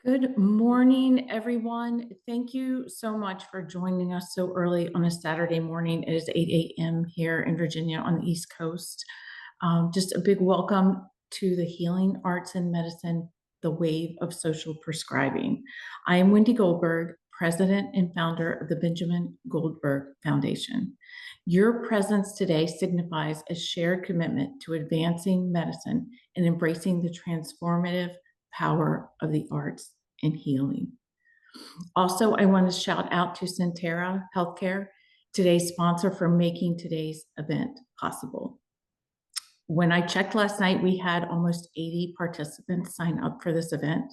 Good morning, everyone. Thank you so much for joining us so early on a Saturday morning. It is 8 a.m. here in Virginia on the East Coast. Just a big welcome to the Healing Arts and Medicine, the Wave of Social Prescribing. I am Wendy Goldberg, President and founder of the Benjamin Goldberg Foundation. Your presence today signifies a shared commitment to advancing medicine and embracing the transformative power of the arts and healing. Also, I want to shout out to Centera Healthcare, today's sponsor, for making today's event possible. When I checked last night, we had almost 80 participants sign up for this event.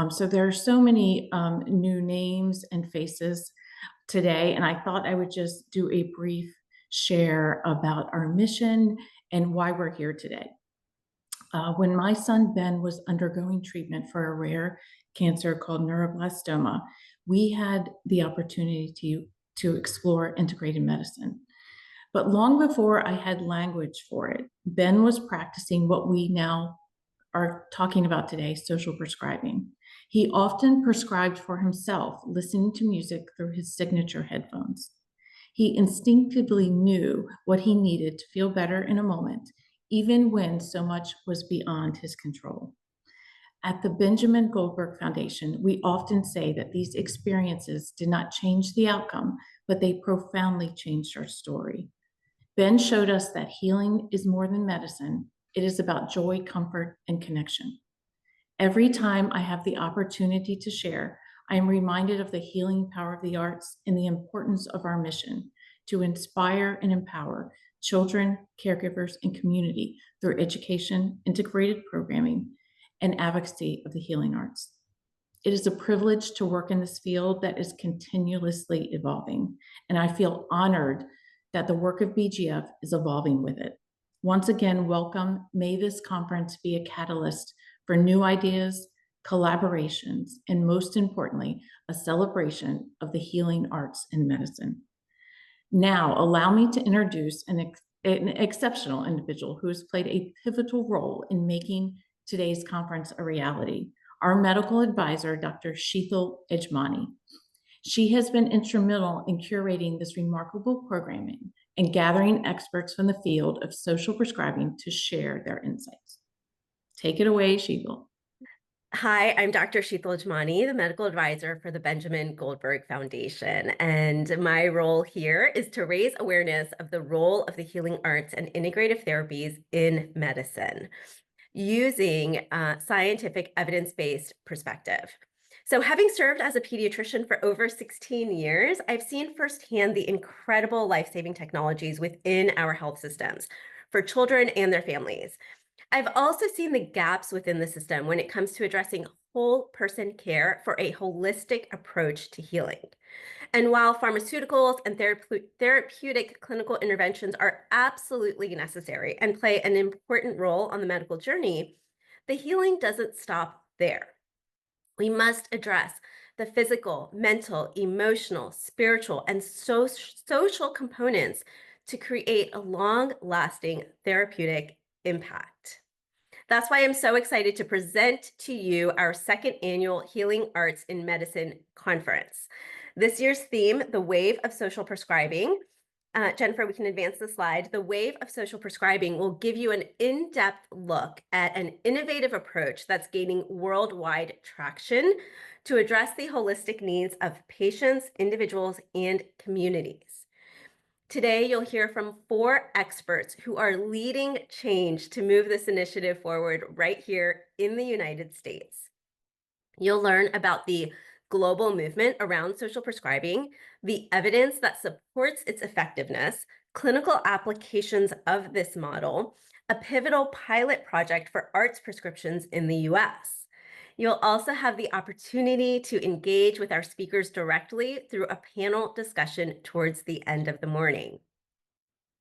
So there are so many new names and faces today, and I thought I would just do a brief share about our mission and why we're here today. When my son Ben was undergoing treatment for a rare cancer called neuroblastoma, we had the opportunity to explore integrated medicine. But long before I had language for it, Ben was practicing what we now are talking about today, social prescribing. He often prescribed for himself, listening to music through his signature headphones. He instinctively knew what he needed to feel better in a moment, even when so much was beyond his control. At the Benjamin Goldberg Foundation, we often say that these experiences did not change the outcome, but they profoundly changed our story. Ben showed us that healing is more than medicine. It is about joy, comfort, and connection. Every time I have the opportunity to share, I am reminded of the healing power of the arts and the importance of our mission to inspire and empower children, caregivers, and community through education, integrated programming, and advocacy of the healing arts. It is a privilege to work in this field that is continuously evolving, and I feel honored that the work of BGF is evolving with it. Once again, welcome. May this conference be a catalyst for new ideas, collaborations, and most importantly, a celebration of the healing arts and medicine. Now, allow me to introduce an exceptional individual who has played a pivotal role in making today's conference a reality, our medical advisor, Dr. Sheetal Ejmani. She has been instrumental in curating this remarkable programming and gathering experts from the field of social prescribing to share their insights. Take it away, Sheetal. Hi, I'm Dr. Sheetal Ejmani, the medical advisor for the Benjamin Goldberg Foundation. And my role here is to raise awareness of the role of the healing arts and integrative therapies in medicine using scientific evidence-based perspective. So having served as a pediatrician for over 16 years, I've seen firsthand the incredible life-saving technologies within our health systems for children and their families. I've also seen the gaps within the system when it comes to addressing whole person care for a holistic approach to healing. And while pharmaceuticals and therapeutic clinical interventions are absolutely necessary and play an important role on the medical journey, the healing doesn't stop there. We must address the physical, mental, emotional, spiritual, and social components to create a long-lasting therapeutic impact. That's why I'm so excited to present to you our second annual Healing Arts in Medicine Conference. This year's theme, the Wave of Social Prescribing. Jennifer, we can advance the slide. The Wave of Social Prescribing will give you an in-depth look at an innovative approach that's gaining worldwide traction to address the holistic needs of patients, individuals, and communities. Today, you'll hear from 4 experts who are leading change to move this initiative forward right here in the United States. You'll learn about the global movement around social prescribing, the evidence that supports its effectiveness, clinical applications of this model, a pivotal pilot project for arts prescriptions in the US. You'll also have the opportunity to engage with our speakers directly through a panel discussion towards the end of the morning.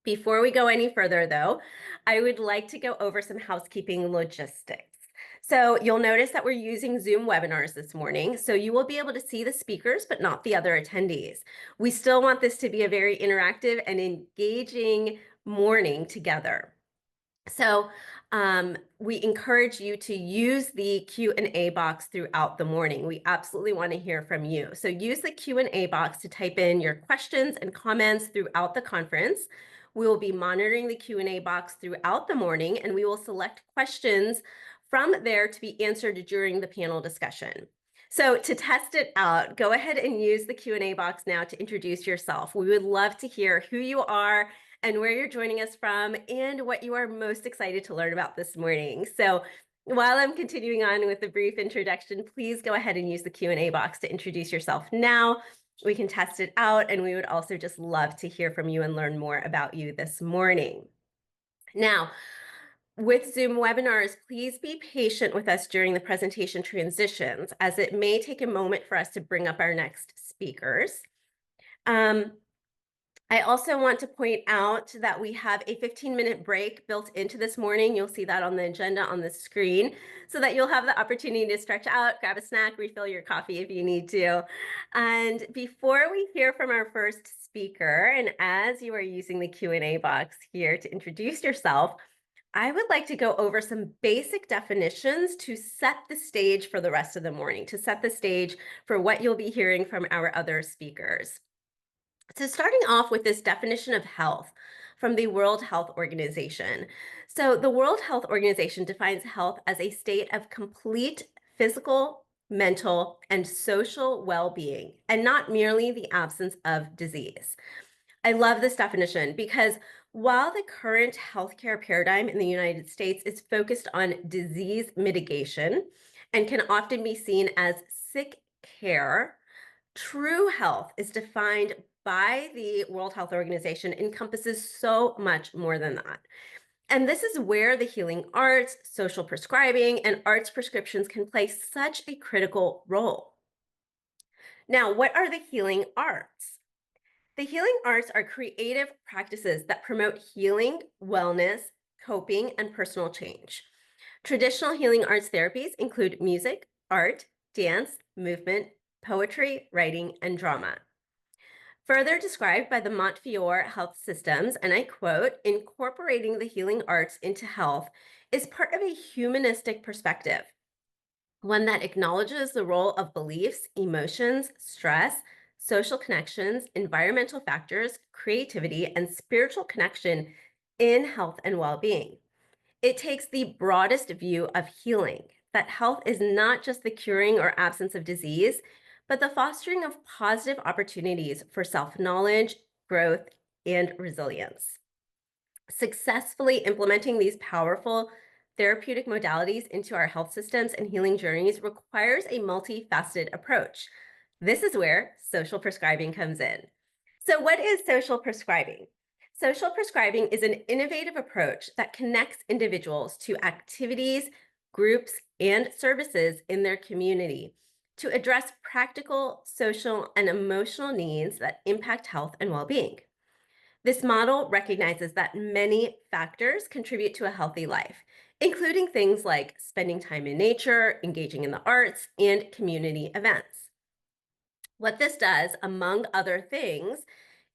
Before we go any further, though, I would like to go over some housekeeping logistics. So you'll notice that we're using Zoom webinars this morning, so you will be able to see the speakers, but not the other attendees. We still want this to be a very interactive and engaging morning together. So We encourage you to use the Q&A box throughout the morning. We absolutely want to hear from you. So use the Q&A box to type in your questions and comments throughout the conference. We will be monitoring the Q&A box throughout the morning, and we will select questions from there to be answered during the panel discussion. So to test it out, go ahead and use the Q&A box now to introduce yourself. We would love to hear who you are and where you're joining us from and what you are most excited to learn about this morning. So while I'm continuing on with the brief introduction, please go ahead and use the Q&A box to introduce yourself now. We can test it out, and we would also just love to hear from you and learn more about you this morning. Now, with Zoom webinars, please be patient with us during the presentation transitions, as it may take a moment for us to bring up our next speakers. I also want to point out that we have a 15-minute break built into this morning. You'll see that on the agenda on the screen, so that you'll have the opportunity to stretch out, grab a snack, refill your coffee if you need to. And before we hear from our first speaker, and as you are using the Q&A box here to introduce yourself, I would like to go over some basic definitions to set the stage for the rest of the morning, to set the stage for what you'll be hearing from our other speakers. So starting off with this definition of health from the World Health Organization. So the World Health Organization defines health as a state of complete physical, mental, and social well-being, and not merely the absence of disease. I love this definition because while the current healthcare paradigm in the United States is focused on disease mitigation and can often be seen as sick care, true health is defined by the World Health Organization, encompasses so much more than that. And this is where the healing arts, social prescribing, and arts prescriptions can play such a critical role. Now, what are the healing arts? The healing arts are creative practices that promote healing, wellness, coping, and personal change. Traditional healing arts therapies include music, art, dance, movement, poetry, writing, and drama. Further described by the Montefiore Health Systems, and I quote, "Incorporating the healing arts into health is part of a humanistic perspective, one that acknowledges the role of beliefs, emotions, stress, social connections, environmental factors, creativity, and spiritual connection in health and well-being. It takes the broadest view of healing, that health is not just the curing or absence of disease, but the fostering of positive opportunities for self-knowledge, growth, and resilience. Successfully implementing these powerful therapeutic modalities into our health systems and healing journeys requires a multifaceted approach. This is where social prescribing comes in. So what is social prescribing? Social prescribing is an innovative approach that connects individuals to activities, groups, and services in their community to address practical, social, and emotional needs that impact health and well-being. This model recognizes that many factors contribute to a healthy life, including things like spending time in nature, engaging in the arts, and community events. What this does, among other things,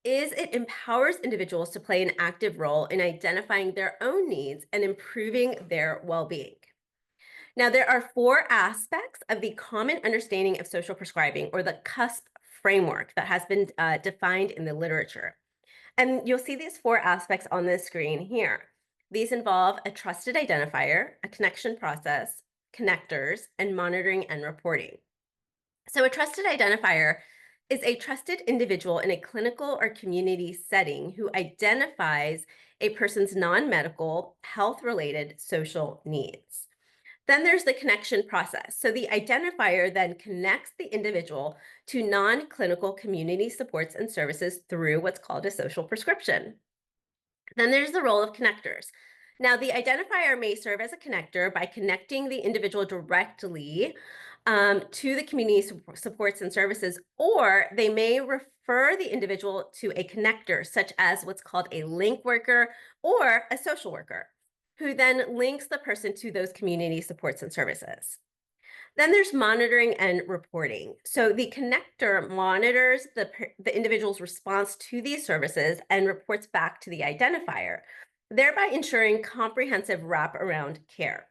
is it empowers individuals to play an active role in identifying their own needs and improving their well-being. Now, there are 4 aspects of the common understanding of social prescribing, or the CUSP framework, that has been defined in the literature. And you'll see these 4 aspects on the screen here. These involve a trusted identifier, a connection process, connectors, and monitoring and reporting. So a trusted identifier is a trusted individual in a clinical or community setting who identifies a person's non-medical, health-related social needs. Then there's the connection process. So the identifier then connects the individual to non-clinical community supports and services through what's called a social prescription. Then there's the role of connectors. Now, the identifier may serve as a connector by connecting the individual directly to the community supports and services, or they may refer the individual to a connector, such as what's called a link worker or a social worker, who then links the person to those community supports and services. Then there's monitoring and reporting. So the connector monitors the individual's response to these services and reports back to the identifier. thereby ensuring comprehensive wraparound care.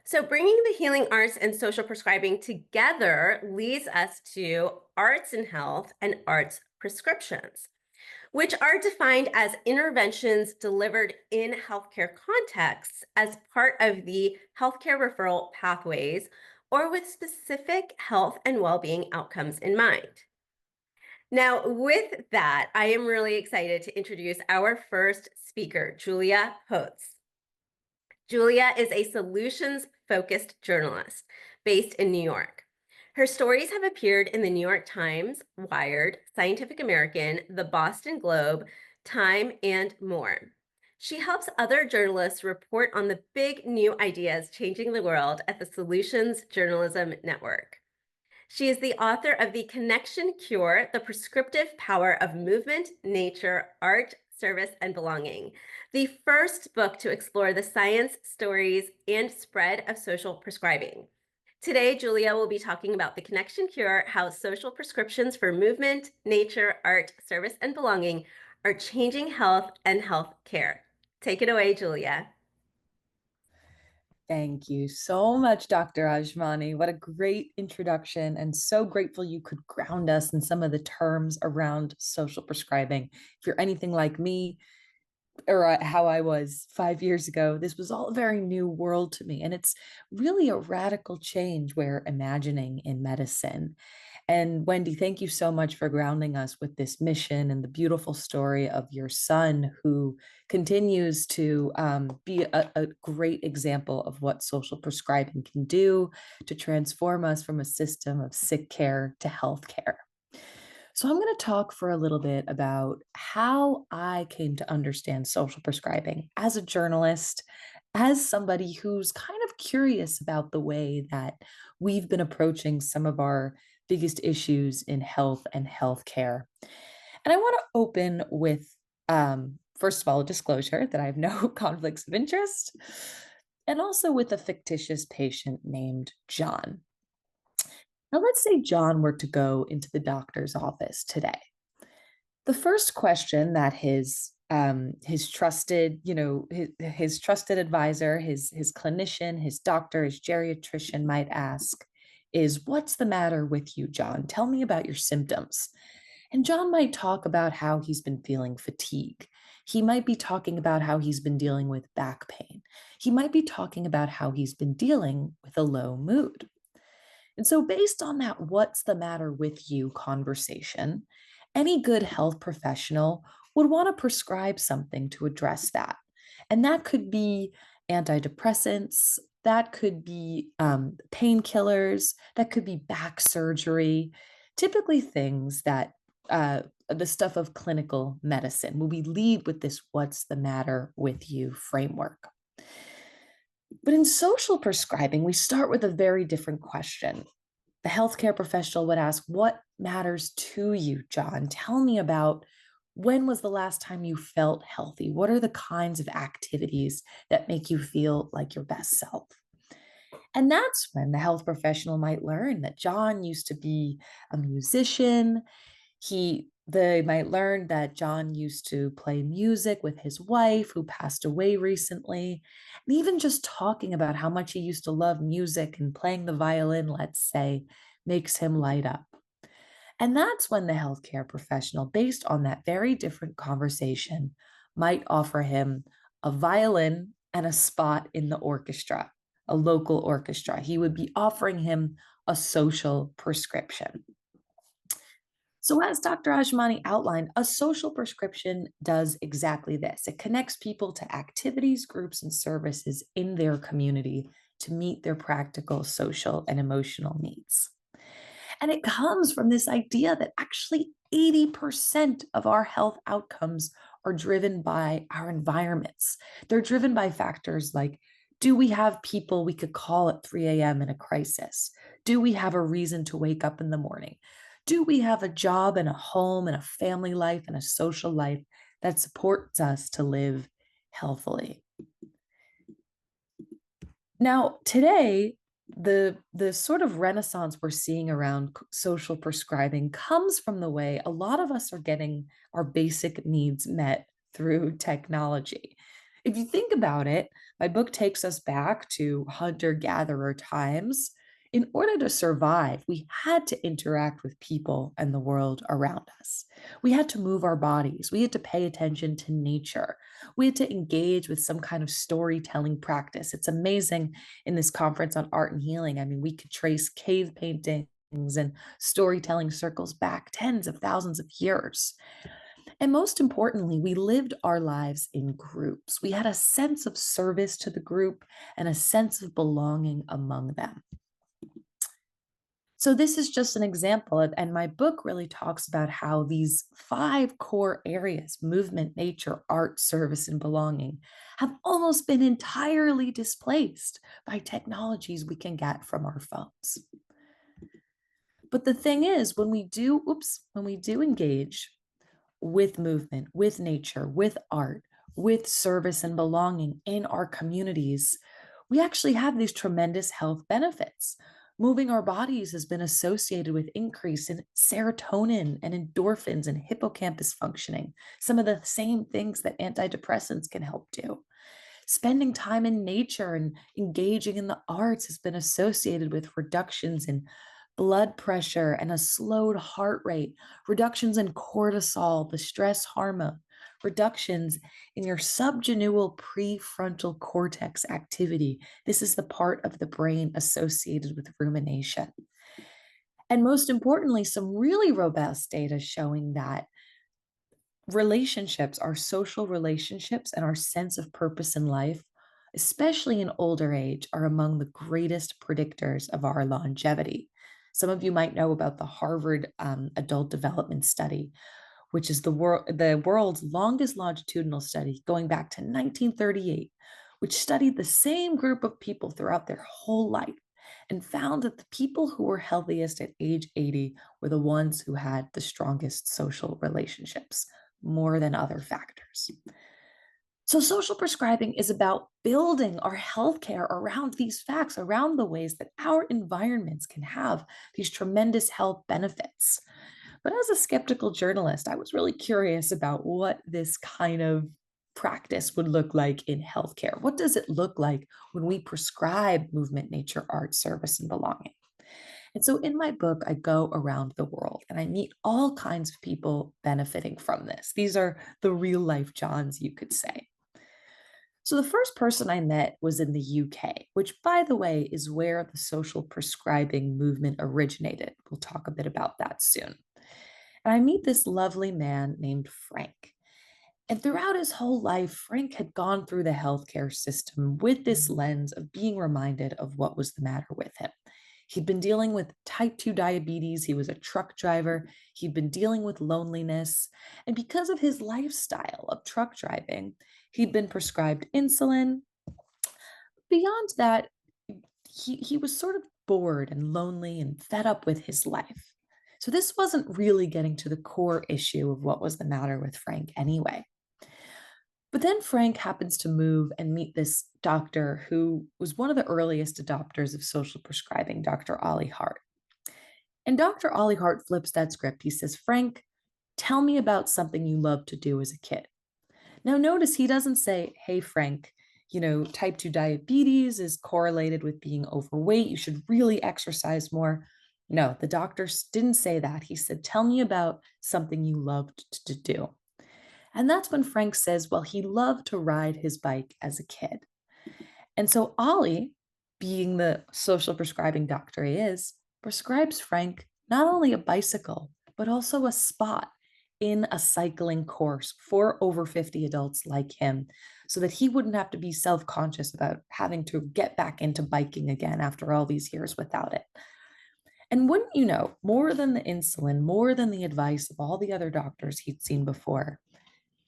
So, bringing the healing arts and social prescribing together leads us to arts and health and arts prescriptions, which are defined as interventions delivered in healthcare contexts as part of the healthcare referral pathways or with specific health and well-being outcomes in mind. Now, with that, I am really excited to introduce our first speaker, Julia Hotz. Julia is a solutions-focused journalist based in New York. Her stories have appeared in the New York Times, Wired, Scientific American, the Boston Globe, Time, and more. She helps other journalists report on the big new ideas changing the world at the Solutions Journalism Network. She is the author of The Connection Cure, The Prescriptive Power of Movement, Nature, Art, Service, and Belonging, the first book to explore the science, stories, and spread of social prescribing. Today, Julia will be talking about The Connection Cure, how social prescriptions for movement, nature, art, service, and belonging are changing health and health care. Take it away, Julia. Thank you so much, Dr. Ajmani. What a great introduction, and so grateful you could ground us in some of the terms around social prescribing. If you're anything like me, or how I was 5 years ago, this was all a very new world to me. And it's really a radical change we're imagining in medicine. And Wendy, thank you so much for grounding us with this mission and the beautiful story of your son who continues to be a great example of what social prescribing can do to transform us from a system of sick care to health care. So, I'm going to talk for a little bit about how I came to understand social prescribing as a journalist, as somebody who's kind of curious about the way that we've been approaching some of our biggest issues in health and healthcare. And I want to open with, first of all, a disclosure that I have no conflicts of interest, and also with a fictitious patient named John. Now, let's say John were to go into the doctor's office today. The first question that his trusted, his trusted advisor, his clinician, his doctor, his geriatrician might ask is, "What's the matter with you, John? Tell me about your symptoms." And John might talk about how he's been feeling fatigue. He might be talking about how he's been dealing with back pain. He might be talking about how he's been dealing with a low mood. And so, based on that, what's the matter with you conversation, any good health professional would want to prescribe something to address that. And that could be antidepressants, that could be painkillers, that could be back surgery, typically things that the stuff of clinical medicine, where we lead with this "what's the matter with you" framework. But in social prescribing, we start with a very different question. The healthcare professional would ask, "What matters to you, John? Tell me about when was the last time you felt healthy? What are the kinds of activities that make you feel like your best self?" And that's when the health professional might learn that John used to be a musician. They might learn that John used to play music with his wife who passed away recently. And even just talking about how much he used to love music and playing the violin, let's say, makes him light up. And that's when the healthcare professional, based on that very different conversation, might offer him a violin and a spot in the orchestra, a local orchestra. He would be offering him a social prescription. So, as Dr. Ajmani outlined, a social prescription does exactly this. It connects people to activities, groups, and services in their community to meet their practical, social, and emotional needs. And it comes from this idea that actually 80% of our health outcomes are driven by our environments. They're driven by factors like, do we have people we could call at 3 a.m. in a crisis? Do we have a reason to wake up in the morning? Do we have a job and a home and a family life and a social life that supports us to live healthily? Now, today, the sort of renaissance we're seeing around social prescribing comes from the way a lot of us are getting our basic needs met through technology. If you think about it, my book takes us back to hunter-gatherer times. In order to survive, we had to interact with people and the world around us. We had to move our bodies. We had to pay attention to nature. We had to engage with some kind of storytelling practice. It's amazing in this conference on art and healing. I mean, we could trace cave paintings and storytelling circles back tens of thousands of years. And most importantly, we lived our lives in groups. We had a sense of service to the group and a sense of belonging among them. So, this is just an example, and my book really talks about how these 5 core areas movement, nature, art, service, and belonging have almost been entirely displaced by technologies we can get from our phones. But the thing is, when we do engage with movement, with nature, with art, with service and belonging in our communities, we actually have these tremendous health benefits. Moving our bodies has been associated with increase in serotonin and endorphins and hippocampus functioning, some of the same things that antidepressants can help do. Spending time in nature and engaging in the arts has been associated with reductions in blood pressure and a slowed heart rate, reductions in cortisol, the stress hormone, reductions in your subgenual prefrontal cortex activity. This is the part of the brain associated with rumination. And most importantly, some really robust data showing that relationships, our social relationships, and our sense of purpose in life, especially in older age, are among the greatest predictors of our longevity. Some of you might know about the Harvard Adult Development Study, which is the world's longest longitudinal study going back to 1938, which studied the same group of people throughout their whole life and found that the people who were healthiest at age 80 were the ones who had the strongest social relationships, more than other factors. So, social prescribing is about building our healthcare around these facts, around the ways that our environments can have these tremendous health benefits. But as a skeptical journalist, I was really curious about what this kind of practice would look like in healthcare. What does it look like when we prescribe movement, nature, art, service, and belonging? And so in my book, I go around the world and I meet all kinds of people benefiting from this. These are the real life Johns, you could say. So the first person I met was in the UK, which, by the way, is where the social prescribing movement originated. We'll talk a bit about that soon. And I meet this lovely man named Frank. And throughout his whole life, Frank had gone through the healthcare system with this lens of being reminded of what was the matter with him. He'd been dealing with type 2 diabetes. He was a truck driver. He'd been dealing with loneliness. And because of his lifestyle of truck driving, he'd been prescribed insulin. Beyond that, he was sort of bored and lonely and fed up with his life. So this wasn't really getting to the core issue of what was the matter with Frank anyway. But then Frank happens to move and meet this doctor who was one of the earliest adopters of social prescribing, Dr. Ollie Hart. And Dr. Ollie Hart flips that script. He says, Frank, tell me about something you loved to do as a kid. Now, notice he doesn't say, hey, Frank, type 2 diabetes is correlated with being overweight. You should really exercise more. No, the doctor didn't say that. He said, tell me about something you loved to do. And that's when Frank says, well, he loved to ride his bike as a kid. And so Ollie, being the social prescribing doctor he is, prescribes Frank not only a bicycle, but also a spot in a cycling course for over 50 adults like him, so that he wouldn't have to be self-conscious about having to get back into biking again after all these years without it. And wouldn't you know, more than the insulin, more than the advice of all the other doctors he'd seen before,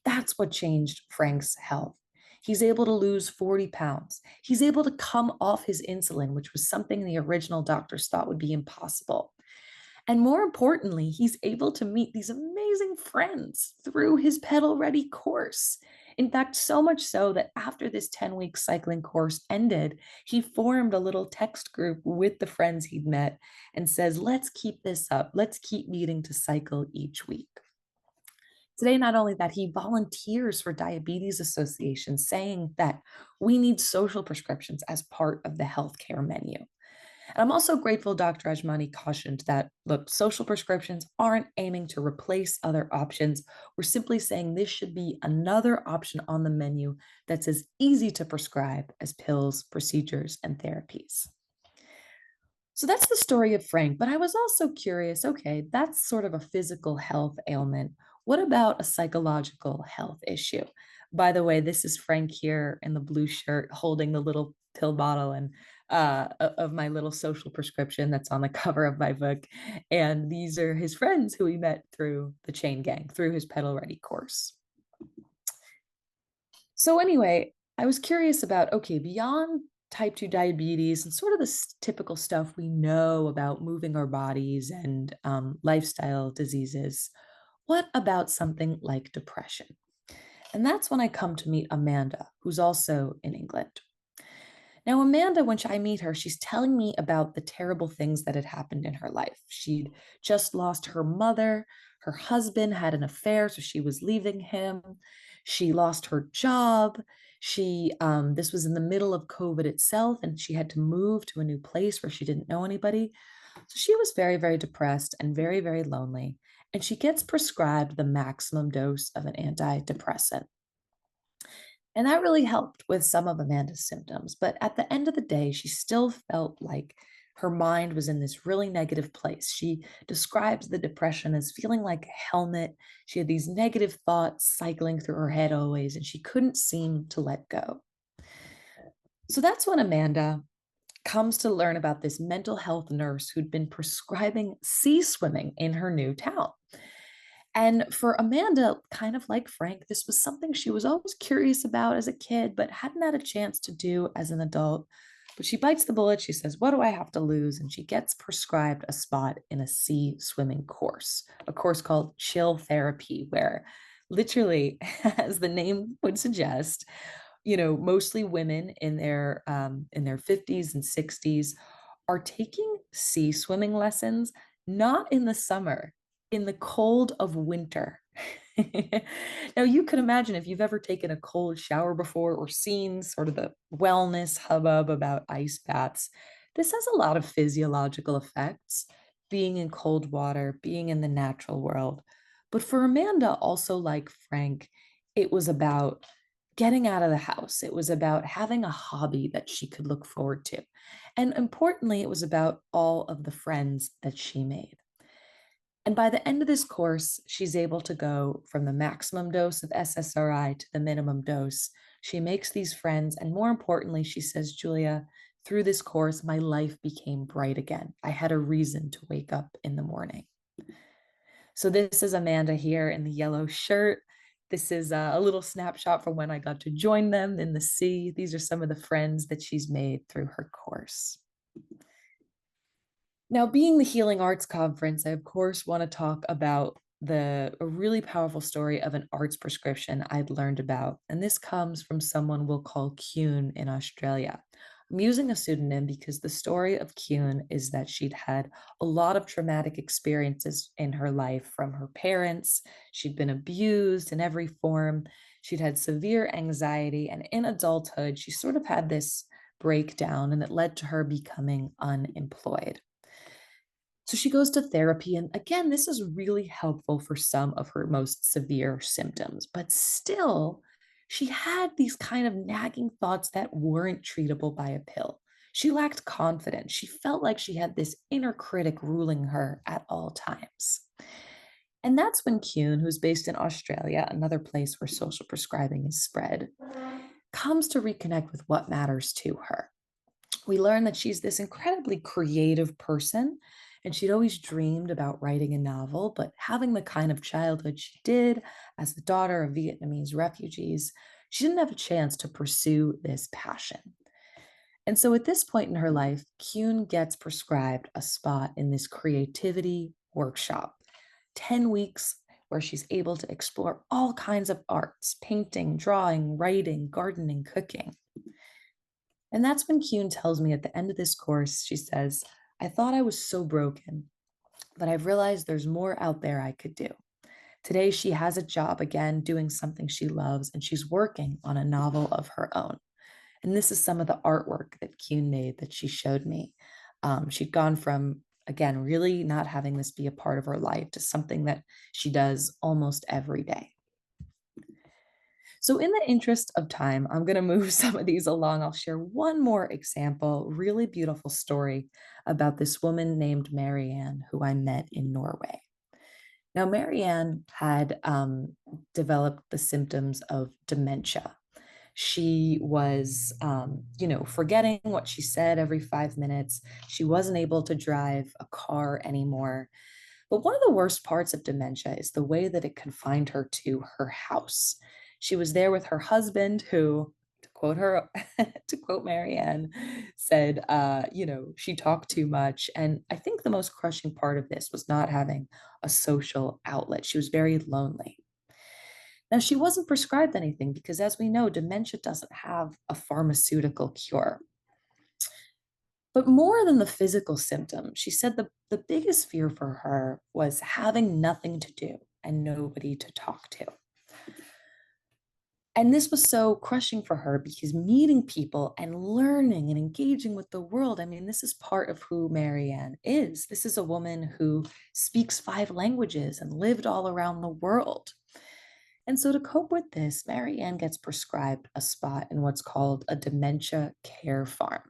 that's what changed Frank's health. He's able to lose 40 pounds. He's able to come off his insulin, which was something the original doctors thought would be impossible. And more importantly, he's able to meet these amazing friends through his pedal ready course. In fact, so much so that after this 10-week cycling course ended, he formed a little text group with the friends he'd met and says, let's keep this up. Let's keep meeting to cycle each week. Today, not only that, he volunteers for Diabetes Association, saying that we need social prescriptions as part of the healthcare menu. And I'm also grateful Dr. Ajmani cautioned that, look, social prescriptions aren't aiming to replace other options. We're simply saying this should be another option on the menu that's as easy to prescribe as pills, procedures, and therapies. So that's the story of Frank. But I was also curious, okay, that's sort of a physical health ailment. What about a psychological health issue? By the way, this is Frank here in the blue shirt holding the little pill bottle and of my little social prescription that's on the cover of my book. And these are his friends who he met through the chain gang, through his pedal ready course. So anyway, I was curious about, okay, beyond type 2 diabetes and sort of the typical stuff we know about moving our bodies and lifestyle diseases, what about something like depression? And that's when I come to meet Amanda, who's also in England. Now, Amanda, when I meet her, she's telling me about the terrible things that had happened in her life. She'd just lost her mother. Her husband had an affair, so she was leaving him. She lost her job. This was in the middle of COVID itself, and she had to move to a new place where she didn't know anybody. So she was very, very depressed and very, very lonely. And she gets prescribed the maximum dose of an antidepressant. And that really helped with some of Amanda's symptoms. But at the end of the day, she still felt like her mind was in this really negative place. She describes the depression as feeling like a helmet. She had these negative thoughts cycling through her head always, and she couldn't seem to let go. So that's when Amanda comes to learn about this mental health nurse who'd been prescribing sea swimming in her new town. And for Amanda, kind of like Frank, this was something she was always curious about as a kid, but hadn't had a chance to do as an adult. But she bites the bullet. She says, what do I have to lose? And she gets prescribed a spot in a sea swimming course, a course called chill therapy, where literally, as the name would suggest, mostly women in their 50s and 60s are taking sea swimming lessons, not in the summer, in the cold of winter. Now, you can imagine if you've ever taken a cold shower before or seen sort of the wellness hubbub about ice baths, this has a lot of physiological effects, being in cold water, being in the natural world. But for Amanda, also like Frank, it was about getting out of the house. It was about having a hobby that she could look forward to. And importantly, it was about all of the friends that she made. And by the end of this course, she's able to go from the maximum dose of SSRI to the minimum dose. She makes these friends. And more importantly, she says, Julia, through this course, my life became bright again. I had a reason to wake up in the morning. So this is Amanda here in the yellow shirt. This is a little snapshot from when I got to join them in the sea. These are some of the friends that she's made through her course. Now, being the Healing Arts Conference, I of course want to talk about a really powerful story of an arts prescription I'd learned about. And this comes from someone we'll call Kuhn in Australia. I'm using a pseudonym because the story of Kuhn is that she'd had a lot of traumatic experiences in her life from her parents. She'd been abused in every form. She'd had severe anxiety. And in adulthood, she sort of had this breakdown, and it led to her becoming unemployed. So she goes to therapy. And again, this is really helpful for some of her most severe symptoms, but still, she had these kind of nagging thoughts that weren't treatable by a pill. She lacked confidence. She felt like she had this inner critic ruling her at all times. And that's when Kuhn, who's based in Australia, another place where social prescribing is spread, comes to reconnect with what matters to her. We learn that she's this incredibly creative person, and she'd always dreamed about writing a novel, but having the kind of childhood she did as the daughter of Vietnamese refugees, she didn't have a chance to pursue this passion. And so at this point in her life, Kuhn gets prescribed a spot in this creativity workshop, 10 weeks where she's able to explore all kinds of arts, painting, drawing, writing, gardening, cooking. And that's when Kuhn tells me at the end of this course, she says, I thought I was so broken, but I've realized there's more out there I could do. Today, she has a job again, doing something she loves, and she's working on a novel of her own. And this is some of the artwork that Kuhn made that she showed me. She'd gone from, again, really not having this be a part of her life to something that she does almost every day. So, in the interest of time, I'm going to move some of these along. I'll share one more example, really beautiful story about this woman named Marianne, who I met in Norway. Now, Marianne had developed the symptoms of dementia. She was, forgetting what she said every 5 minutes. She wasn't able to drive a car anymore. But one of the worst parts of dementia is the way that it confined her to her house. She was there with her husband, who, to quote her, to quote Marianne, said, she talked too much. And I think the most crushing part of this was not having a social outlet. She was very lonely. Now, she wasn't prescribed anything because, as we know, dementia doesn't have a pharmaceutical cure. But more than the physical symptom, she said the biggest fear for her was having nothing to do and nobody to talk to. And this was so crushing for her because meeting people and learning and engaging with the world, I mean, this is part of who Marianne is. This is a woman who speaks 5 languages and lived all around the world. And so, to cope with this, Marianne gets prescribed a spot in what's called a dementia care farm.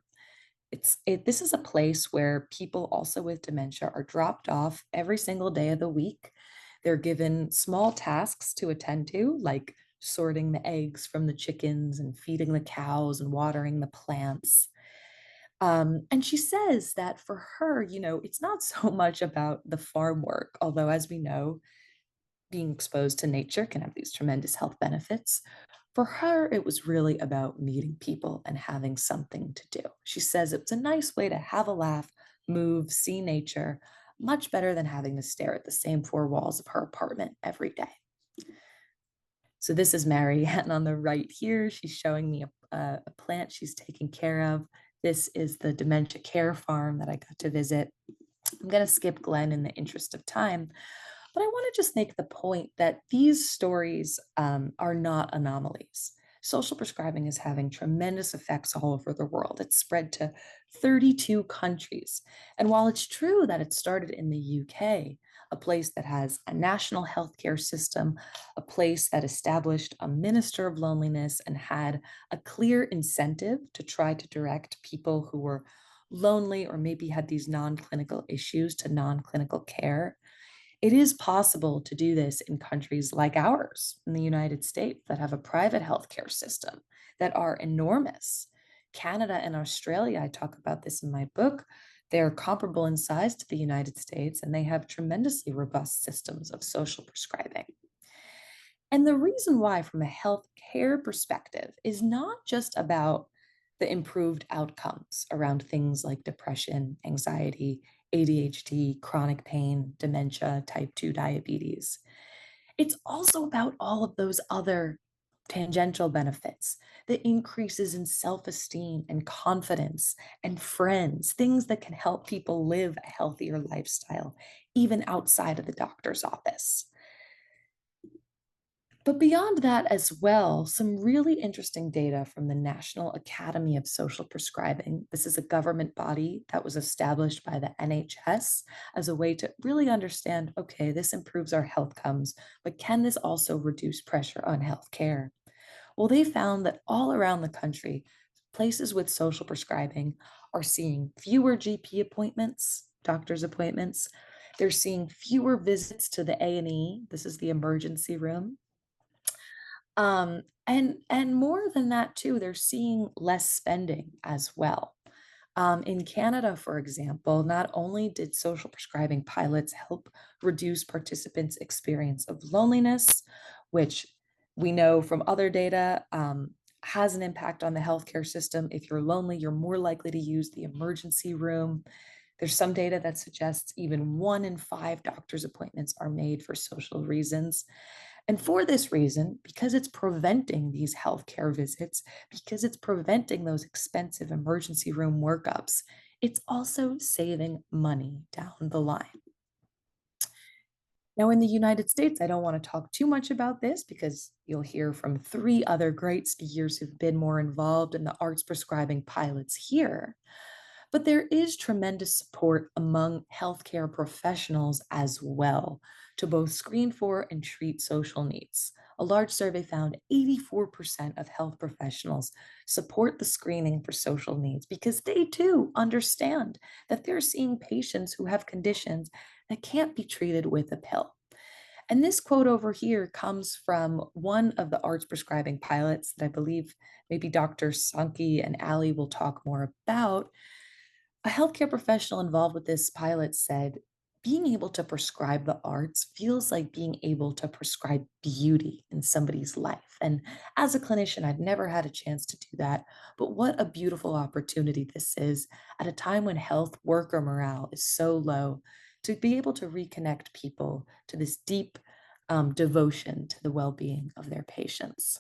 This is a place where people also with dementia are dropped off every single day of the week. They're given small tasks to attend to, like sorting the eggs from the chickens and feeding the cows and watering the plants. And she says that for her, it's not so much about the farm work, although, as we know, being exposed to nature can have these tremendous health benefits. For her, it was really about meeting people and having something to do. She says it's a nice way to have a laugh, move, see nature, much better than having to stare at the same 4 walls of her apartment every day. So this is Marianne on the right here. She's showing me a plant she's taking care of. This is the dementia care farm that I got to visit. I'm going to skip Glenn in the interest of time, but I want to just make the point that these stories are not anomalies. Social prescribing is having tremendous effects all over the world. It's spread to 32 countries. And while it's true that it started in the UK, a place that has a national healthcare system, a place that established a minister of loneliness and had a clear incentive to try to direct people who were lonely or maybe had these non-clinical issues to non-clinical care, it is possible to do this in countries like ours in the United States that have a private healthcare system that are enormous. Canada and Australia, I talk about this in my book, they're comparable in size to the United States, and they have tremendously robust systems of social prescribing. And the reason why, from a healthcare perspective, is not just about the improved outcomes around things like depression, anxiety, ADHD, chronic pain, dementia, type 2 diabetes. It's also about all of those other tangential benefits, the increases in self esteem and confidence and friends, things that can help people live a healthier lifestyle, even outside of the doctor's office. But beyond that as well, some really interesting data from the National Academy of Social Prescribing. This is a government body that was established by the NHS as a way to really understand, okay, this improves our health outcomes, but can this also reduce pressure on healthcare? Well, they found that all around the country, places with social prescribing are seeing fewer GP appointments, doctor's appointments. They're seeing fewer visits to the A&E. This is the emergency room. And more than that too, they're seeing less spending as well. In Canada, for example, not only did social prescribing pilots help reduce participants' experience of loneliness, which we know from other data has an impact on the healthcare system. If you're lonely, you're more likely to use the emergency room. There's some data that suggests even 1 in 5 doctor's appointments are made for social reasons. And for this reason, because it's preventing these healthcare visits, because it's preventing those expensive emergency room workups, it's also saving money down the line. Now, in the United States, I don't want to talk too much about this because you'll hear from three other great speakers who've been more involved in the arts prescribing pilots here. But there is tremendous support among healthcare professionals as well to both screen for and treat social needs. A large survey found 84% of health professionals support the screening for social needs because they too understand that they're seeing patients who have conditions that can't be treated with a pill. And this quote over here comes from one of the arts prescribing pilots that I believe maybe Dr. Sankey and Ali will talk more about. A healthcare professional involved with this pilot said, being able to prescribe the arts feels like being able to prescribe beauty in somebody's life. And as a clinician, I've never had a chance to do that. But what a beautiful opportunity this is at a time when health worker morale is so low to be able to reconnect people to this deep devotion to the well being of their patients.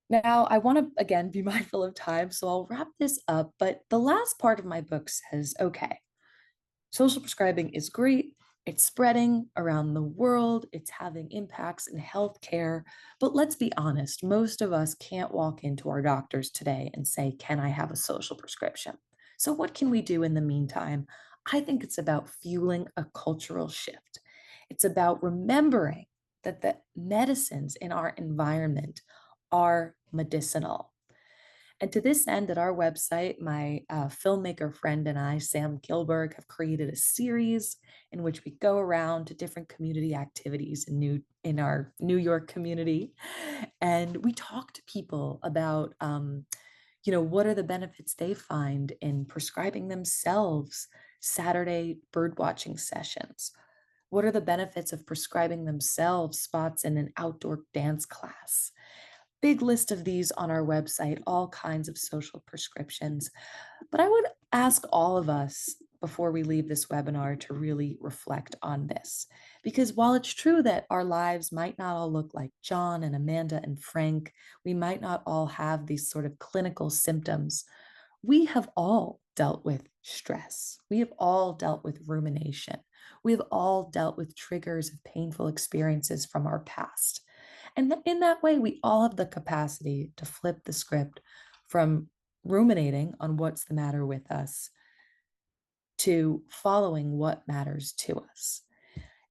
Now, I want to again be mindful of time, so I'll wrap this up. But the last part of my book says, okay, social prescribing is great. It's spreading around the world. It's having impacts in healthcare. But let's be honest, most of us can't walk into our doctors today and say, can I have a social prescription? So, what can we do in the meantime? I think it's about fueling a cultural shift. It's about remembering that the medicines in our environment are medicinal. And to this end, at our website, my filmmaker friend and I, Sam Gilberg, have created a series in which we go around to different community activities in our New York community, and we talk to people about, what are the benefits they find in prescribing themselves Saturday bird watching sessions. What are the benefits of prescribing themselves spots in an outdoor dance class? Big list of these on our website, all kinds of social prescriptions. But I would ask all of us before we leave this webinar to really reflect on this. Because while it's true that our lives might not all look like John and Amanda and Frank, we might not all have these sort of clinical symptoms, we have all dealt with stress. We have all dealt with rumination. We have all dealt with triggers of painful experiences from our past. And in that way, we all have the capacity to flip the script from ruminating on what's the matter with us to following what matters to us.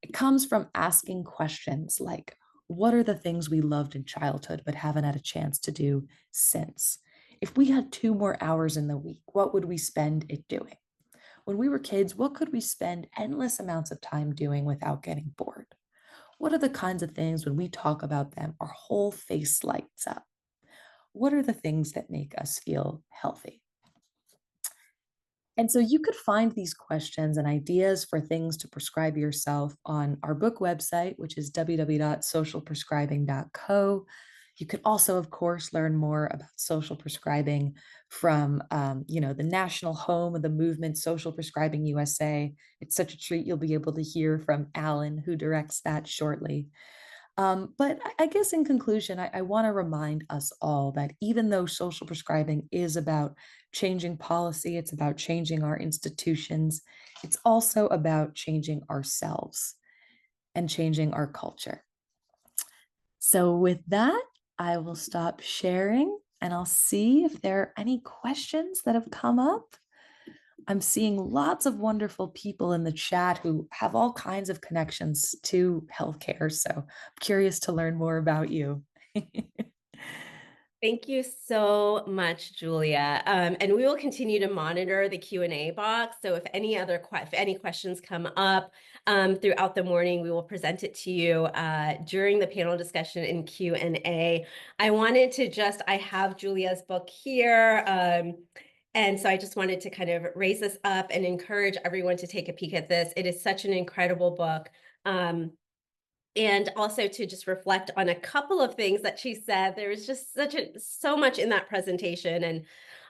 It comes from asking questions like, what are the things we loved in childhood but haven't had a chance to do since? If we had 2 more hours in the week, what would we spend it doing? When we were kids, what could we spend endless amounts of time doing without getting bored? What are the kinds of things when we talk about them, our whole face lights up? What are the things that make us feel healthy? And so you could find these questions and ideas for things to prescribe yourself on our book website, which is www.socialprescribing.co. You could also, of course, learn more about social prescribing from, the national home of the movement, Social Prescribing USA. It's such a treat. You'll be able to hear from Alan, who directs that shortly. But I guess in conclusion, I want to remind us all that even though social prescribing is about changing policy, it's about changing our institutions, it's also about changing ourselves and changing our culture. So with that, I will stop sharing and I'll see if there are any questions that have come up. I'm seeing lots of wonderful people in the chat who have all kinds of connections to healthcare. So I'm curious to learn more about you. Thank you so much, Julia. And we will continue to monitor the Q&A box. So if any questions come up throughout the morning, we will present it to you during the panel discussion in Q&A. I have Julia's book here. And so I just wanted to kind of raise this up and encourage everyone to take a peek at this. It is such an incredible book. And also to just reflect on a couple of things that she said. There was just so much in that presentation, and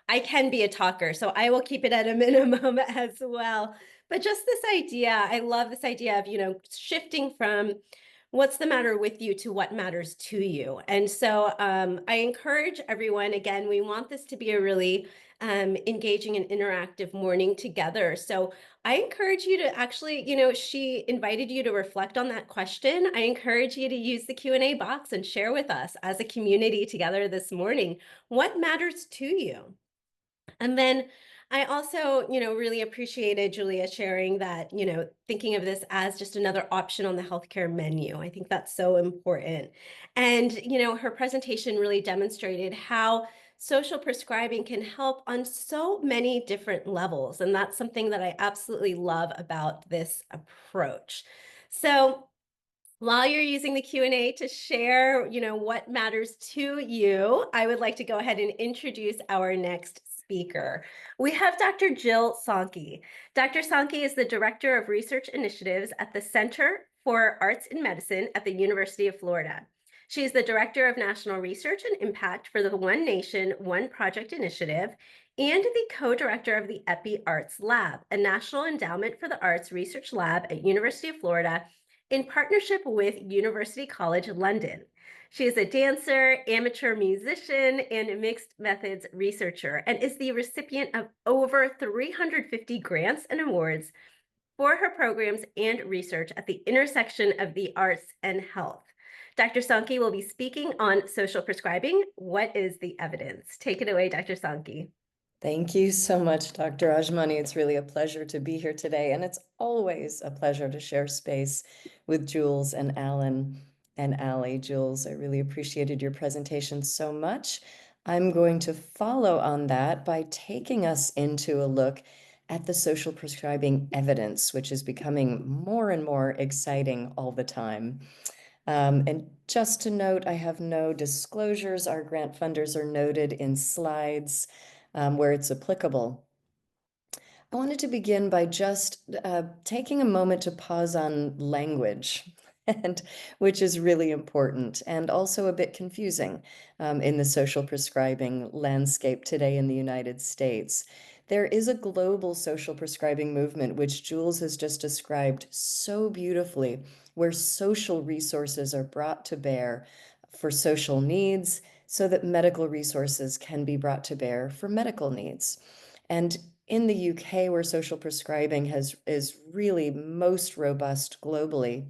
I can be a talker, so I will keep it at a minimum as well. But just this idea, I love this idea of, shifting from what's the matter with you to what matters to you. And so I encourage everyone, again, we want this to be a really engaging in interactive morning together. So I encourage you to actually, she invited you to reflect on that question. I encourage you to use the Q&A box and share with us as a community together this morning what matters to you. And then I also, really appreciated Julia sharing that, thinking of this as just another option on the healthcare menu. I think that's so important. And, her presentation really demonstrated how social prescribing can help on so many different levels. And that's something that I absolutely love about this approach. So while you're using the Q&A to share, what matters to you, I would like to go ahead and introduce our next speaker. We have Dr. Jill Sankey. Dr. Sankey is the Director of Research Initiatives at the Center for Arts in Medicine at the University of Florida. She is the Director of National Research and Impact for the One Nation, One Project Initiative, and the co-director of the Epi Arts Lab, a National Endowment for the Arts research lab at University of Florida in partnership with University College London. She is a dancer, amateur musician, and mixed methods researcher, and is the recipient of over 350 grants and awards for her programs and research at the intersection of the arts and health. Dr. Sankey will be speaking on social prescribing. What is the evidence? Take it away, Dr. Sankey. Thank you so much, Dr. Ajmani. It's really a pleasure to be here today, and it's always a pleasure to share space with Jules and Alan and Allie. Jules, I really appreciated your presentation so much. I'm going to follow on that by taking us into a look at the social prescribing evidence, which is becoming more and more exciting all the time. And just to note, I have no disclosures. Our grant funders are noted in slides where it's applicable. I wanted to begin by just taking a moment to pause on language, and which is really important and also a bit confusing in the social prescribing landscape today in the United States. There is a global social prescribing movement, which Jules has just described so beautifully, where social resources are brought to bear for social needs so that medical resources can be brought to bear for medical needs. And in the UK, where social prescribing is really most robust globally,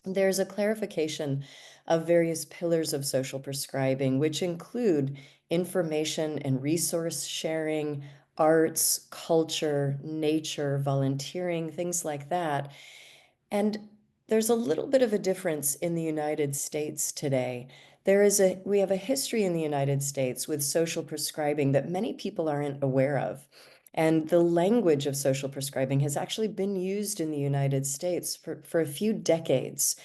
there's a clarification of various pillars of social prescribing, which include information and resource sharing, arts, culture, nature, volunteering, things like that. And there's a little bit of a difference in the United States today. We have a history in the United States with social prescribing that many people aren't aware of. And the language of social prescribing has actually been used in the United States for a few decades.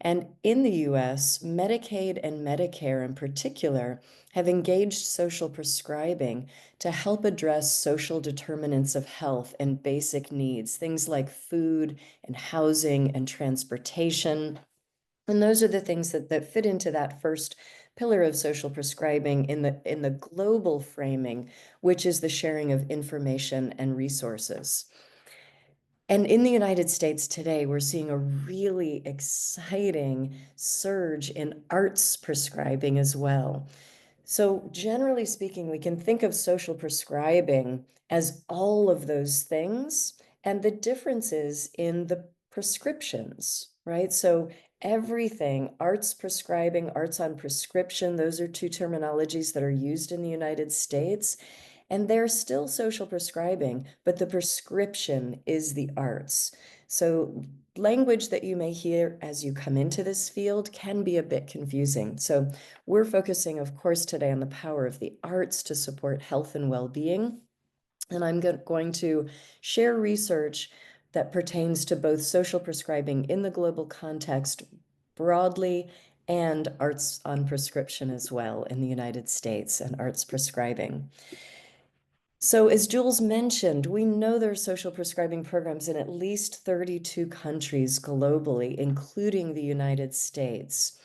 And in the US, Medicaid and Medicare in particular have engaged social prescribing to help address social determinants of health and basic needs, things like food and housing and transportation. And those are the things that fit into that first pillar of social prescribing in the global framing, which is the sharing of information and resources. And in the United States today, we're seeing a really exciting surge in arts prescribing as well. So generally speaking, we can think of social prescribing as all of those things, and the difference is in the prescriptions, right? So everything, arts prescribing, arts on prescription, those are two terminologies that are used in the United States. And they're still social prescribing, but the prescription is the arts. So language that you may hear as you come into this field can be a bit confusing. So we're focusing, of course, today on the power of the arts to support health and well-being. And I'm going to share research that pertains to both social prescribing in the global context broadly and arts on prescription as well in the United States and arts prescribing. So as Jules mentioned, we know there are social prescribing programs in at least 32 countries globally, including the United States.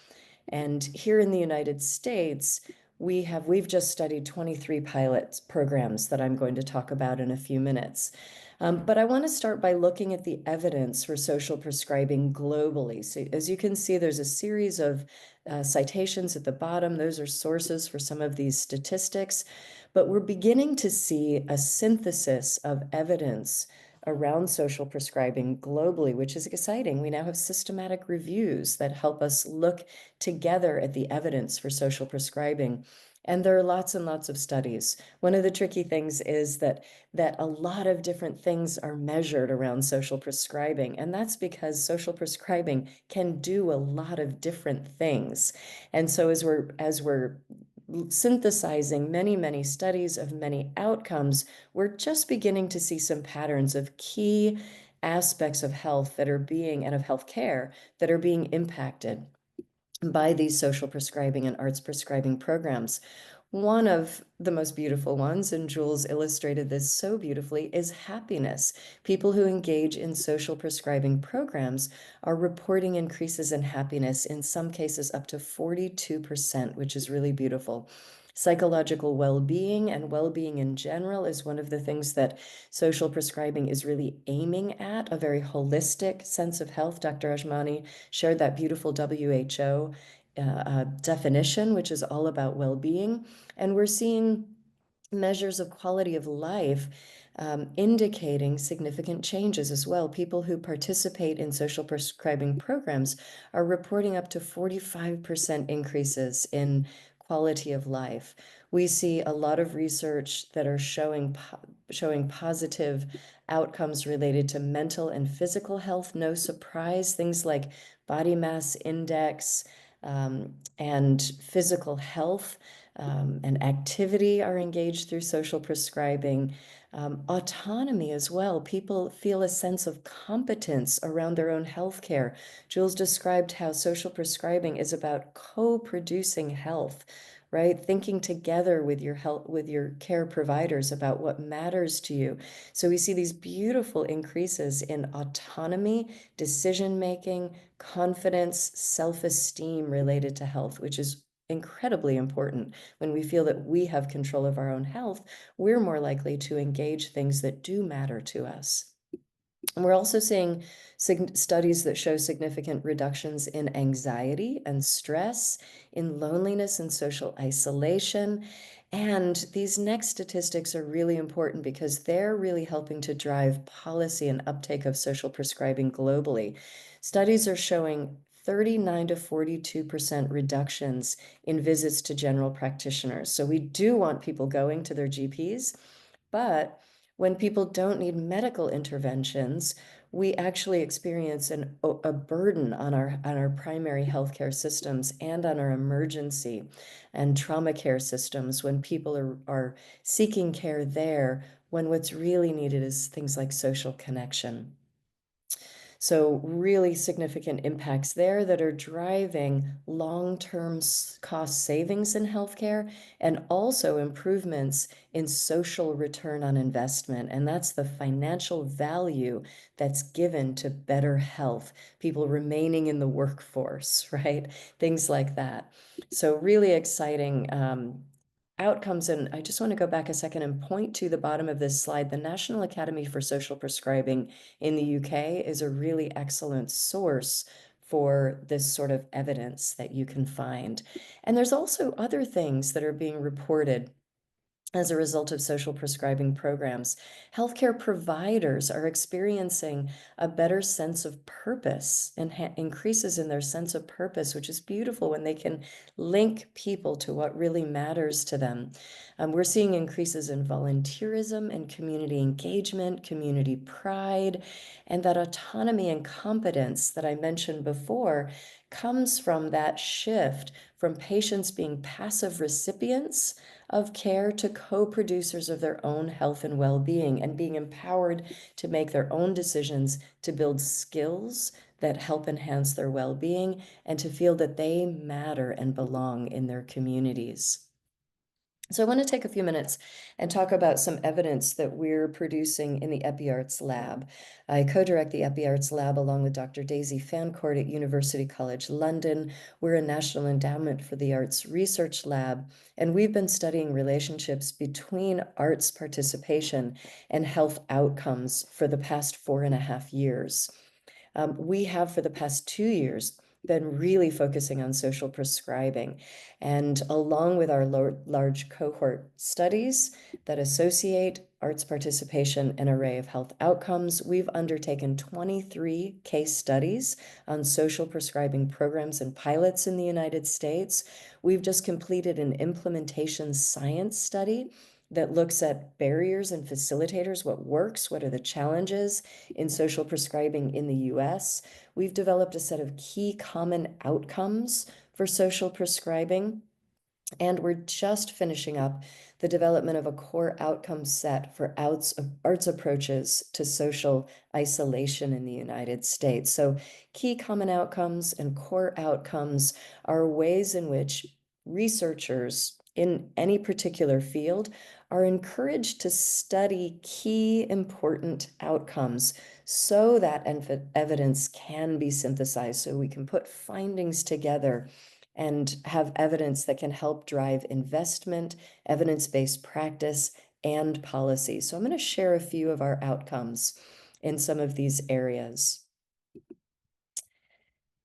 And here in the United States, we've just studied 23 pilot programs that I'm going to talk about in a few minutes. But I want to start by looking at the evidence for social prescribing globally. So as you can see, there's a series of citations at the bottom. Those are sources for some of these statistics. But we're beginning to see a synthesis of evidence around social prescribing globally, which is exciting. We now have systematic reviews that help us look together at the evidence for social prescribing. And there are lots and lots of studies. One of the tricky things is that a lot of different things are measured around social prescribing, and that's because social prescribing can do a lot of different things. And so as we're synthesizing many studies of many outcomes, we're just beginning to see some patterns of key aspects of health that are being, and of healthcare, that are being impacted by these social prescribing and arts prescribing programs. One of the most beautiful ones, and Jules illustrated this so beautifully, is happiness. People who engage in social prescribing programs are reporting increases in happiness, in some cases up to 42%, which is really beautiful. Psychological well-being and well-being in general is one of the things that social prescribing is really aiming at, a very holistic sense of health. Dr. Ajmani shared that beautiful WHO definition, which is all about well-being. And we're seeing measures of quality of life indicating significant changes as well. People who participate in social prescribing programs are reporting up to 45% increases in quality of life. We see a lot of research that are showing positive outcomes related to mental and physical health. No surprise, things like body mass index and physical health and activity are engaged through social prescribing. Autonomy as well. People feel a sense of competence around their own healthcare. Jules described how social prescribing is about co-producing health, right? Thinking together with your health, with your care providers about what matters to you. So we see these beautiful increases in autonomy, decision-making, confidence, self-esteem related to health, which is incredibly important. When we feel that we have control of our own health, we're more likely to engage things that do matter to us. And we're also seeing studies that show significant reductions in anxiety and stress, in loneliness and social isolation. And these next statistics are really important because they're really helping to drive policy and uptake of social prescribing globally. Studies are showing 39 to 42% reductions in visits to general practitioners. So we do want people going to their GPs, but when people don't need medical interventions, we actually experience a burden on our primary healthcare systems and on our emergency and trauma care systems when people are seeking care there, when what's really needed is things like social connection. So really significant impacts there that are driving long-term cost savings in healthcare, and also improvements in social return on investment. And that's the financial value that's given to better health, people remaining in the workforce, right? Things like that. So really exciting outcomes. And I just want to go back a second and point to the bottom of this slide. The National Academy for Social Prescribing in the UK is a really excellent source for this sort of evidence that you can find. And there's also other things that are being reported as a result of social prescribing programs. Healthcare providers are experiencing a better sense of purpose and increases in their sense of purpose, which is beautiful when they can link people to what really matters to them. We're seeing increases in volunteerism and community engagement, community pride, and that autonomy and competence that I mentioned before comes from that shift from patients being passive recipients of care to co-producers of their own health and well-being, and being empowered to make their own decisions, to build skills that help enhance their well-being, and to feel that they matter and belong in their communities. So I want to take a few minutes and talk about some evidence that we're producing in the EpiArts lab. I co-direct the EpiArts lab along with Dr. Daisy Fancourt at University College London. We're a National Endowment for the Arts research lab, and we've been studying relationships between arts participation and health outcomes for the past 4.5 years. We have for the past 2 years been really focusing on social prescribing. And along with our large cohort studies that associate arts participation and array of health outcomes, we've undertaken 23 case studies on social prescribing programs and pilots in the United States. We've just completed an implementation science study that looks at barriers and facilitators, what works, what are the challenges in social prescribing in the US. We've developed a set of key common outcomes for social prescribing, and we're just finishing up the development of a core outcome set for arts approaches to social isolation in the United States. So key common outcomes and core outcomes are ways in which researchers in any particular field are encouraged to study key important outcomes so that evidence can be synthesized, so we can put findings together and have evidence that can help drive investment, evidence-based practice, and policy. So I'm going to share a few of our outcomes in some of these areas.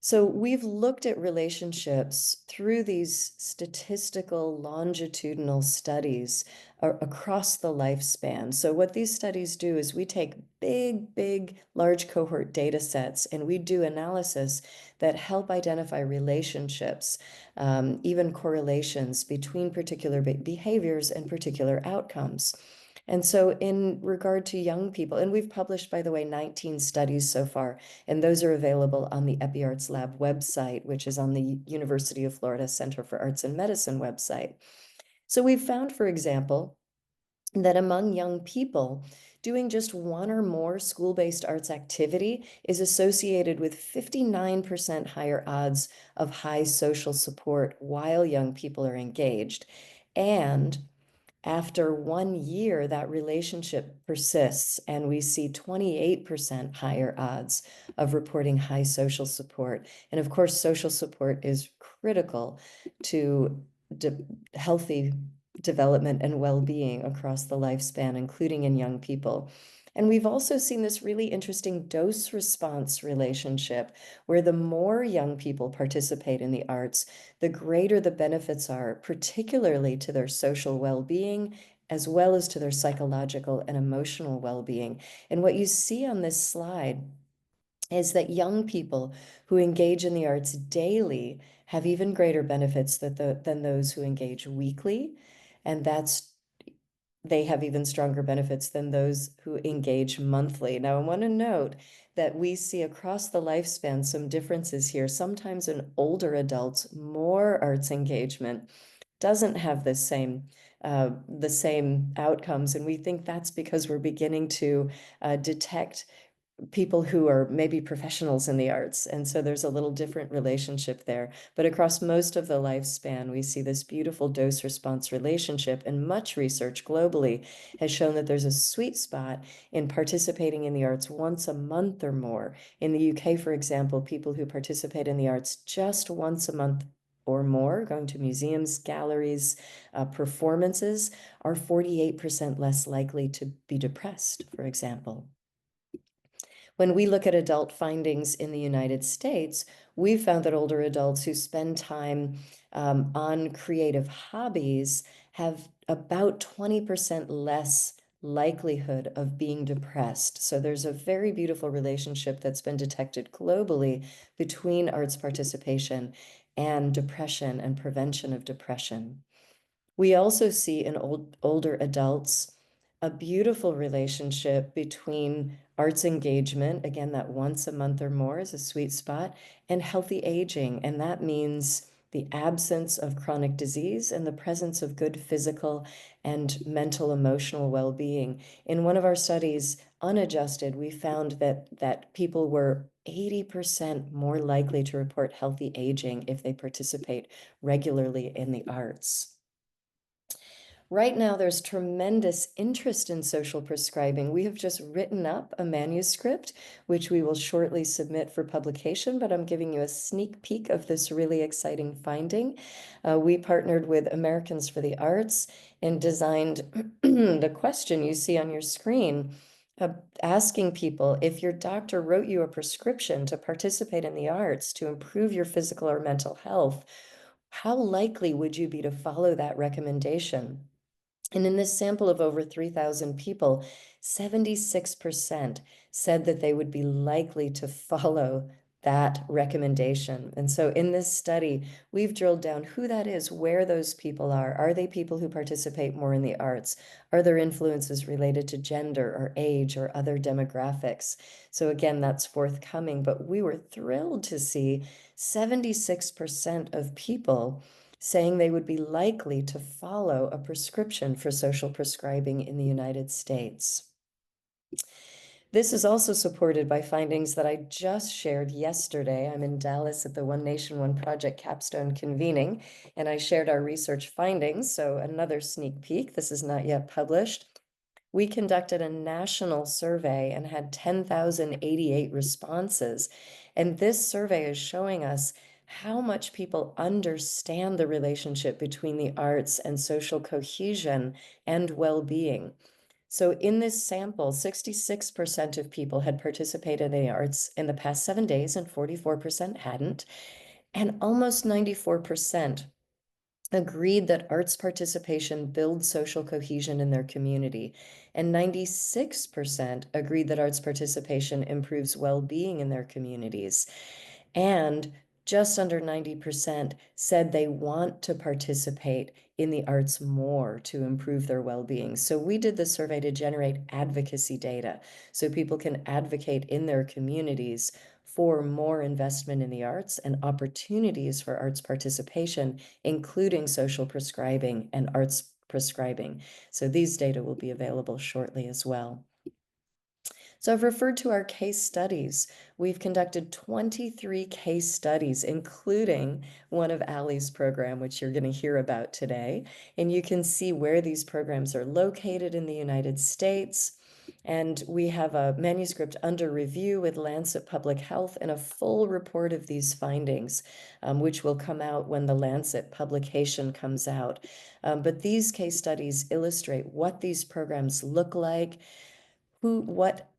So we've looked at relationships through these statistical longitudinal studies across the lifespan. So what these studies do is we take big, large cohort data sets and we do analysis that help identify relationships, even correlations between particular behaviors and particular outcomes. And so in regard to young people, and we've published, by the way, 19 studies so far, and those are available on the EpiArts Lab website, which is on the University of Florida Center for Arts and Medicine website. So we've found, for example, that among young people, doing just one or more school-based arts activity is associated with 59% higher odds of high social support while young people are engaged. And after 1 year, that relationship persists, and we see 28% higher odds of reporting high social support. And of course, social support is critical to healthy development and well-being across the lifespan, including in young people. And we've also seen this really interesting dose-response relationship where the more young people participate in the arts, the greater the benefits are, particularly to their social well-being, as well as to their psychological and emotional well-being. And what you see on this slide is that young people who engage in the arts daily have even greater benefits than those who engage weekly. And they have even stronger benefits than those who engage monthly. Now, I want to note that we see across the lifespan some differences here. Sometimes in older adults, more arts engagement doesn't have the same outcomes, and we think that's because we're beginning to detect people who are maybe professionals in the arts. And so there's a little different relationship there. But across most of the lifespan, we see this beautiful dose-response relationship, and much research globally has shown that there's a sweet spot in participating in the arts once a month or more. In the UK, for example, people who participate in the arts just once a month or more, going to museums, galleries, performances, are 48% less likely to be depressed, for example. When we look at adult findings in the United States, we've found that older adults who spend time on creative hobbies have about 20% less likelihood of being depressed. So there's a very beautiful relationship that's been detected globally between arts participation and depression and prevention of depression. We also see in older adults a beautiful relationship between arts engagement, again, that once a month or more is a sweet spot, and healthy aging. And that means the absence of chronic disease and the presence of good physical and mental emotional well-being. In one of our studies, unadjusted, we found that people were 80% more likely to report healthy aging if they participate regularly in the arts. Right now, there's tremendous interest in social prescribing. We have just written up a manuscript, which we will shortly submit for publication, but I'm giving you a sneak peek of this really exciting finding. We partnered with Americans for the Arts and designed the question you see on your screen, asking people if your doctor wrote you a prescription to participate in the arts to improve your physical or mental health, how likely would you be to follow that recommendation? And in this sample of over 3,000 people, 76% said that they would be likely to follow that recommendation. And so in this study, we've drilled down who that is, where those people are. Are they people who participate more in the arts? Are there influences related to gender or age or other demographics? So again, that's forthcoming, but we were thrilled to see 76% of people saying they would be likely to follow a prescription for social prescribing in the United States. This is also supported by findings that I just shared yesterday. I'm in Dallas at the One Nation, One Project capstone convening, and I shared our research findings. So another sneak peek, this is not yet published. We conducted a national survey and had 10,088 responses. And this survey is showing us how much people understand the relationship between the arts and social cohesion and well-being. So in this sample, 66% of people had participated in the arts in the past 7 days and 44% hadn't. And almost 94% agreed that arts participation builds social cohesion in their community. And 96% agreed that arts participation improves well-being in their communities. And just under 90% said they want to participate in the arts more to improve their well-being. So we did the survey to generate advocacy data so people can advocate in their communities for more investment in the arts and opportunities for arts participation, including social prescribing and arts prescribing. So these data will be available shortly as well. So I've referred to our case studies. We've conducted 23 case studies, including one of Allie's program, which you're going to hear about today. And you can see where these programs are located in the United States. And we have a manuscript under review with Lancet Public Health and a full report of these findings, which will come out when the Lancet publication comes out. But these case studies illustrate what these programs look like, what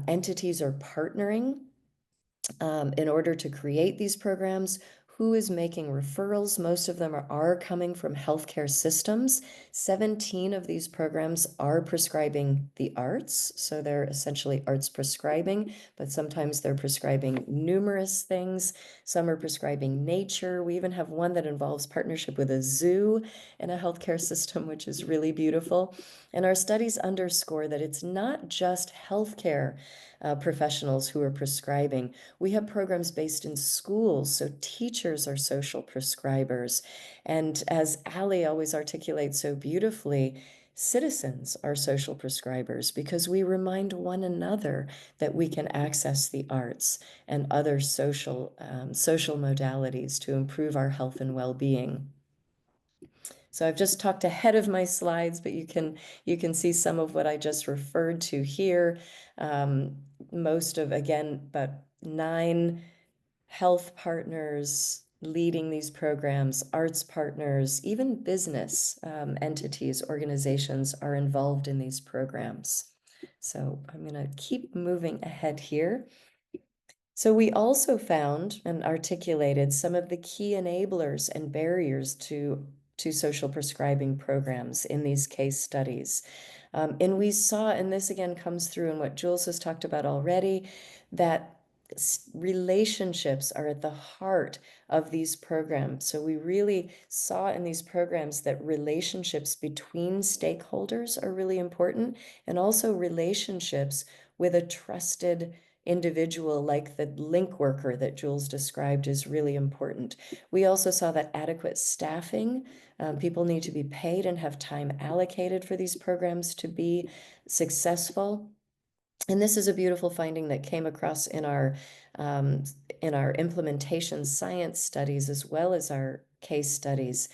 entities are partnering in order to create these programs, who is making referrals. Most of them are coming from healthcare systems. 17 of these programs are prescribing the arts. So they're essentially arts prescribing, but sometimes they're prescribing numerous things. Some are prescribing nature. We even have one that involves partnership with a zoo and a healthcare system, which is really beautiful. And our studies underscore that it's not just healthcare professionals who are prescribing. We have programs based in schools, so teachers are social prescribers. And as Allie always articulates so beautifully, citizens are social prescribers because we remind one another that we can access the arts and other social modalities to improve our health and well-being. So I've just talked ahead of my slides, but you can see some of what I just referred to here. Most of, again, about 9 health partners leading these programs, arts partners, even business entities, organizations are involved in these programs. So I'm going to keep moving ahead here. So we also found and articulated some of the key enablers and barriers to social prescribing programs in these case studies. And we saw, and this again comes through in what Jules has talked about already, that relationships are at the heart of these programs. So we really saw in these programs that relationships between stakeholders are really important, and also relationships with a trusted individual like the link worker that Jules described is really important. We also saw that adequate staffing, people need to be paid and have time allocated for these programs to be successful. And this is a beautiful finding that came across in our implementation science studies as well as our case studies,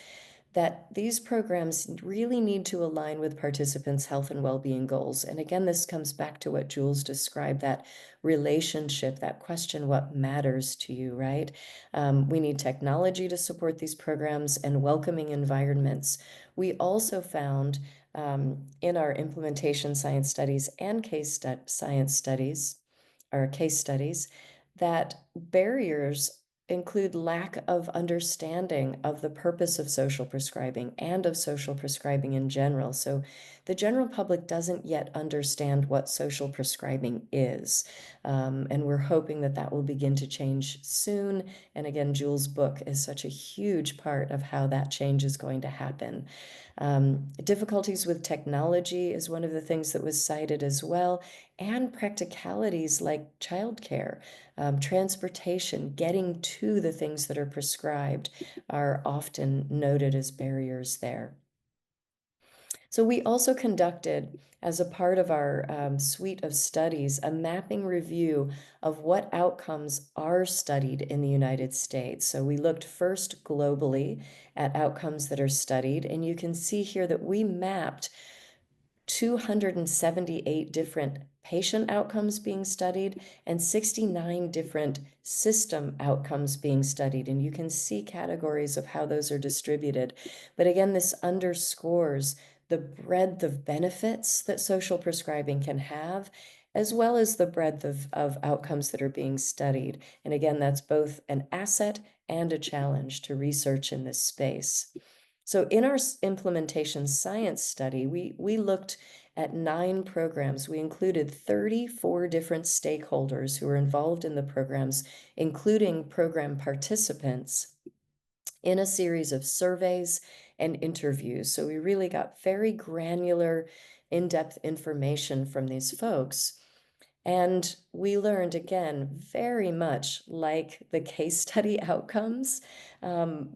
that these programs really need to align with participants' health and well-being goals. And again, this comes back to what Jules described, that relationship, that question, what matters to you, right? We need technology to support these programs and welcoming environments. We also found in our implementation science studies and science studies, or case studies, that barriers include lack of understanding of the purpose of social prescribing and of social prescribing in general. So the general public doesn't yet understand what social prescribing is. And we're hoping that that will begin to change soon. And again, Jules' book is such a huge part of how that change is going to happen. Difficulties with technology is one of the things that was cited as well, and practicalities like childcare, transportation, getting to the things that are prescribed are often noted as barriers there. So we also conducted, as a part of our suite of studies, a mapping review of what outcomes are studied in the United States. So we looked first globally at outcomes that are studied, and you can see here that we mapped 278 different patient outcomes being studied and 69 different system outcomes being studied. And you can see categories of how those are distributed. But again, this underscores the breadth of benefits that social prescribing can have, as well as the breadth of outcomes that are being studied. And again, that's both an asset and a challenge to research in this space. So in our implementation science study, we looked at 9 programs. We included 34 different stakeholders who were involved in the programs, including program participants, in a series of surveys and interviews. So we really got very granular, in-depth information from these folks. And we learned, again, very much like the case study outcomes,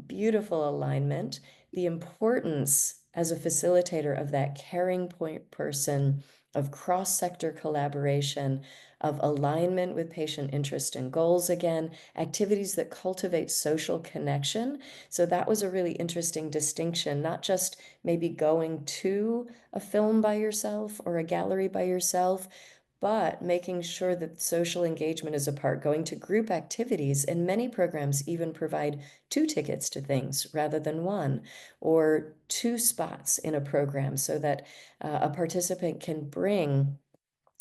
beautiful alignment, the importance as a facilitator of that caring point person, of cross-sector collaboration, of alignment with patient interest and goals, again, activities that cultivate social connection. So that was a really interesting distinction, not just maybe going to a film by yourself or a gallery by yourself, but making sure that social engagement is a part, going to group activities. And many programs even provide 2 tickets to things rather than 1, or 2 spots in a program so that a participant can bring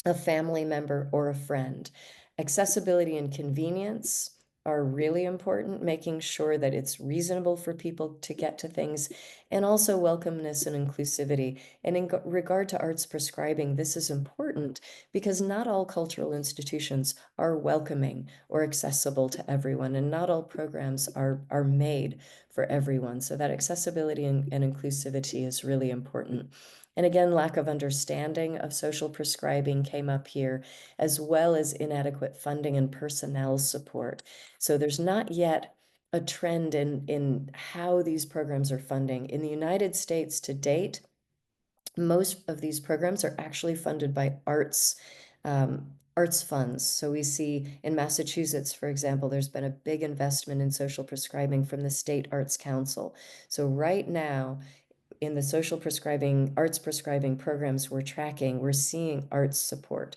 a family member or a friend. Accessibility and convenience are really important, making sure that it's reasonable for people to get to things, and also welcomeness and inclusivity. And in regard to arts prescribing, this is important because not all cultural institutions are welcoming or accessible to everyone, and not all programs are made for everyone. So that accessibility and inclusivity is really important. And again, lack of understanding of social prescribing came up here, as well as inadequate funding and personnel support. So there's not yet a trend in how these programs are funding. In the United States to date, most of these programs are actually funded by arts funds. So we see in Massachusetts, for example, there's been a big investment in social prescribing from the State Arts Council. So right now, in the social prescribing, arts prescribing programs we're tracking, we're seeing arts support.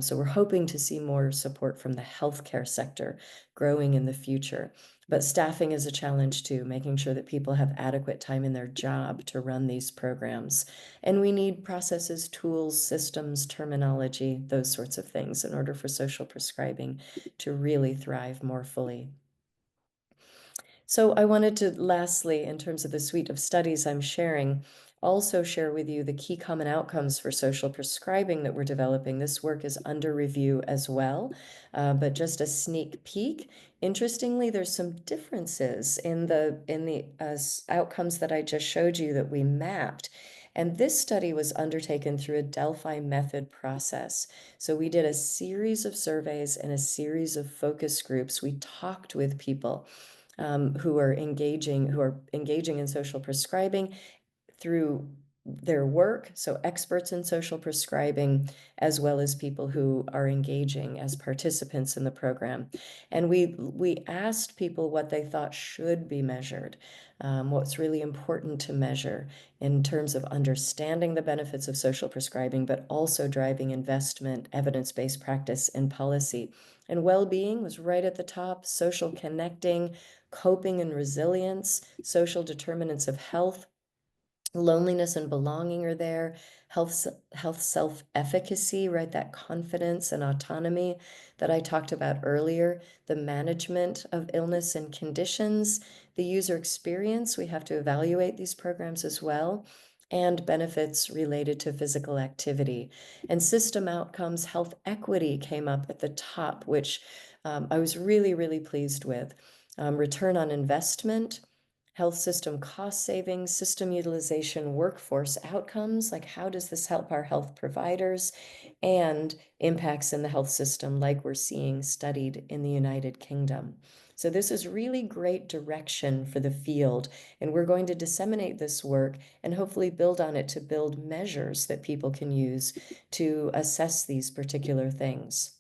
So we're hoping to see more support from the healthcare sector growing in the future. But staffing is a challenge too, making sure that people have adequate time in their job to run these programs. And we need processes, tools, systems, terminology, those sorts of things in order for social prescribing to really thrive more fully. So I wanted to lastly, in terms of the suite of studies I'm sharing, also share with you the key common outcomes for social prescribing that we're developing. This work is under review as well, but just a sneak peek. Interestingly, there's some differences in the outcomes that I just showed you that we mapped. And this study was undertaken through a Delphi method process. So we did a series of surveys and a series of focus groups. We talked with people who are engaging in social prescribing through their work, so experts in social prescribing, as well as people who are engaging as participants in the program. And we asked people what they thought should be measured, what's really important to measure in terms of understanding the benefits of social prescribing, but also driving investment, evidence-based practice, and policy. And well-being was right at the top, social connecting, coping and resilience, social determinants of health, loneliness and belonging are there, health self-efficacy, right? That confidence and autonomy that I talked about earlier, the management of illness and conditions, the user experience, we have to evaluate these programs as well, and benefits related to physical activity. And system outcomes, health equity came up at the top, which I was really, really pleased with. Return on investment, health system cost savings, system utilization, workforce outcomes, like how does this help our health providers, and impacts in the health system like we're seeing studied in the United Kingdom. So this is really great direction for the field, and we're going to disseminate this work and hopefully build on it to build measures that people can use to assess these particular things.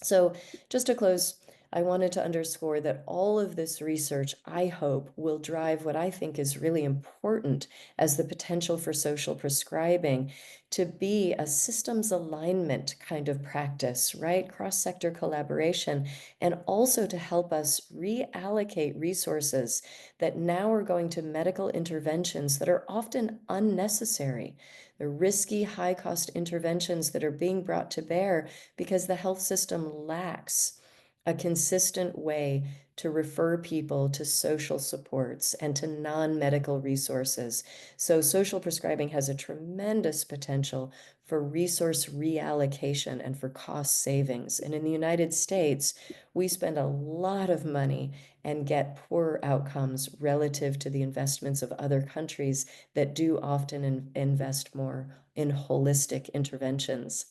So just to close, I wanted to underscore that all of this research, I hope, will drive what I think is really important as the potential for social prescribing to be a systems alignment kind of practice, right? Cross-sector collaboration, and also to help us reallocate resources that now are going to medical interventions that are often unnecessary. The risky, high-cost interventions that are being brought to bear because the health system lacks a consistent way to refer people to social supports and to non-medical resources. So social prescribing has a tremendous potential for resource reallocation and for cost savings. And in the United States, we spend a lot of money and get poor outcomes relative to the investments of other countries that do often invest more in holistic interventions.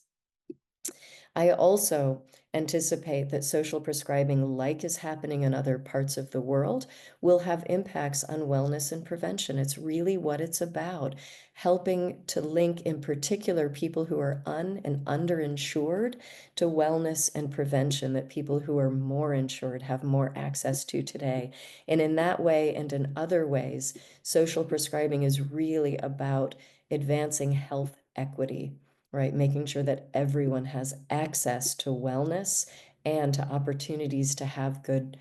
I also anticipate that social prescribing, like is happening in other parts of the world, will have impacts on wellness and prevention. It's really what it's about, helping to link, in particular, people who are and underinsured to wellness and prevention that people who are more insured have more access to today. And in that way, and in other ways, social prescribing is really about advancing health equity, right? Making sure that everyone has access to wellness and to opportunities to have good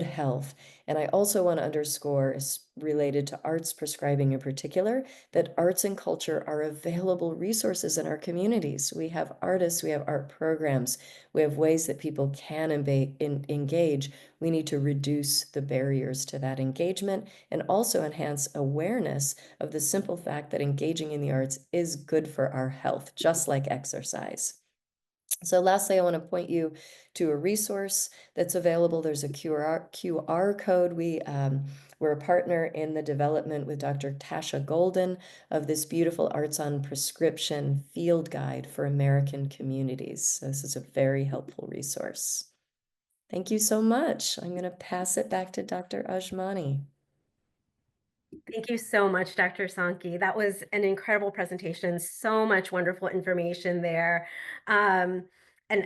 health. And I also want to underscore, related to arts prescribing in particular, that arts and culture are available resources in our communities. We have artists, we have art programs, we have ways that people can engage. We need to reduce the barriers to that engagement and also enhance awareness of the simple fact that engaging in the arts is good for our health, just like exercise. So lastly, I want to point you to a resource that's available. There's a QR code. We're a partner in the development with Dr. Tasha Golden of this beautiful Arts on Prescription field guide for American communities. So this is a very helpful resource. Thank you so much. I'm going to pass it back to Dr. Ajmani. Thank you so much, Dr. Sankey. That was an incredible presentation. So much wonderful information there. And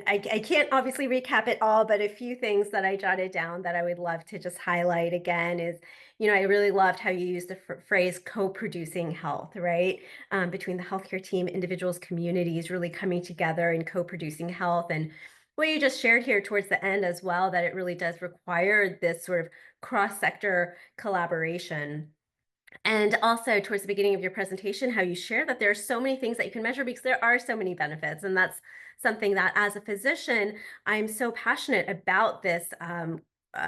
I can't obviously recap it all, but a few things that I jotted down that I would love to just highlight again is, I really loved how you used the phrase co-producing health, right? Between the healthcare team, individuals, communities really coming together and co-producing health. And what you just shared here towards the end as well, that it really does require this sort of cross-sector collaboration. And also towards the beginning of your presentation, how you share that there are so many things that you can measure because there are so many benefits. And that's something that as a physician, I'm so passionate about this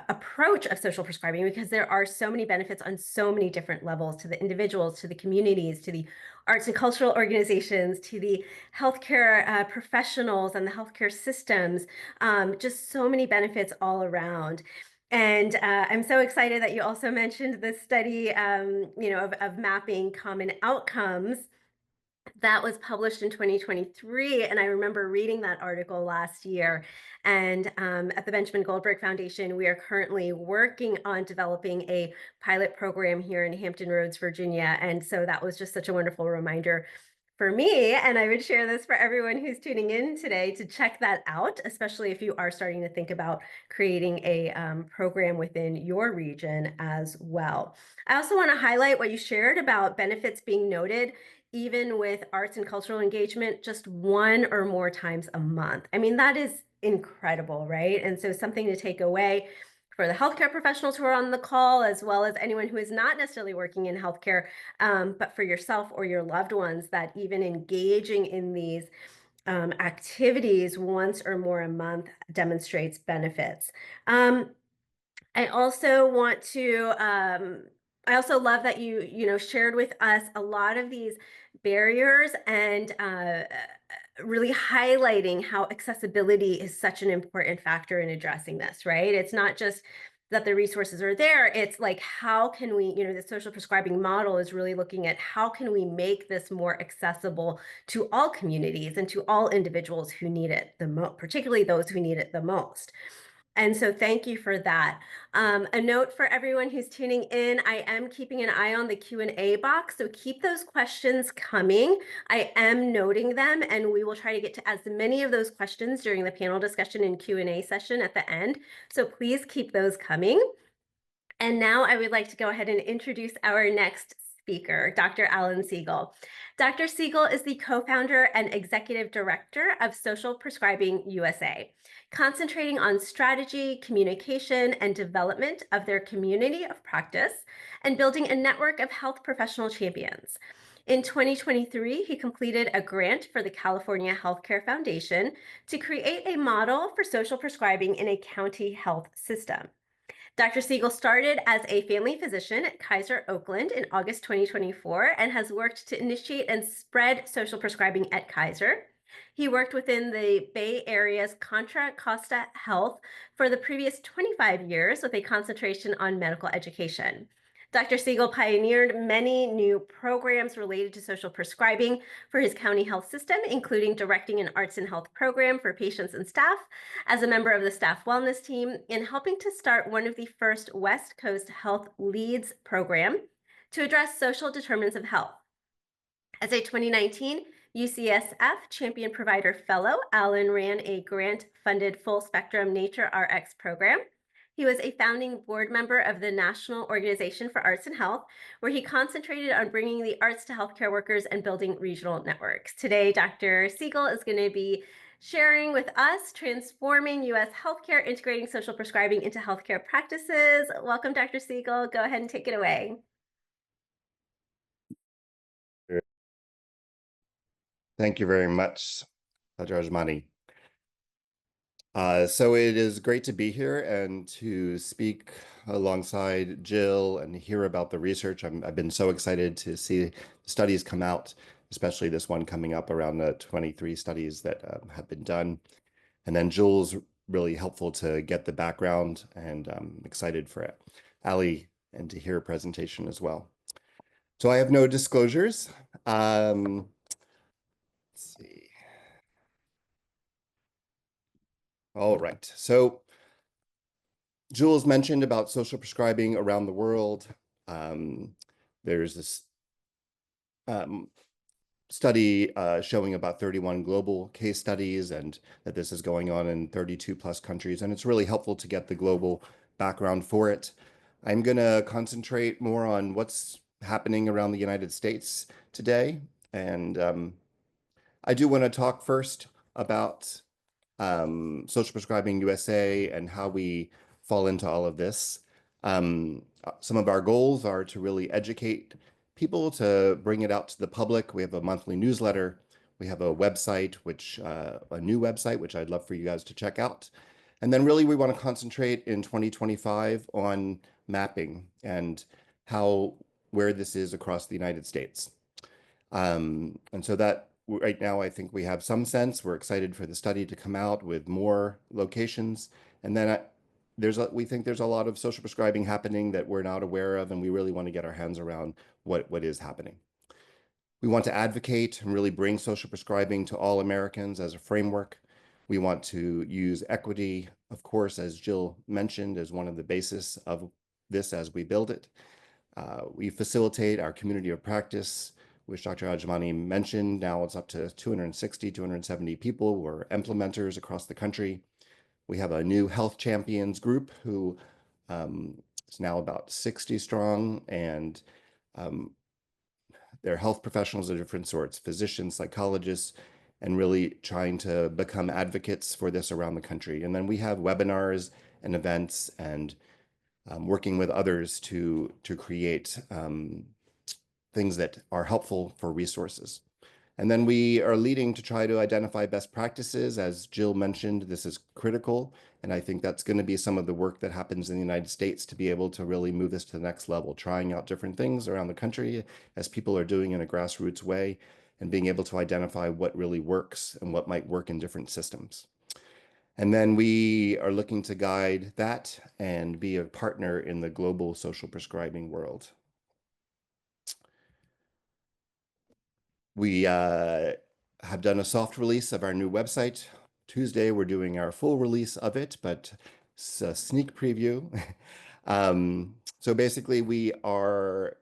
approach of social prescribing because there are so many benefits on so many different levels to the individuals, to the communities, to the arts and cultural organizations, to the healthcare professionals and the healthcare systems, just so many benefits all around. And I'm so excited that you also mentioned the study, of mapping common outcomes That was published in 2023, and I remember reading that article last year. And at the Benjamin Goldberg Foundation, we are currently working on developing a pilot program here in Hampton Roads, Virginia. And so that was just such a wonderful reminder for me, and I would share this for everyone who's tuning in today to check that out, especially if you are starting to think about creating a program within your region as well. I also want to highlight what you shared about benefits being noted even with arts and cultural engagement just one or more times a month. I mean, that is incredible, right? And so something to take away for the healthcare professionals who are on the call, as well as anyone who is not necessarily working in healthcare, but for yourself or your loved ones, that even engaging in these activities once or more a month demonstrates benefits. I also want to, I also love that you shared with us a lot of these barriers and really highlighting how accessibility is such an important factor in addressing this, right? It's not just that the resources are there. It's like, how can we, the social prescribing model is really looking at how can we make this more accessible to all communities and to all individuals who need it the most, particularly those who need it the most. And so thank you for that. A note for everyone who's tuning in, I am keeping an eye on the Q&A box, so keep those questions coming. I am noting them, and we will try to get to as many of those questions during the panel discussion and Q&A session at the end. So please keep those coming. And now I would like to go ahead and introduce our next speaker, Dr. Alan Siegel. Dr. Siegel is the co-founder and executive director of Social Prescribing USA, concentrating on strategy, communication, and development of their community of practice and building a network of health professional champions. In 2023, he completed a grant for the California Healthcare Foundation to create a model for social prescribing in a county health system. Dr. Siegel started as a family physician at Kaiser Oakland in August 2024 and has worked to initiate and spread social prescribing at Kaiser. He worked within the Bay Area's Contra Costa Health for the previous 25 years with a concentration on medical education. Dr. Siegel pioneered many new programs related to social prescribing for his county health system, including directing an arts and health program for patients and staff as a member of the staff wellness team, and helping to start one of the first West Coast Health Leads program to address social determinants of health. As a 2019 UCSF Champion Provider Fellow, Alan ran a grant-funded full-spectrum Nature RX program. He was a founding board member of the National Organization for Arts and Health, where he concentrated on bringing the arts to healthcare workers and building regional networks. Today, Dr. Siegel is going to be sharing with us transforming U.S. healthcare, integrating social prescribing into healthcare practices. Welcome, Dr. Siegel. Go ahead and take it away. Thank you very much, Dr. Ajmani. So it is great to be here and to speak alongside Jill and hear about the research. I've been so excited to see the studies come out, especially this one coming up around the 23 studies that have been done. And then Jill's really helpful to get the background, and I'm excited for it. Ali, and to hear a presentation as well. So I have no disclosures. Let's see. All right. So Jules mentioned about social prescribing around the world. There's this study showing about 31 global case studies, and that this is going on in 32 plus countries. And it's really helpful to get the global background for it. I'm going to concentrate more on what's happening around the United States today. And I do want to talk first about Social Prescribing USA and how we fall into all of this. Some of our goals are to really educate people, to bring it out to the public. We have a monthly newsletter. We have a website, a new website, which I'd love for you guys to check out. And then really we want to concentrate in 2025 on mapping and where this is across the United States. And so that right now, I think we have some sense. We're excited for the study to come out with more locations. And then we think there's a lot of social prescribing happening that we're not aware of, and we really want to get our hands around what is happening. We want to advocate and really bring social prescribing to all Americans as a framework. We want to use equity, of course, as Jill mentioned, as one of the basis of this as we build it. We facilitate our community of practice, which Dr. Ajmani mentioned. Now it's up to 260, 270 people. We're implementers across the country. We have a new health champions group who is now about 60 strong, and they're health professionals of different sorts, physicians, psychologists, and really trying to become advocates for this around the country. And then we have webinars and events and working with others to create things that are helpful for resources. And then we are leading to try to identify best practices. As Jill mentioned, this is critical. And I think that's going to be some of the work that happens in the United States to be able to really move this to the next level, trying out different things around the country as people are doing in a grassroots way and being able to identify what really works and what might work in different systems. And then we are looking to guide that and be a partner in the global social prescribing world. We have done a soft release of our new website. Tuesday, we're doing our full release of it, but it's a sneak preview. So basically, we are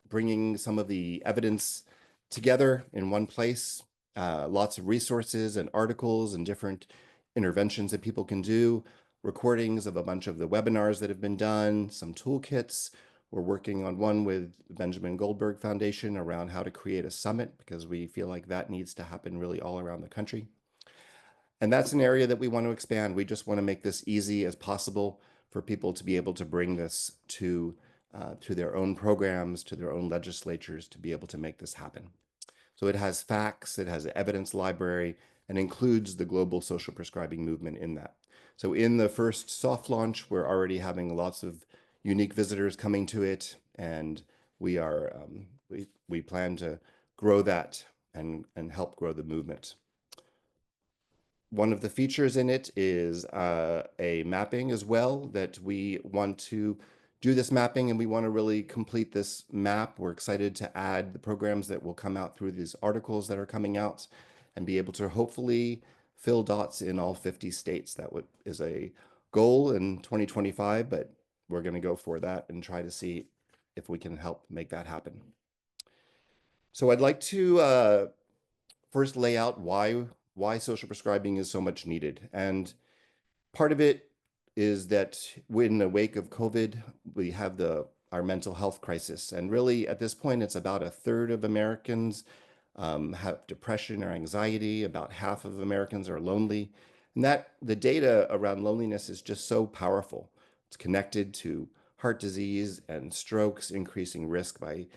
bringing some of the evidence together in one place, lots of resources and articles and different interventions that people can do, recordings of a bunch of the webinars that have been done, some toolkits. We're working on one with the Benjamin Goldberg Foundation around how to create a summit, because we feel like that needs to happen really all around the country. And that's an area that we want to expand. We just want to make this easy as possible for people to be able to bring this to their own programs, to their own legislatures, to be able to make this happen. So it has facts, it has an evidence library, and includes the global social prescribing movement in that. So in the first soft launch, we're already having lots of unique visitors coming to it, and we are we plan to grow that and help grow the movement. One of the features in it is a mapping as well, that we want to do this mapping and we want to really complete this map. We're excited to add the programs that will come out through these articles that are coming out and be able to hopefully fill dots in all 50 states. That is a goal in 2025, but we're going to go for that and try to see if we can help make that happen. So I'd like to first lay out why social prescribing is so much needed. And part of it is that in the wake of COVID, we have our mental health crisis. And really, at this point, it's about a third of Americans have depression or anxiety. About half of Americans are lonely. And the data around loneliness is just so powerful. It's connected to heart disease and strokes, increasing risk by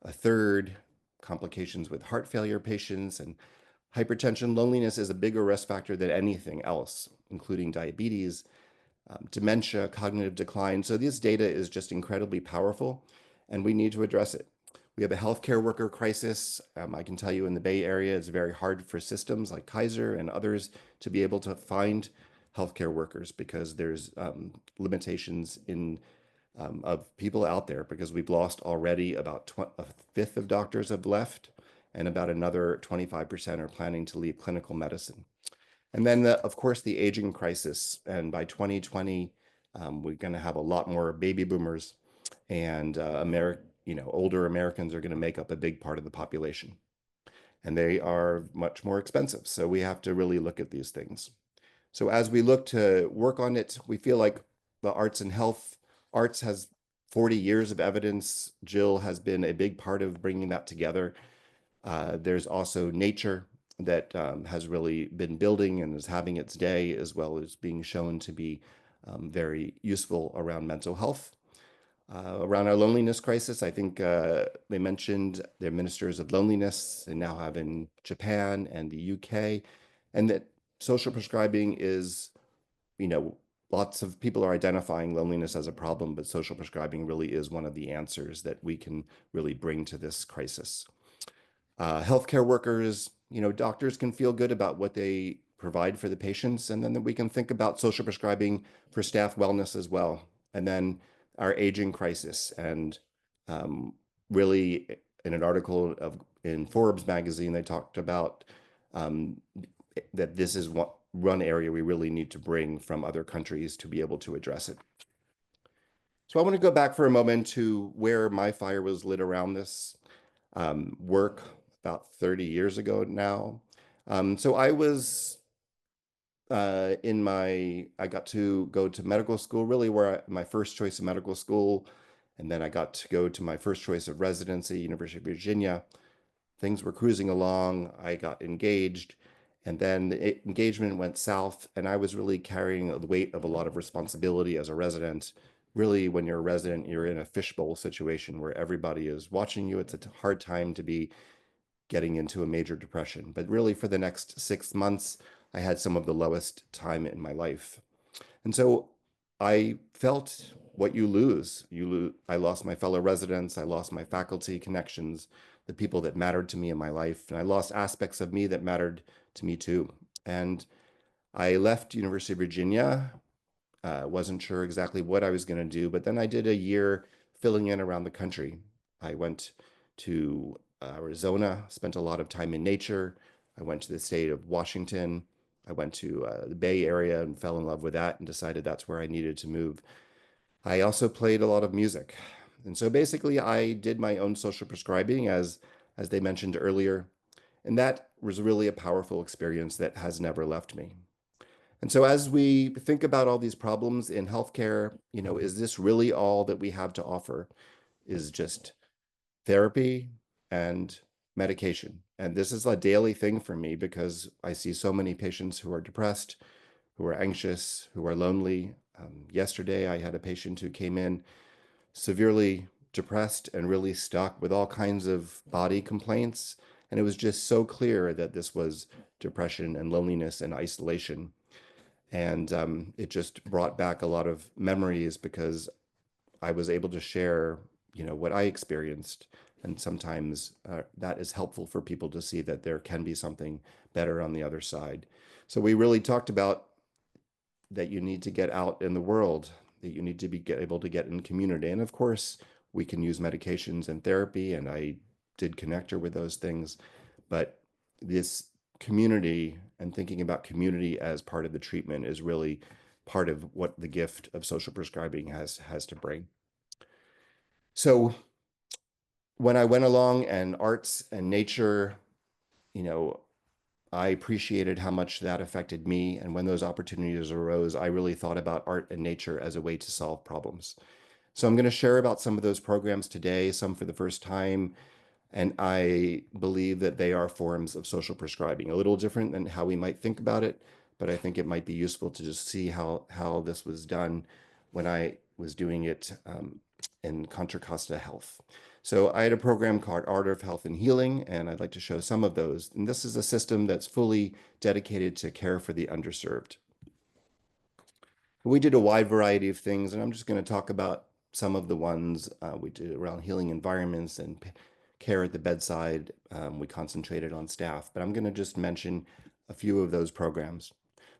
a third, complications with heart failure patients, and hypertension. Loneliness is a bigger risk factor than anything else, including diabetes, dementia, cognitive decline. So this data is just incredibly powerful, and we need to address it. We have a healthcare worker crisis. I can tell you in the Bay Area, it's very hard for systems like Kaiser and others to be able to find healthcare workers, because there's limitations of people out there, because we've lost already about a fifth of doctors have left, and about another 25% are planning to leave clinical medicine. And then, of course, the aging crisis. And by 2020, we're going to have a lot more baby boomers, and older Americans are going to make up a big part of the population. And they are much more expensive. So we have to really look at these things. So as we look to work on it, we feel like the arts and health, arts has 40 years of evidence. Jill has been a big part of bringing that together. There's also nature that has really been building and is having its day, as well as being shown to be very useful around mental health. Around our loneliness crisis, I think they mentioned they're ministers of loneliness, and now have in Japan and the UK, and that social prescribing is, lots of people are identifying loneliness as a problem, but social prescribing really is one of the answers that we can really bring to this crisis. Healthcare workers, doctors can feel good about what they provide for the patients, and then we can think about social prescribing for staff wellness as well. And then our aging crisis, and really in an article of in Forbes magazine, they talked about um, that this is one area we really need to bring from other countries to be able to address it. So I want to go back for a moment to where my fire was lit around this work about 30 years ago now. So I was I got to go to medical school, really my first choice of medical school. And then I got to go to my first choice of residency, University of Virginia. Things were cruising along. I got engaged, and then the engagement went south, and I was really carrying the weight of a lot of responsibility as a resident. Really, when you're a resident, you're in a fishbowl situation where everybody is watching you. It's a hard time to be getting into a major depression. But really, for the next 6 months, I had some of the lowest time in my life. And so I felt what you lose. I lost my fellow residents. I lost my faculty connections, the people that mattered to me in my life. And I lost aspects of me that mattered to me too. And I left University of Virginia. Wasn't sure exactly what I was going to do, but then I did a year filling in around the country. I went to Arizona, spent a lot of time in nature. I went to the state of Washington. I went to the Bay Area and fell in love with that and decided that's where I needed to move. I also played a lot of music. And so basically I did my own social prescribing as they mentioned earlier. And that was really a powerful experience that has never left me. And so as we think about all these problems in healthcare, is this really all that we have to offer? Is just therapy and medication. And this is a daily thing for me because I see so many patients who are depressed, who are anxious, who are lonely. Yesterday, I had a patient who came in severely depressed and really stuck with all kinds of body complaints. And it was just so clear that this was depression and loneliness and isolation. And it just brought back a lot of memories because I was able to share, what I experienced. And sometimes that is helpful for people to see that there can be something better on the other side. So we really talked about that you need to get out in the world, that you need to be able to get in community. And of course, we can use medications and therapy, and I did connect her with those things. But this community and thinking about community as part of the treatment is really part of what the gift of social prescribing has to bring. So when I went along and arts and nature, you know, I appreciated how much that affected me. And when those opportunities arose, I really thought about art and nature as a way to solve problems. So I'm going to share about some of those programs today, some for the first time. And I believe that they are forms of social prescribing, a little different than how we might think about it, but I think it might be useful to just see how this was done when I was doing it in Contra Costa Health. So I had a program called Art of Health and Healing, and I'd like to show some of those. And this is a system that's fully dedicated to care for the underserved. We did a wide variety of things, and I'm just going to talk about some of the ones we did around healing environments and care at the bedside. We concentrated on staff, but I'm going to just mention a few of those programs.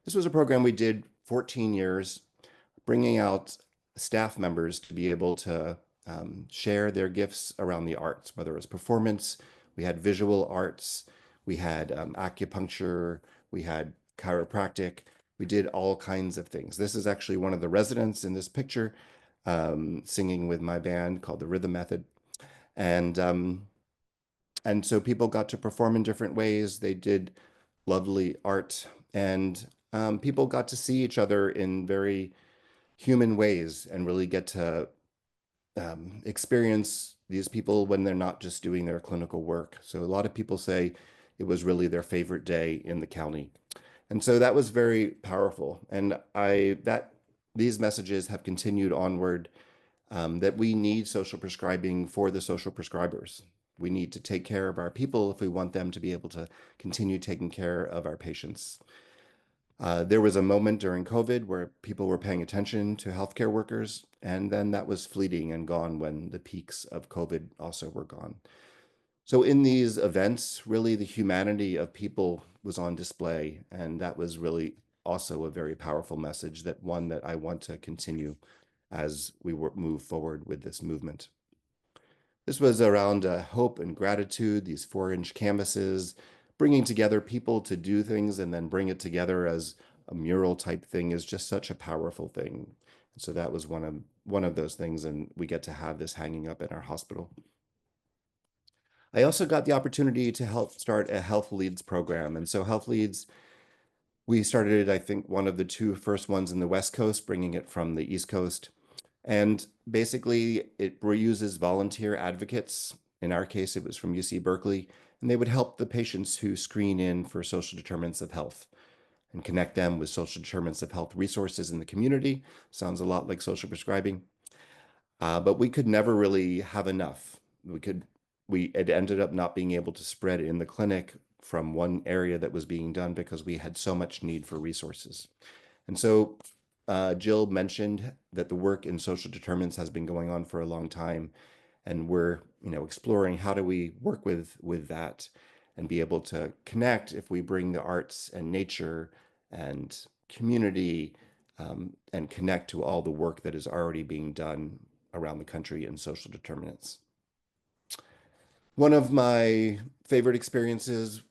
This was a program we did 14 years, bringing out staff members to be able to share their gifts around the arts, whether it was performance, we had visual arts, we had acupuncture, we had chiropractic, we did all kinds of things. This is actually one of the residents in this picture singing with my band called the Rhythm Method. And so people got to perform in different ways. They did lovely art, and people got to see each other in very human ways and really get to experience these people when they're not just doing their clinical work. So a lot of people say it was really their favorite day in the county. And so that was very powerful. And these messages have continued onward, that we need social prescribing for the social prescribers. We need to take care of our people if we want them to be able to continue taking care of our patients. There was a moment during COVID where people were paying attention to healthcare workers, and then that was fleeting and gone when the peaks of COVID also were gone. So in these events, really the humanity of people was on display, and that was really also a very powerful message, that one that I want to continue as we move forward with this movement. This was around hope and gratitude, these 4-inch canvases, bringing together people to do things and then bring it together as a mural type thing is just such a powerful thing. So that was one of those things, and we get to have this hanging up in our hospital. I also got the opportunity to help start a Health Leads program. And so Health Leads, we started, I think, one of the two first ones in the West Coast, bringing it from the East Coast. And basically, it reuses volunteer advocates. In our case, it was from UC Berkeley, and they would help the patients who screen in for social determinants of health and connect them with social determinants of health resources in the community. Sounds a lot like social prescribing. But we could never really have enough. It ended up not being able to spread in the clinic from one area that was being done because we had so much need for resources. And so Jill mentioned that the work in social determinants has been going on for a long time, and we're exploring how do we work with that and be able to connect if we bring the arts and nature and community and connect to all the work that is already being done around the country in social determinants. One of my favorite experiences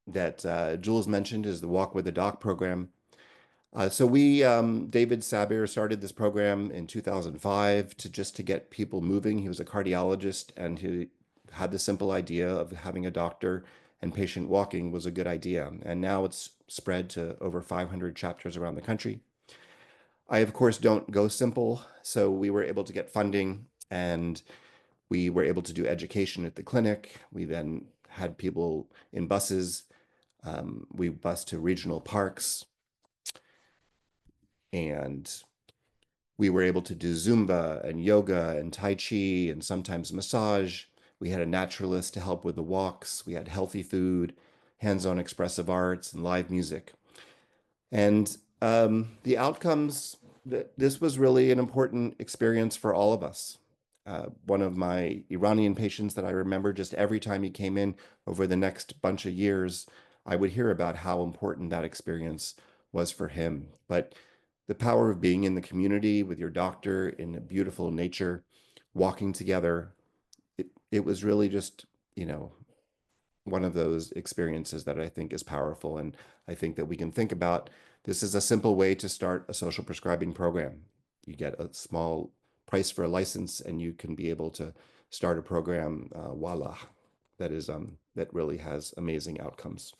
that Jules mentioned is the Walk with the Doc program. So David Sabir started this program in 2005 to get people moving. He was a cardiologist, and he had the simple idea of having a doctor and patient walking was a good idea. And now it's spread to over 500 chapters around the country. I, of course, don't go simple. So we were able to get funding, and we were able to do education at the clinic. We then had people in buses. We bused to regional parks, and we were able to do Zumba and yoga and Tai Chi and sometimes massage. We had a naturalist to help with the walks. We had healthy food, hands-on expressive arts, and live music. And the outcomes, this was really an important experience for all of us. One of my Iranian patients that I remember, just every time he came in over the next bunch of years, I would hear about how important that experience was for him. But the power of being in the community with your doctor in a beautiful nature, walking together, it was really just, one of those experiences that I think is powerful. And I think that we can think about this is a simple way to start a social prescribing program. You get a small price for a license, and you can be able to start a program, voila, that really has amazing outcomes.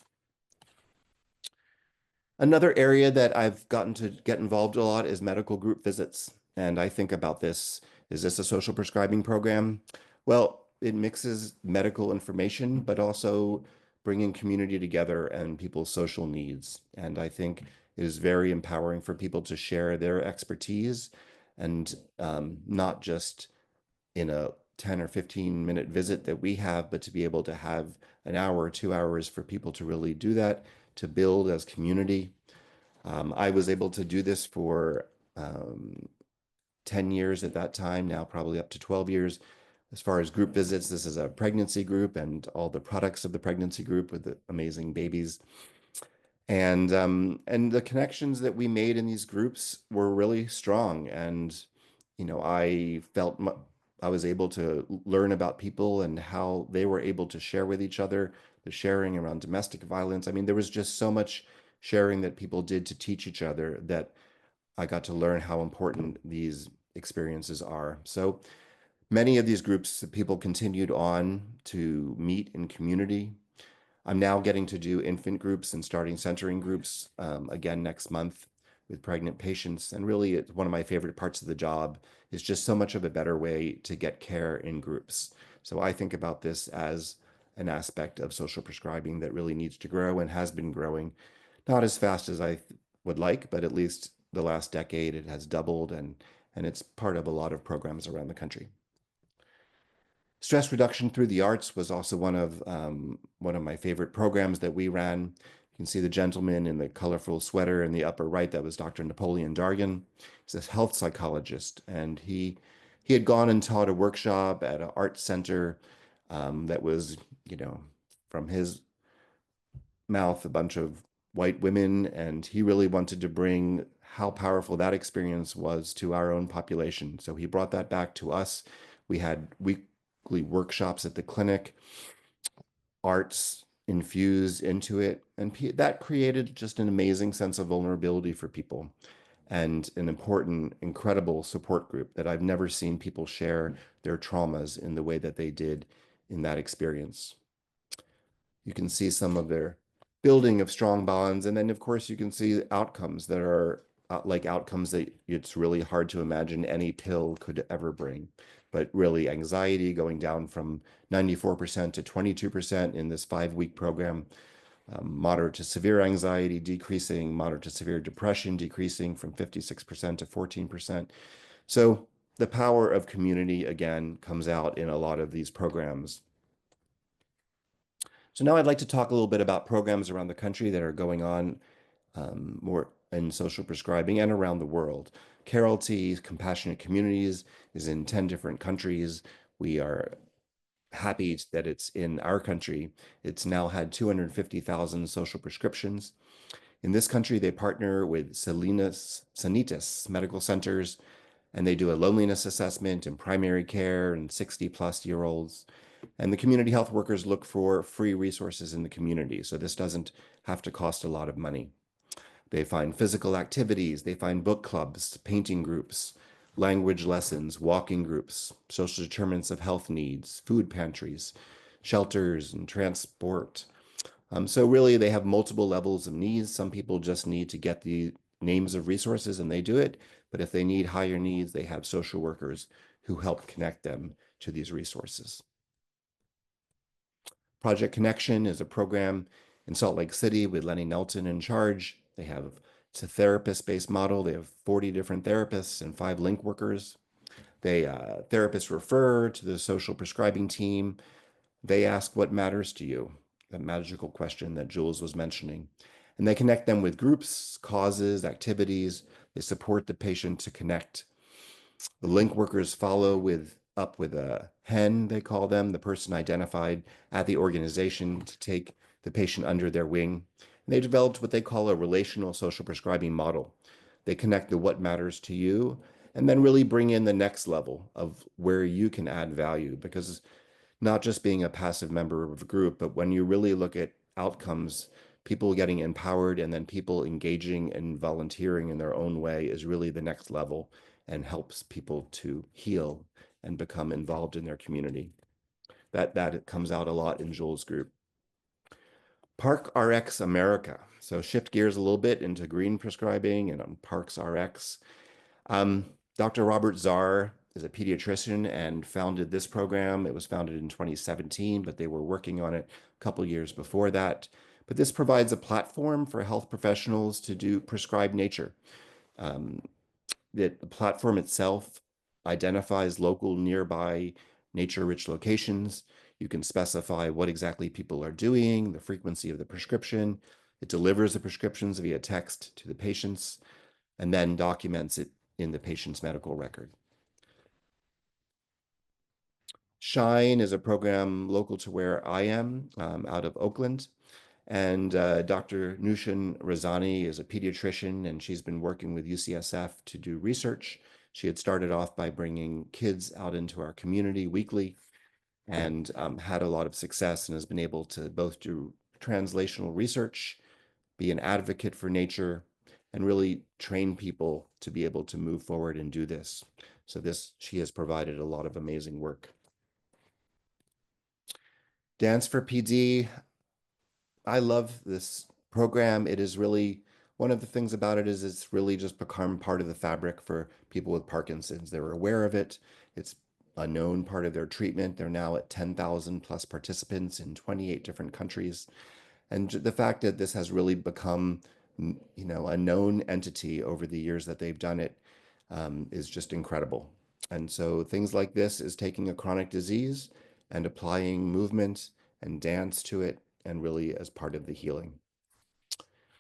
Another area that I've gotten to get involved a lot is medical group visits. And I think about this, is this a social prescribing program? Well, it mixes medical information, but also bringing community together and people's social needs. And I think it is very empowering for people to share their expertise, and not just in a 10 or 15-minute visit that we have, but to be able to have an hour or 2 hours for people to really do that, to build as community. I was able to do this for 10 years at that time, now probably up to 12 years. As far as group visits, this is a pregnancy group and all the products of the pregnancy group with the amazing babies. And the connections that we made in these groups were really strong. And, I felt I was able to learn about people and how they were able to share with each other, the sharing around domestic violence. I mean, there was just so much sharing that people did to teach each other that I got to learn how important these experiences are. So many of these groups, people continued on to meet in community. I'm now getting to do infant groups and starting centering groups again next month with pregnant patients. And really, it's one of my favorite parts of the job is just so much of a better way to get care in groups. So I think about this as an aspect of social prescribing that really needs to grow and has been growing, not as fast as I would like, but at least the last decade it has doubled, and it's part of a lot of programs around the country. Stress reduction through the arts was also one of my favorite programs that we ran. You can see the gentleman in the colorful sweater in the upper right. That was Dr. Napoleon Dargan. He's a health psychologist, and he had gone and taught a workshop at an art center that was, from his mouth, a bunch of white women, and he really wanted to bring how powerful that experience was to our own population. So he brought that back to us. We weekly workshops at the clinic, arts infused into it. And that created just an amazing sense of vulnerability for people and an important, incredible support group that I've never seen people share their traumas in the way that they did in that experience. You can see some of their building of strong bonds. And then, of course, you can see outcomes that are like outcomes that it's really hard to imagine any pill could ever bring. But really, anxiety going down from 94% to 22% in this 5-week program, moderate to severe anxiety decreasing, moderate to severe depression decreasing from 56% to 14%. So the power of community, again, comes out in a lot of these programs. So now I'd like to talk a little bit about programs around the country that are going on more in social prescribing and around the world. CarolT, Compassionate Communities, is in 10 different countries. We are happy that it's in our country. It's now had 250,000 social prescriptions. In this country, they partner with Sanitas medical centers, and they do a loneliness assessment in primary care and 60-plus-year-olds. And the community health workers look for free resources in the community, so this doesn't have to cost a lot of money. They find physical activities, they find book clubs, painting groups, language lessons, walking groups, social determinants of health needs, food pantries, shelters, and transport. So really, they have multiple levels of needs. Some people just need to get the names of resources and they do it. But if they need higher needs, they have social workers who help connect them to these resources. Project Connection is a program in Salt Lake City with Lenny Nelson in charge. It's a therapist-based model. They have 40 different therapists and 5 link workers. Therapists refer to the social prescribing team. They ask what matters to you, that magical question that Jules was mentioning. And they connect them with groups, causes, activities. They support the patient to connect. The link workers follow up with a hen, they call them, the person identified at the organization to take the patient under their wing. And they developed what they call a relational social prescribing model. They connect the what matters to you and then really bring in the next level of where you can add value, because not just being a passive member of a group, but when you really look at outcomes, people getting empowered and then people engaging and volunteering in their own way is really the next level and helps people to heal and become involved in their community. That comes out a lot in Joel's group. Park RX America. So shift gears a little bit into green prescribing and on Parks RX. Dr. Robert Czar is a pediatrician and founded this program. It was founded in 2017, but they were working on it a couple years before that. But this provides a platform for health professionals to do prescribed nature. The platform itself identifies local, nearby, nature-rich locations. You can specify what exactly people are doing, the frequency of the prescription. It delivers the prescriptions via text to the patients and then documents it in the patient's medical record. Shine is a program local to where I am, out of Oakland. And Dr. Nushin Razani is a pediatrician, and she's been working with UCSF to do research. She had started off by bringing kids out into our community weekly and had a lot of success and has been able to both do translational research, be an advocate for nature, and really train people to be able to move forward and do this. So she has provided a lot of amazing work. Dance for PD. I love this program. It is really, one of the things about it is it's really just become part of the fabric for people with Parkinson's. They're aware of it. It's a known part of their treatment. They're now at 10,000 plus participants in 28 different countries. And the fact that this has really become, a known entity over the years that they've done it is just incredible. And so things like this is taking a chronic disease and applying movement and dance to it, and really as part of the healing.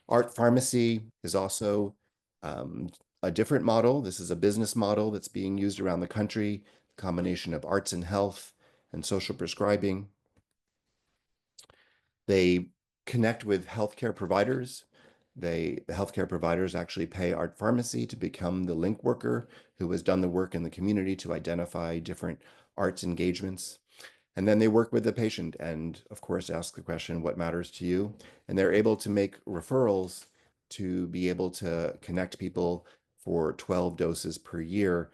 Art Pharmacy is also a different model. This is a business model that's being used around the country, a combination of arts and health and social prescribing. They connect with healthcare providers. The healthcare providers actually pay Art Pharmacy to become the link worker who has done the work in the community to identify different arts engagements. And then they work with the patient and, of course, ask the question, what matters to you? And they're able to make referrals to be able to connect people for 12 doses per year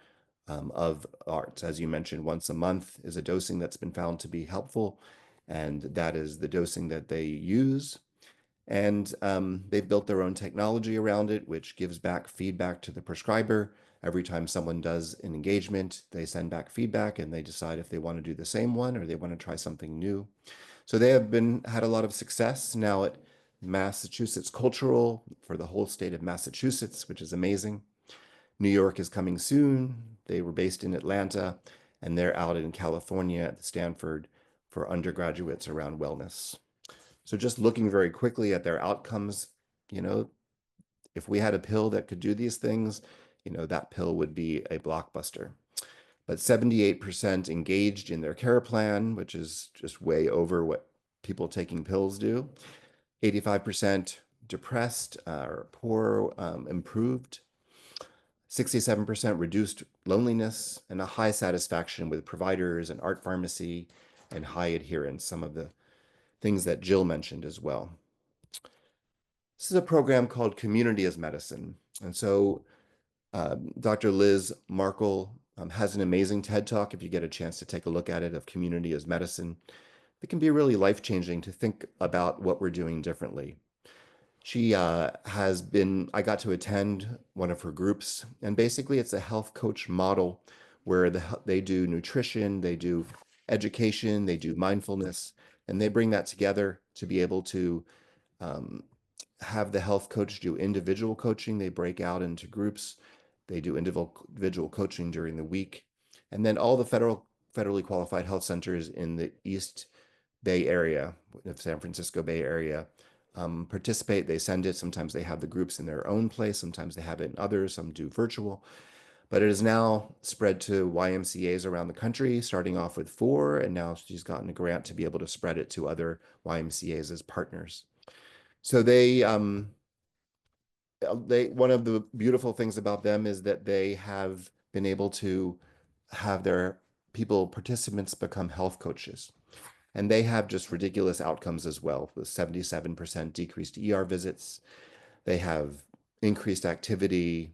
of ARTS. As you mentioned, once a month is a dosing that's been found to be helpful, and that is the dosing that they use. And they've built their own technology around it, which gives back feedback to the prescriber. Every time someone does an engagement, they send back feedback and they decide if they want to do the same one or they want to try something new. So they have had a lot of success now at Massachusetts Cultural for the whole state of Massachusetts, which is amazing. New York is coming soon. They were based in Atlanta, and they're out in California at Stanford for undergraduates around wellness. So just looking very quickly at their outcomes, you know, if we had a pill that could do these things, you know, that pill would be a blockbuster. But 78% engaged in their care plan, which is just way over what people taking pills do. 85% depressed or poor, improved. 67% reduced loneliness, and a high satisfaction with providers and art pharmacy, and high adherence, some of the things that Jill mentioned as well. This is a program called Community as Medicine. And so Dr. Liz Markle has an amazing TED Talk, if you get a chance to take a look at it, of Community as Medicine. It can be really life-changing to think about what we're doing differently. She I got to attend one of her groups, and basically it's a health coach model where they do nutrition, they do education, they do mindfulness, and they bring that together to be able to um, have the health coach do individual coaching. They break out into groups. They do individual coaching during the week. And then all the federally qualified health centers in the East Bay Area, the San Francisco Bay Area, participate. They send it. Sometimes they have the groups in their own place. Sometimes they have it in others. Some do virtual. But it is now spread to YMCAs around the country, starting off with 4. And now she's gotten a grant to be able to spread it to other YMCAs as partners. So one of the beautiful things about them is that they have been able to have their participants become health coaches. And they have just ridiculous outcomes as well, with 77% decreased ER visits. They have increased activity,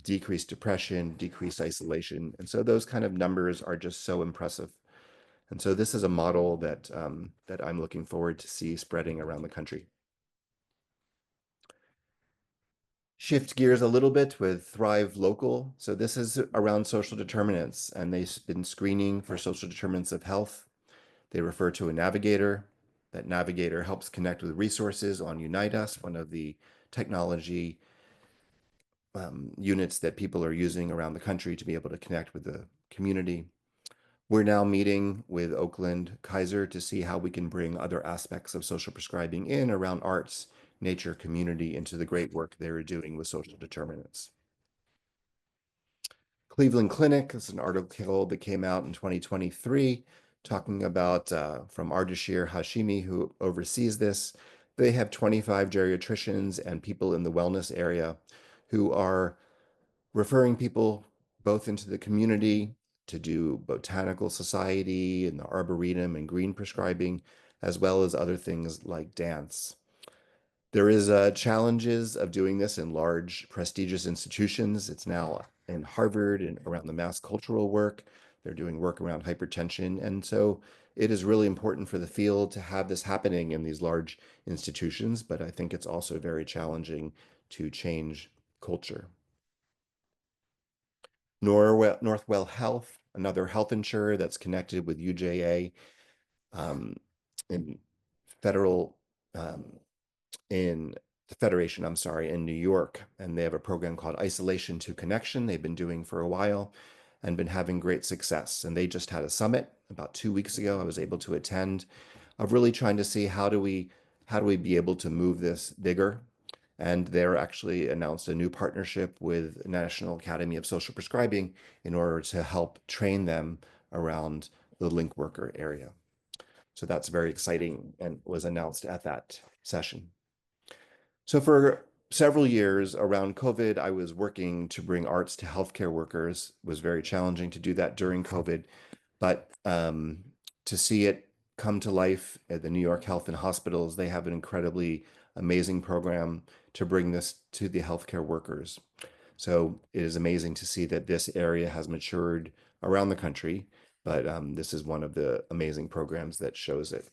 decreased depression, decreased isolation. And so those kind of numbers are just so impressive. And so this is a model that I'm looking forward to see spreading around the country. Shift gears a little bit with Thrive Local. So this is around social determinants, and they've been screening for social determinants of health. They refer to a navigator. That navigator helps connect with resources on Unite Us, one of the technology units that people are using around the country to be able to connect with the community. We're now meeting with Oakland Kaiser to see how we can bring other aspects of social prescribing in around arts, nature, community into the great work they're doing with social determinants. Cleveland Clinic is an article that came out in 2023 talking about from Ardashir Hashimi, who oversees this. They have 25 geriatricians and people in the wellness area who are referring people both into the community to do botanical society and the arboretum and green prescribing, as well as other things like dance. There is challenges of doing this in large, prestigious institutions. It's now in Harvard and around the mass cultural work. They're doing work around hypertension. And so it is really important for the field to have this happening in these large institutions, but I think it's also very challenging to change culture. Northwell Health, another health insurer that's connected with UJA in federal in the Federation, I'm sorry, in New York. And they have a program called Isolation to Connection they've been doing for a while and been having great success. And they just had a summit about 2 weeks ago. I was able to attend, of really trying to see how do we be able to move this bigger. And they're actually announced a new partnership with National Academy of Social Prescribing in order to help train them around the link worker area. So that's very exciting and was announced at that session. So for several years around COVID, I was working to bring arts to healthcare workers. It was very challenging to do that during COVID, but to see it come to life at the New York Health and Hospitals. They have an incredibly amazing program to bring this to the healthcare workers. So it is amazing to see that this area has matured around the country, but this is one of the amazing programs that shows it.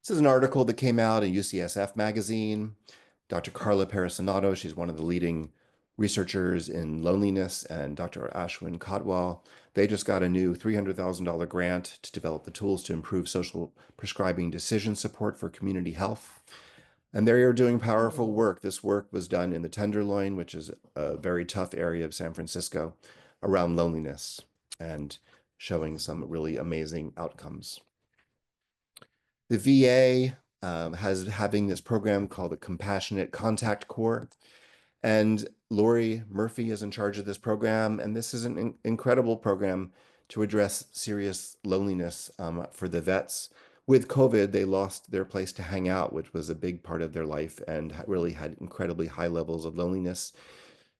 This is an article that came out in UCSF magazine. Dr. Carla Parasinato, she's one of the leading researchers in loneliness, and Dr. Ashwin Kotwal, they just got a new $300,000 grant to develop the tools to improve social prescribing decision support for community health. And they are doing powerful work. This work was done in the Tenderloin, which is a very tough area of San Francisco, around loneliness and showing some really amazing outcomes. The VA has having this program called the Compassionate Contact Corps. And Lori Murphy is in charge of this program. And this is an incredible program to address serious loneliness for the vets. With COVID, they lost their place to hang out, which was a big part of their life and really had incredibly high levels of loneliness.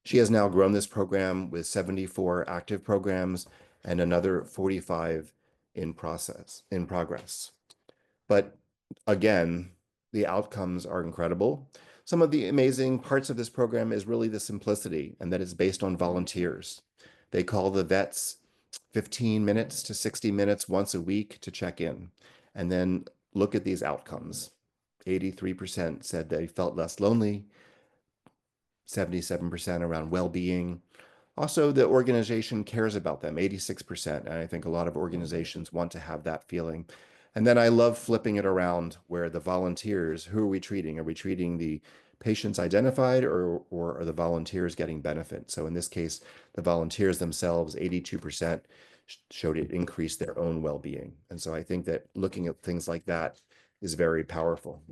She has now grown this program with 74 active programs and another 45 in progress. But again, the outcomes are incredible. Some of the amazing parts of this program is really the simplicity, and that it's based on volunteers. They call the vets 15 minutes to 60 minutes once a week to check in, and then look at these outcomes. 83% said they felt less lonely, 77% around well-being. Also, the organization cares about them, 86%. And I think a lot of organizations want to have that feeling. And then I love flipping it around where the volunteers, who are we treating? Are we treating the patients identified, or are the volunteers getting benefit? So in this case, the volunteers themselves, 82% showed it increased their own well-being. And so I think that looking at things like that is very powerful.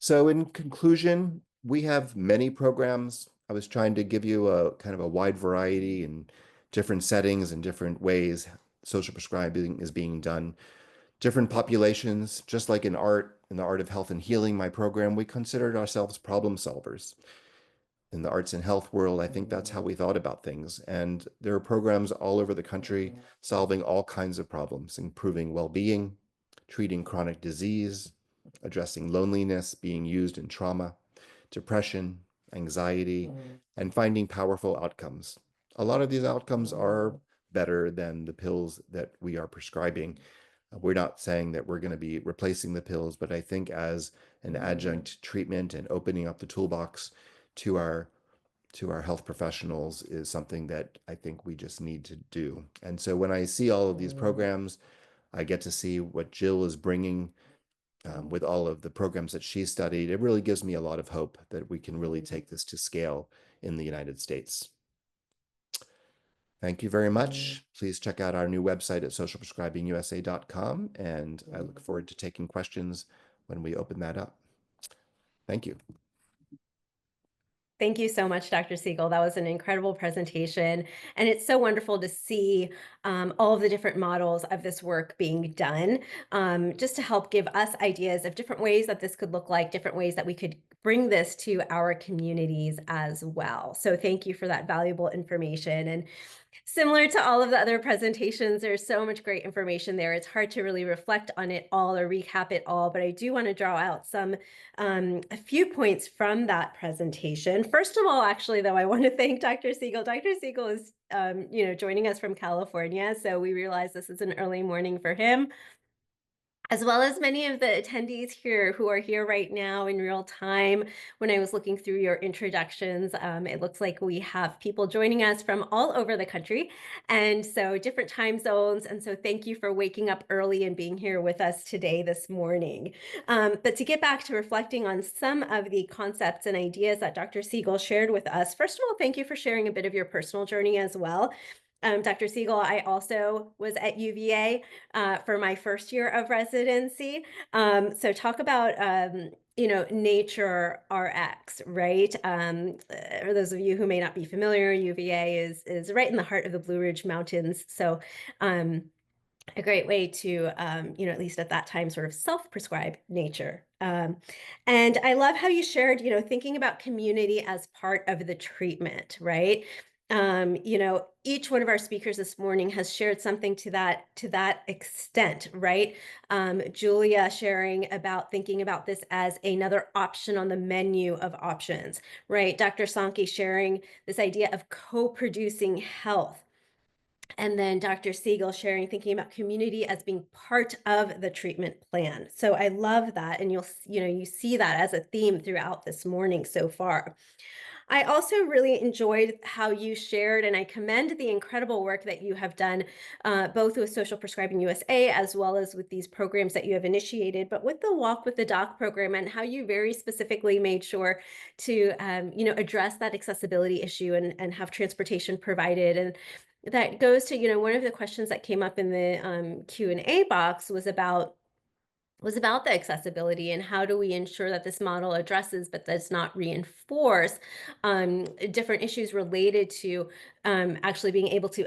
So in conclusion, we have many programs. I was trying to give you a kind of a wide variety in different settings and different ways social prescribing is being done. Different populations, just like in art, in the art of health and healing, my program, we considered ourselves problem solvers. In the arts and health world, I think that's how we thought about things. And there are programs all over the country solving all kinds of problems, improving well-being, treating chronic disease, addressing loneliness, being used in trauma, depression, anxiety, and finding powerful outcomes. A lot of these outcomes are better than the pills that we are prescribing. We're not saying that we're going to be replacing the pills, but I think as an adjunct treatment and opening up the toolbox to our health professionals is something that I think we just need to do. And so when I see all of these programs, I get to see what Jill is bringing with all of the programs that she studied. It really gives me a lot of hope that we can really take this to scale in the United States. Thank you very much. Please check out our new website at socialprescribingusa.com, and I look forward to taking questions when we open that up. Thank you. Thank you so much, Dr. Siegel. That was an incredible presentation. And it's so wonderful to see all of the different models of this work being done, just to help give us ideas of different ways that this could look like, different ways that we could bring this to our communities as well. So thank you for that valuable information. And similar to all of the other presentations, there's so much great information there. It's hard to really reflect on it all or recap it all, but I do want to draw out a few points from that presentation. First of all, actually, though, I want to thank Dr. Siegel. Dr. Siegel is, joining us from California, so we realize this is an early morning for him, as well as many of the attendees here who are here right now in real time. When I was looking through your introductions, it looks like we have people joining us from all over the country, and so different time zones. And so thank you for waking up early and being here with us today, this morning. But to get back to reflecting on some of the concepts and ideas that Dr. Siegel shared with us, first of all, thank you for sharing a bit of your personal journey as well. Dr. Siegel, I also was at UVA for my first year of residency. So talk about, nature RX, right? For those of you who may not be familiar, UVA is right in the heart of the Blue Ridge Mountains. So a great way to, at least at that time, sort of self-prescribe nature. And I love how you shared, thinking about community as part of the treatment, right? Each one of our speakers this morning has shared something to that extent, right? Julia sharing about thinking about this as another option on the menu of options, right? Dr. Sankey sharing this idea of co-producing health. And then Dr. Siegel sharing, thinking about community as being part of the treatment plan. So I love that. And you see that as a theme throughout this morning so far. I also really enjoyed how you shared, and I commend the incredible work that you have done, both with Social Prescribing USA, as well as with these programs that you have initiated, but with the Walk with the Doc program, and how you very specifically made sure to, address that accessibility issue and have transportation provided. And that goes to, one of the questions that came up in the Q&A box was about the accessibility and how do we ensure that this model addresses but does not reinforce different issues related to actually being able to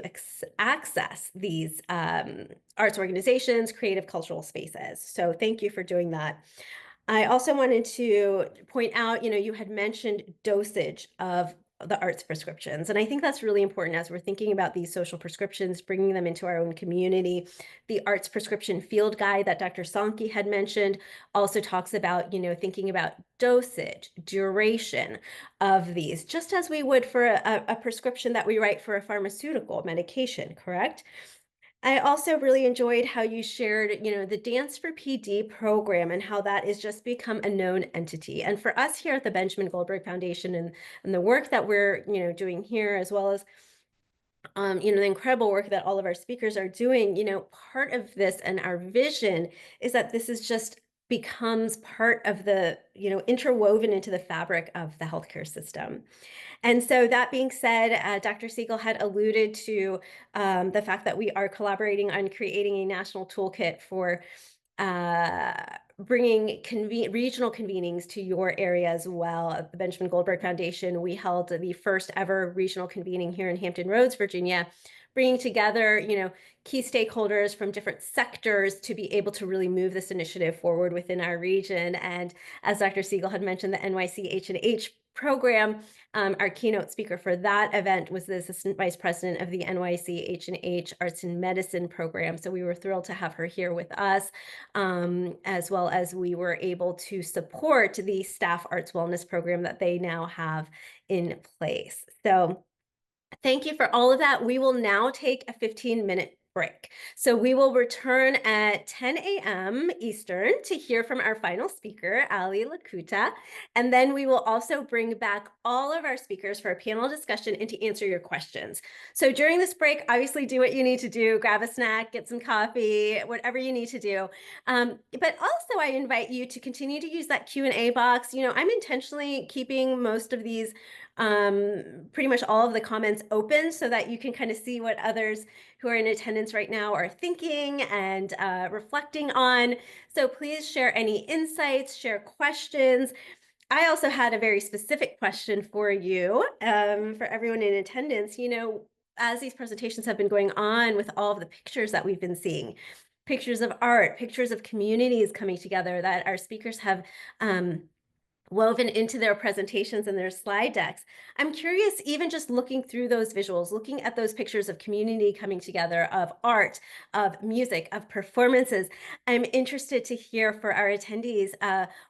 access these arts organizations, creative cultural spaces. So thank you for doing that. I also wanted to point out, you had mentioned dosage of the arts prescriptions. And I think that's really important as we're thinking about these social prescriptions, bringing them into our own community. The arts prescription field guide that Dr. Sankey had mentioned also talks about, thinking about dosage, duration of these, just as we would for a prescription that we write for a pharmaceutical medication, correct? I also really enjoyed how you shared, the Dance for PD program and how that has just become a known entity. And for us here at the Benjamin Goldberg Foundation and the work that we're, doing here, as well as, the incredible work that all of our speakers are doing, part of this and our vision is that this is just becomes part of the, interwoven into the fabric of the healthcare system. And so that being said, Dr. Siegel had alluded to the fact that we are collaborating on creating a national toolkit for bringing regional convenings to your area as well. At the Benjamin Goldberg Foundation, we held the first ever regional convening here in Hampton Roads, Virginia, bringing together, key stakeholders from different sectors to be able to really move this initiative forward within our region. And as Dr. Siegel had mentioned, the NYC H&H program, our keynote speaker for that event was the Assistant Vice President of the NYC H&H Arts and Medicine program. So we were thrilled to have her here with us, as well as we were able to support the staff arts wellness program that they now have in place. So thank you for all of that. We will now take a 15-minute break. So we will return at 10 a.m. Eastern to hear from our final speaker, Ali Lakuta. And then we will also bring back all of our speakers for a panel discussion and to answer your questions. So during this break, obviously do what you need to do, grab a snack, get some coffee, whatever you need to do. But also I invite you to continue to use that Q&A box. I'm intentionally keeping most of these pretty much all of the comments open so that you can kind of see what others who are in attendance right now are thinking and reflecting on. So please share any insights, share questions. I also had a very specific question for you, for everyone in attendance. As these presentations have been going on with all of the pictures that we've been seeing, pictures of art, pictures of communities coming together that our speakers have woven into their presentations and their slide decks. I'm curious, even just looking through those visuals, looking at those pictures of community coming together, of art, of music, of performances, I'm interested to hear for our attendees,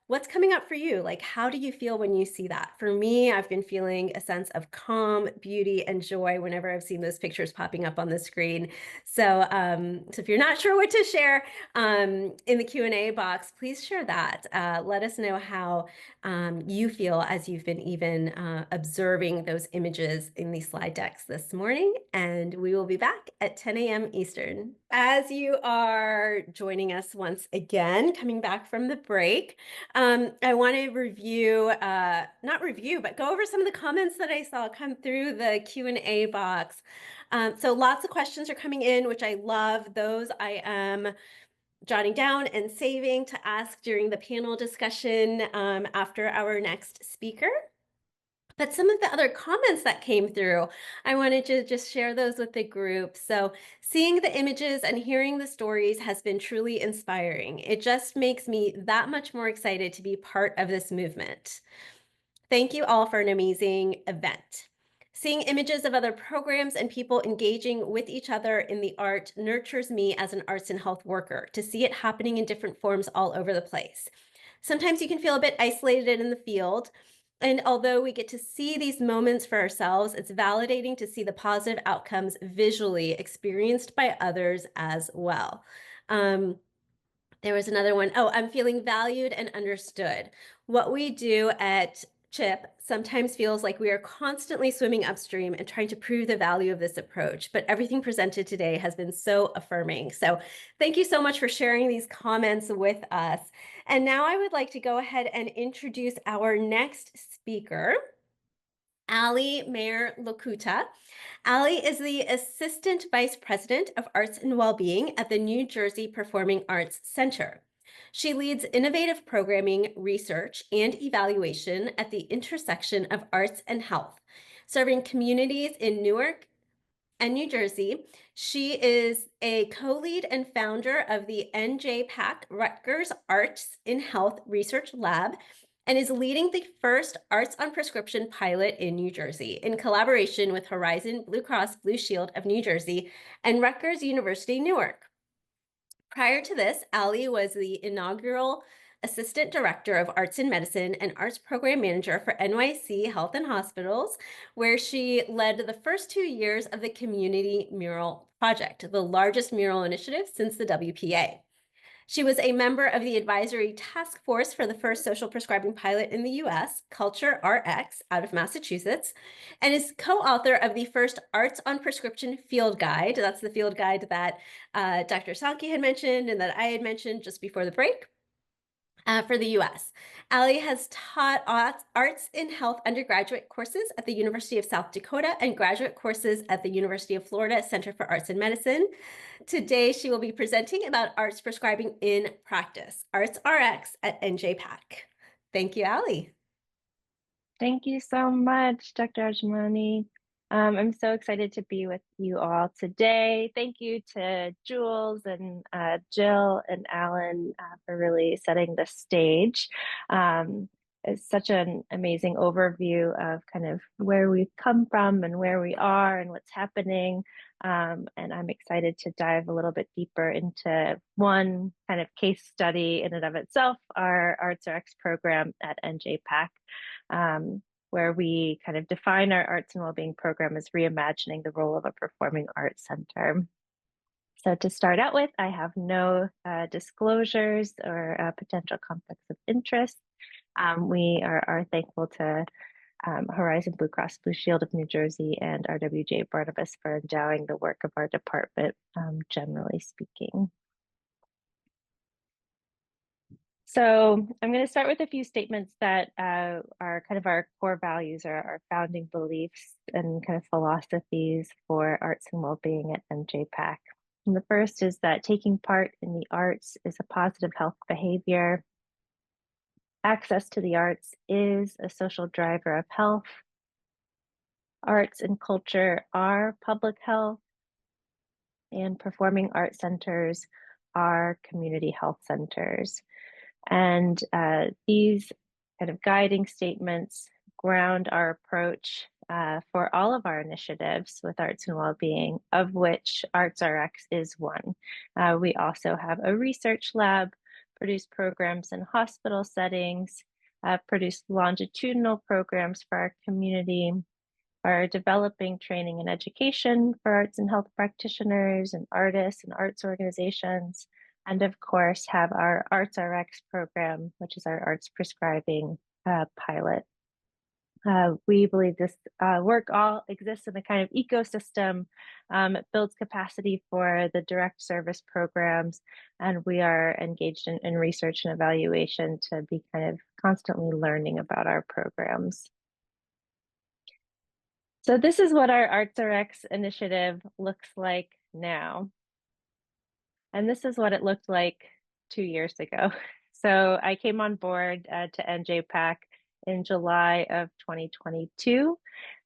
what's coming up for you? Like, how do you feel when you see that? For me, I've been feeling a sense of calm, beauty, and joy whenever I've seen those pictures popping up on the screen. So, so if you're not sure what to share in the Q&A box, please share that. Let us know how you feel as you've been even observing those images in these slide decks this morning. And we will be back at 10 a.m. Eastern. As you are joining us once again, coming back from the break, I want to review, not review, but go over some of the comments that I saw come through the Q&A box. So lots of questions are coming in, which I love. Those I am jotting down and saving to ask during the panel discussion after our next speaker. But some of the other comments that came through, I wanted to just share those with the group. So seeing the images and hearing the stories has been truly inspiring. It just makes me that much more excited to be part of this movement. Thank you all for an amazing event. Seeing images of other programs and people engaging with each other in the art nurtures me as an arts and health worker to see it happening in different forms all over the place. Sometimes you can feel a bit isolated in the field. And although we get to see these moments for ourselves, it's validating to see the positive outcomes visually experienced by others as well. There was another one. Oh, I'm feeling valued and understood. What we do at CHIP sometimes feels like we are constantly swimming upstream and trying to prove the value of this approach, but everything presented today has been so affirming. So thank you so much for sharing these comments with us. And now I would like to go ahead and introduce our next speaker, Ali Mayer Lokuta. Ali is the Assistant Vice President of Arts and Wellbeing at the New Jersey Performing Arts Center. She leads innovative programming, research, and evaluation at the intersection of arts and health, serving communities in Newark and New Jersey. She is a co-lead and founder of the NJPAC Rutgers Arts in Health Research Lab and is leading the first Arts on Prescription pilot in New Jersey in collaboration with Horizon Blue Cross Blue Shield of New Jersey and Rutgers University Newark. Prior to this, Ali was the inaugural Assistant Director of Arts in Medicine and Arts Program Manager for NYC Health and Hospitals, where she led the first 2 years of the Community Mural Project, the largest mural initiative since the WPA. She was a member of the advisory task force for the first social prescribing pilot in the US, Culture RX, out of Massachusetts, and is co-author of the first Arts on Prescription field guide. That's the field guide that Dr. Sankey had mentioned and that I had mentioned just before the break. For the US. Ali has taught arts in health undergraduate courses at the University of South Dakota and graduate courses at the University of Florida Center for Arts and Medicine. Today, she will be presenting about arts prescribing in practice, Arts RX at NJPAC. Thank you, Ali. Thank you so much, Dr. Ajmani. I'm so excited to be with you all today. Thank you to Jules and Jill and Alan for really setting the stage. It's such an amazing overview of kind of where we've come from and where we are and what's happening. And I'm excited to dive a little bit deeper into one kind of case study in and of itself, our ArtsRx program at NJPAC. Where we kind of define our arts and wellbeing program as reimagining the role of a performing arts center. So to start out with, I have no disclosures or potential conflicts of interest. We are thankful to Horizon Blue Cross Blue Shield of New Jersey and RWJ Barnabas for endowing the work of our department, generally speaking. So I'm going to start with a few statements that are kind of our core values or our founding beliefs and kind of philosophies for arts and well-being at NJPAC. And the first is that taking part in the arts is a positive health behavior. Access to the arts is a social driver of health. Arts and culture are public health, and performing arts centers are community health centers. And these kind of guiding statements ground our approach for all of our initiatives with arts and well-being, of which ArtsRx is one. We also have a research lab, produce programs in hospital settings, produce longitudinal programs for our community, are developing training and education for arts and health practitioners and artists and arts organizations, and of course have our ArtsRx program, which is our arts prescribing pilot. We believe this work all exists in a kind of ecosystem. It builds capacity for the direct service programs, and we are engaged in research and evaluation to be kind of constantly learning about our programs. So this is what our ArtsRx initiative looks like now. And this is what it looked like 2 years ago. So I came on board to NJPAC in July of 2022.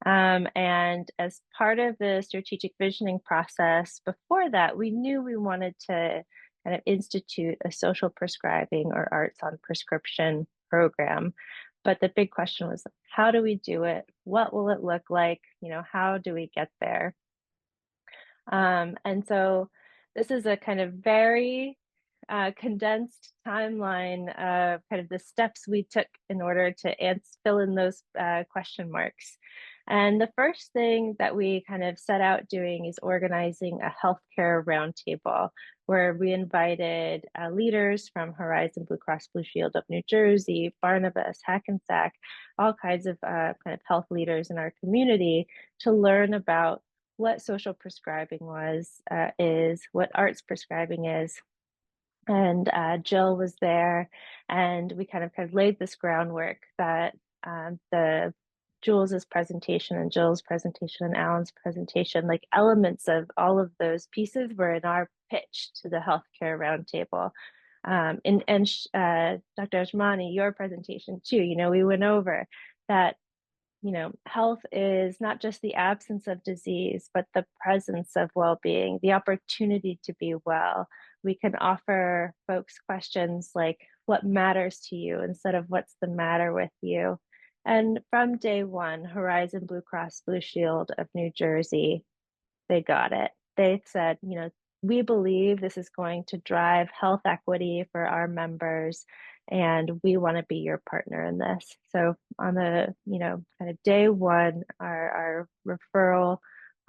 And as part of the strategic visioning process before that, we knew we wanted to kind of institute a social prescribing or arts on prescription program. But the big question was, how do we do it? What will it look like? How do we get there? And so this is a kind of very condensed timeline of kind of the steps we took in order to fill in those question marks. And the first thing that we kind of set out doing is organizing a healthcare roundtable where we invited leaders from Horizon Blue Cross Blue Shield of New Jersey, Barnabas, Hackensack, all kinds of kind of health leaders in our community to learn about what social prescribing is, what arts prescribing is. And Jill was there, and we kind of laid this groundwork that the Jules's presentation and Jill's presentation and Alan's presentation, like elements of all of those pieces were in our pitch to the healthcare roundtable. Dr. Ajmani, your presentation too, we went over that health is not just the absence of disease, but the presence of well-being, the opportunity to be well. We can offer folks questions like, what matters to you instead of what's the matter with you? And from day one, Horizon Blue Cross Blue Shield of New Jersey, they got it. They said, we believe this is going to drive health equity for our members, and we want to be your partner in this. So on the, kind of day one, our referral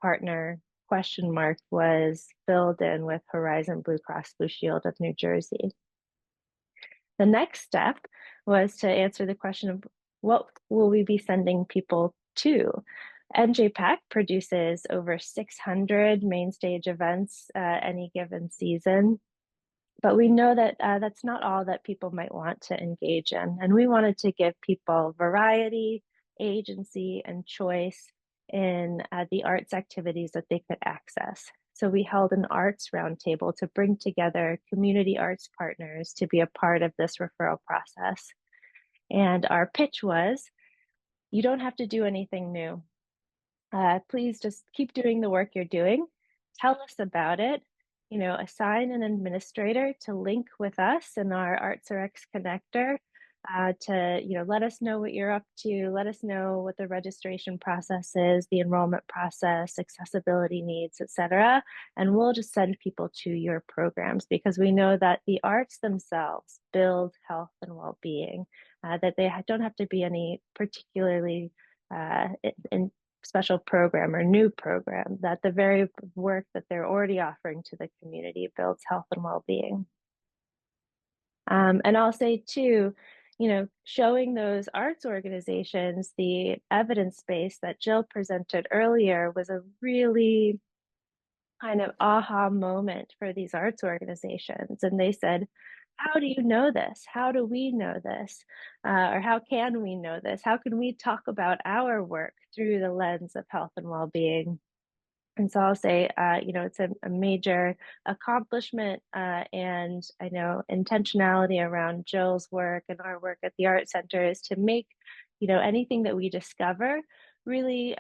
partner question mark was filled in with Horizon Blue Cross Blue Shield of New Jersey. The next step was to answer the question of what will we be sending people to? NJPAC produces over 600 main stage events any given season. But we know that that's not all that people might want to engage in. And we wanted to give people variety, agency, and choice in the arts activities that they could access. So we held an arts roundtable to bring together community arts partners to be a part of this referral process. And our pitch was, you don't have to do anything new. Please just keep doing the work you're doing. Tell us about it. Assign an administrator to link with us in our ArtsRx connector to, let us know what you're up to. Let us know what the registration process is, the enrollment process, accessibility needs, etc. And we'll just send people to your programs because we know that the arts themselves build health and well-being, that they don't have to be any particularly in special program or new program, that the very work that they're already offering to the community builds health and well-being. And I'll say too, showing those arts organizations the evidence base that Jill presented earlier was a really kind of aha moment for these arts organizations. And they said, how do you know this? How do we know this? Or how can we know this? How can we talk about our work through the lens of health and well-being? And so I'll say, it's a major accomplishment, and I know intentionality around Jill's work and our work at the Art Center is to make, anything that we discover really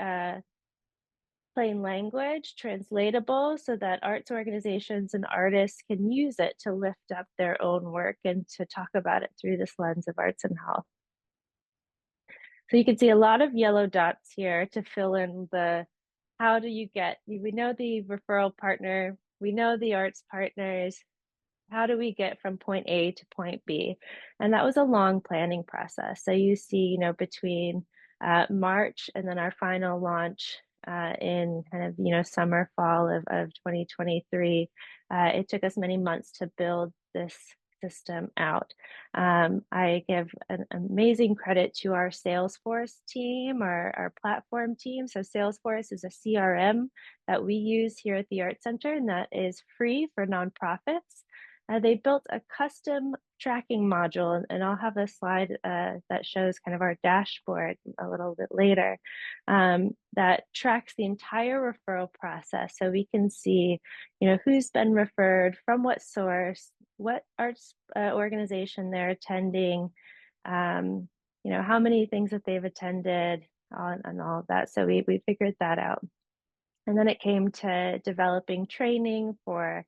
plain language, translatable, so that arts organizations and artists can use it to lift up their own work and to talk about it through this lens of arts and health. So you can see a lot of yellow dots here to fill in the how do you get, we know the referral partner, we know the arts partners, how do we get from point A to point B? And that was a long planning process. So you see, between March and then our final launch in kind of, summer, fall of 2023, it took us many months to build this system out. I give an amazing credit to our Salesforce team, our platform team. So Salesforce is a CRM that we use here at the Art Center, and that is free for nonprofits. They built a custom tracking module, and I'll have a slide that shows kind of our dashboard a little bit later, that tracks the entire referral process. So we can see, who's been referred, from what source, what arts organization they're attending, how many things that they've attended, and all of that. So we figured that out. And then it came to developing training for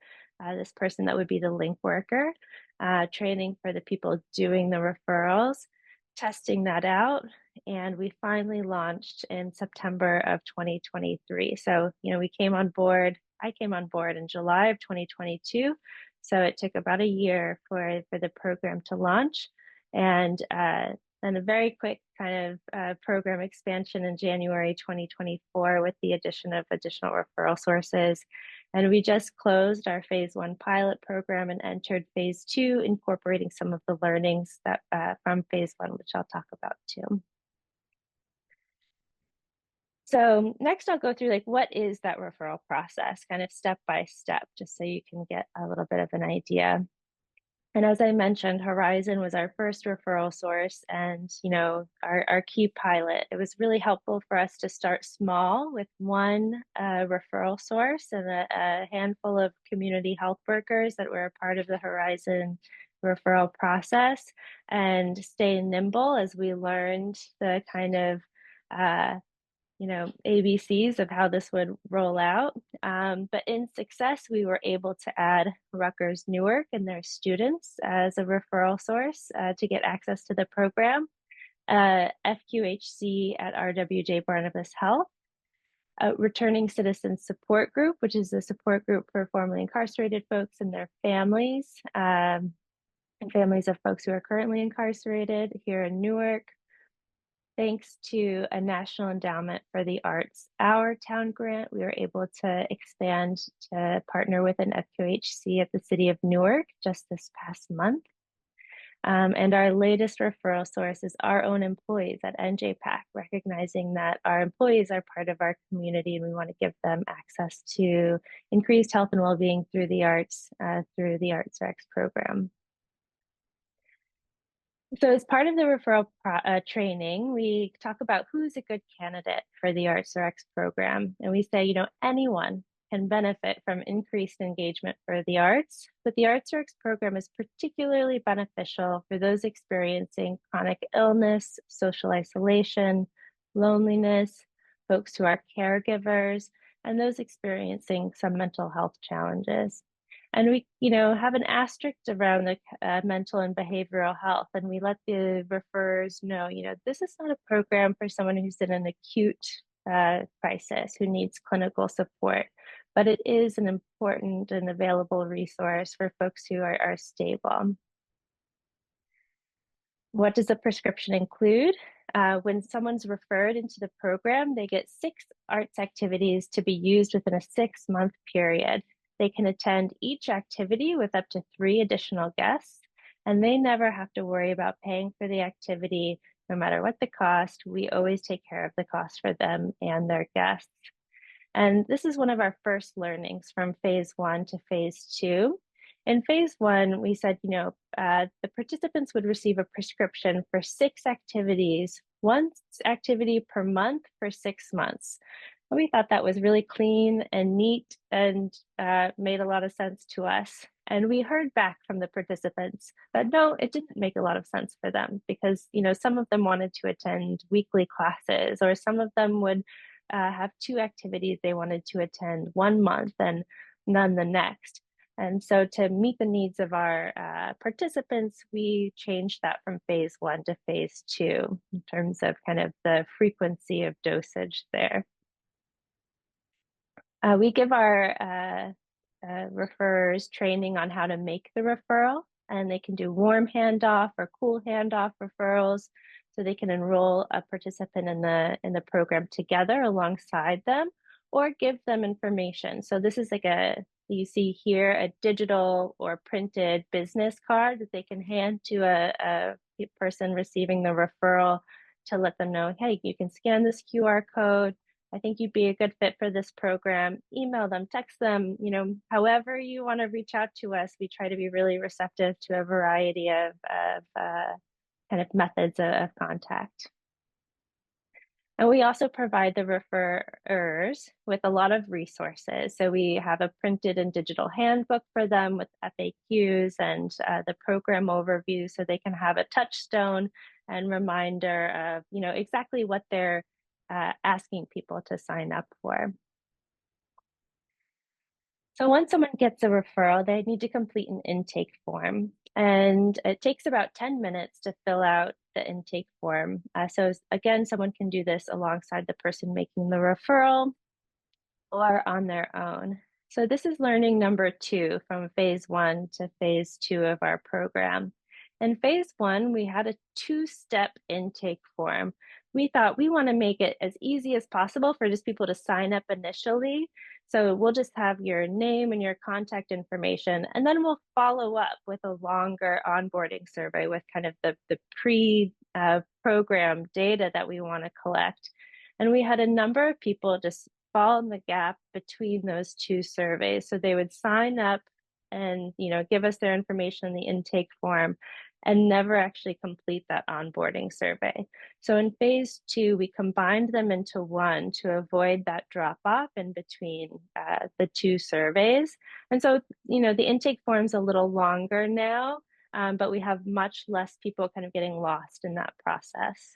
this person that would be the link worker, training for the people doing the referrals, testing that out, and we finally launched in September of 2023. So, we came on board, I came on board in July of 2022. So it took about a year for the program to launch. And then a very quick kind of program expansion in January 2024 with the addition of additional referral sources. And we just closed our phase 1 pilot program and entered phase 2, incorporating some of the learnings that from phase 1, which I'll talk about too. So next I'll go through like what is that referral process, kind of step by step, just so you can get a little bit of an idea. And as I mentioned, Horizon was our first referral source and, our key pilot. It was really helpful for us to start small with one referral source and a handful of community health workers that were a part of the Horizon referral process, and stay nimble as we learned the kind of ABCs of how this would roll out. But in success, we were able to add Rutgers Newark and their students as a referral source to get access to the program, FQHC at RWJ Barnabas Health, Returning Citizens Support Group, which is a support group for formerly incarcerated folks and their families, and families of folks who are currently incarcerated here in Newark. Thanks to a National Endowment for the Arts Our Town grant, we were able to expand to partner with an FQHC at the City of Newark just this past month. And our latest referral source is our own employees at NJPAC, recognizing that our employees are part of our community and we want to give them access to increased health and well-being through the arts, through the Arts Rex program. So as part of the referral training, we talk about who's a good candidate for the Arts Rex program. And we say, anyone can benefit from increased engagement for the arts, but the Arts Rex program is particularly beneficial for those experiencing chronic illness, social isolation, loneliness, folks who are caregivers, and those experiencing some mental health challenges. And we, have an asterisk around the mental and behavioral health, and we let the referrers know, this is not a program for someone who's in an acute crisis, who needs clinical support, but it is an important and available resource for folks who are stable. What does a prescription include? When someone's referred into the program, they get 6 arts activities to be used within a 6-month period. They can attend each activity with up to 3 additional guests, and they never have to worry about paying for the activity, no matter what the cost. We always take care of the cost for them and their guests. And this is one of our first learnings from phase 1 to phase 2. In phase 1, we said, the participants would receive a prescription for 6 activities, 1 activity per month for 6 months. We thought that was really clean and neat and made a lot of sense to us. And we heard back from the participants that no, it didn't make a lot of sense for them because, some of them wanted to attend weekly classes, or some of them would have 2 activities they wanted to attend one month and none the next. And so to meet the needs of our participants, we changed that from phase 1 to phase 2 in terms of kind of the frequency of dosage there. We give our referrers training on how to make the referral, and they can do warm handoff or cool handoff referrals, so they can enroll a participant in the program together alongside them, or give them information. So this is like you see here, a digital or printed business card that they can hand to a person receiving the referral to let them know, hey, you can scan this QR code. I think you'd be a good fit for this program. Email them, text them, however you want to reach out to us. We try to be really receptive to a variety of kind of methods of contact. And we also provide the referrers with a lot of resources. So we have a printed and digital handbook for them with FAQs and the program overview, so they can have a touchstone and reminder of, exactly what they're asking people to sign up for. So once someone gets a referral, they need to complete an intake form. And it takes about 10 minutes to fill out the intake form. Again, someone can do this alongside the person making the referral or on their own. So this is learning number 2 from phase 1 to phase 2 of our program. In phase 1, we had a 2-step intake form. We thought we want to make it as easy as possible for just people to sign up initially. So we'll just have your name and your contact information, and then we'll follow up with a longer onboarding survey with kind of the pre-program data that we want to collect. And we had a number of people just fall in the gap between those 2 surveys. So they would sign up and, give us their information in the intake form and never actually complete that onboarding survey. So in phase 2, we combined them into one to avoid that drop off in between the 2 surveys. And so, the intake form's a little longer now, but we have much less people kind of getting lost in that process.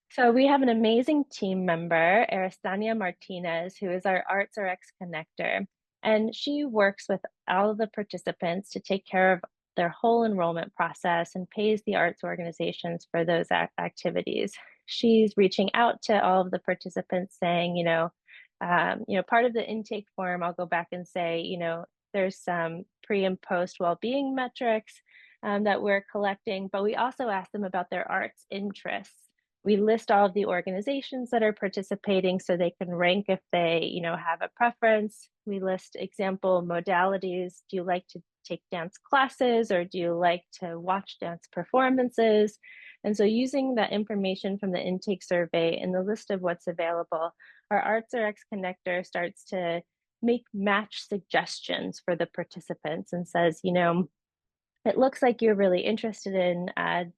So we have an amazing team member, Aristania Martinez, who is our ArtsRx connector, and she works with all of the participants to take care of their whole enrollment process and pays the arts organizations for those activities. She's reaching out to all of the participants saying, part of the intake form, I'll go back and say, there's some pre and post well-being metrics that we're collecting, but we also ask them about their arts interests. We list all of the organizations that are participating so they can rank if they, have a preference. We list example modalities. Do you like to take dance classes, or do you like to watch dance performances? And so using that information from the intake survey and the list of what's available, our ArtsRx connector starts to make match suggestions for the participants and says, it looks like you're really interested in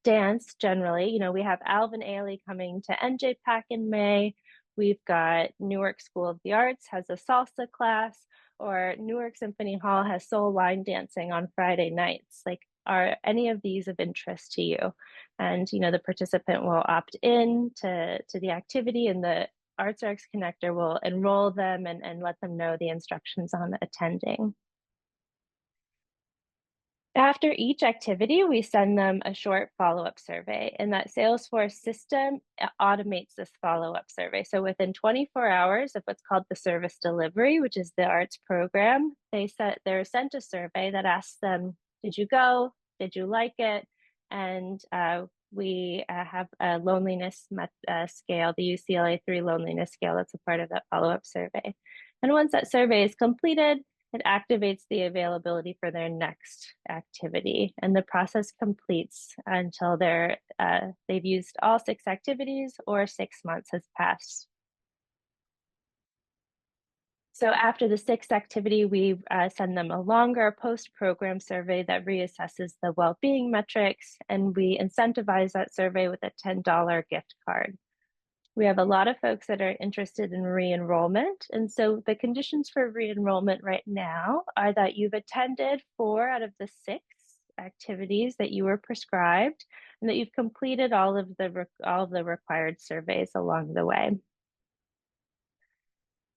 dance generally. We have Alvin Ailey coming to NJPAC in May. We've got Newark School of the Arts has a salsa class, or Newark Symphony Hall has soul line dancing on Friday nights. Like, are any of these of interest to you? And, the participant will opt in to the activity, and the ArtsRx connector will enroll them and let them know the instructions on attending. After each activity, we send them a short follow-up survey, and that Salesforce system automates this follow-up survey. So within 24 hours of what's called the service delivery, which is the arts program, they're sent a survey that asks them, did you go? Did you like it? And we have a loneliness scale, the UCLA-3 loneliness scale that's a part of that follow-up survey. And once that survey is completed, it activates the availability for their next activity, and the process completes until they've used all 6 activities or 6 months has passed. So after the 6th activity, we send them a longer post-program survey that reassesses the well-being metrics, and we incentivize that survey with a $10 gift card. We have a lot of folks that are interested in re-enrollment. And so the conditions for re-enrollment right now are that you've attended 4 out of the 6 activities that you were prescribed, and that you've completed all of the required surveys along the way.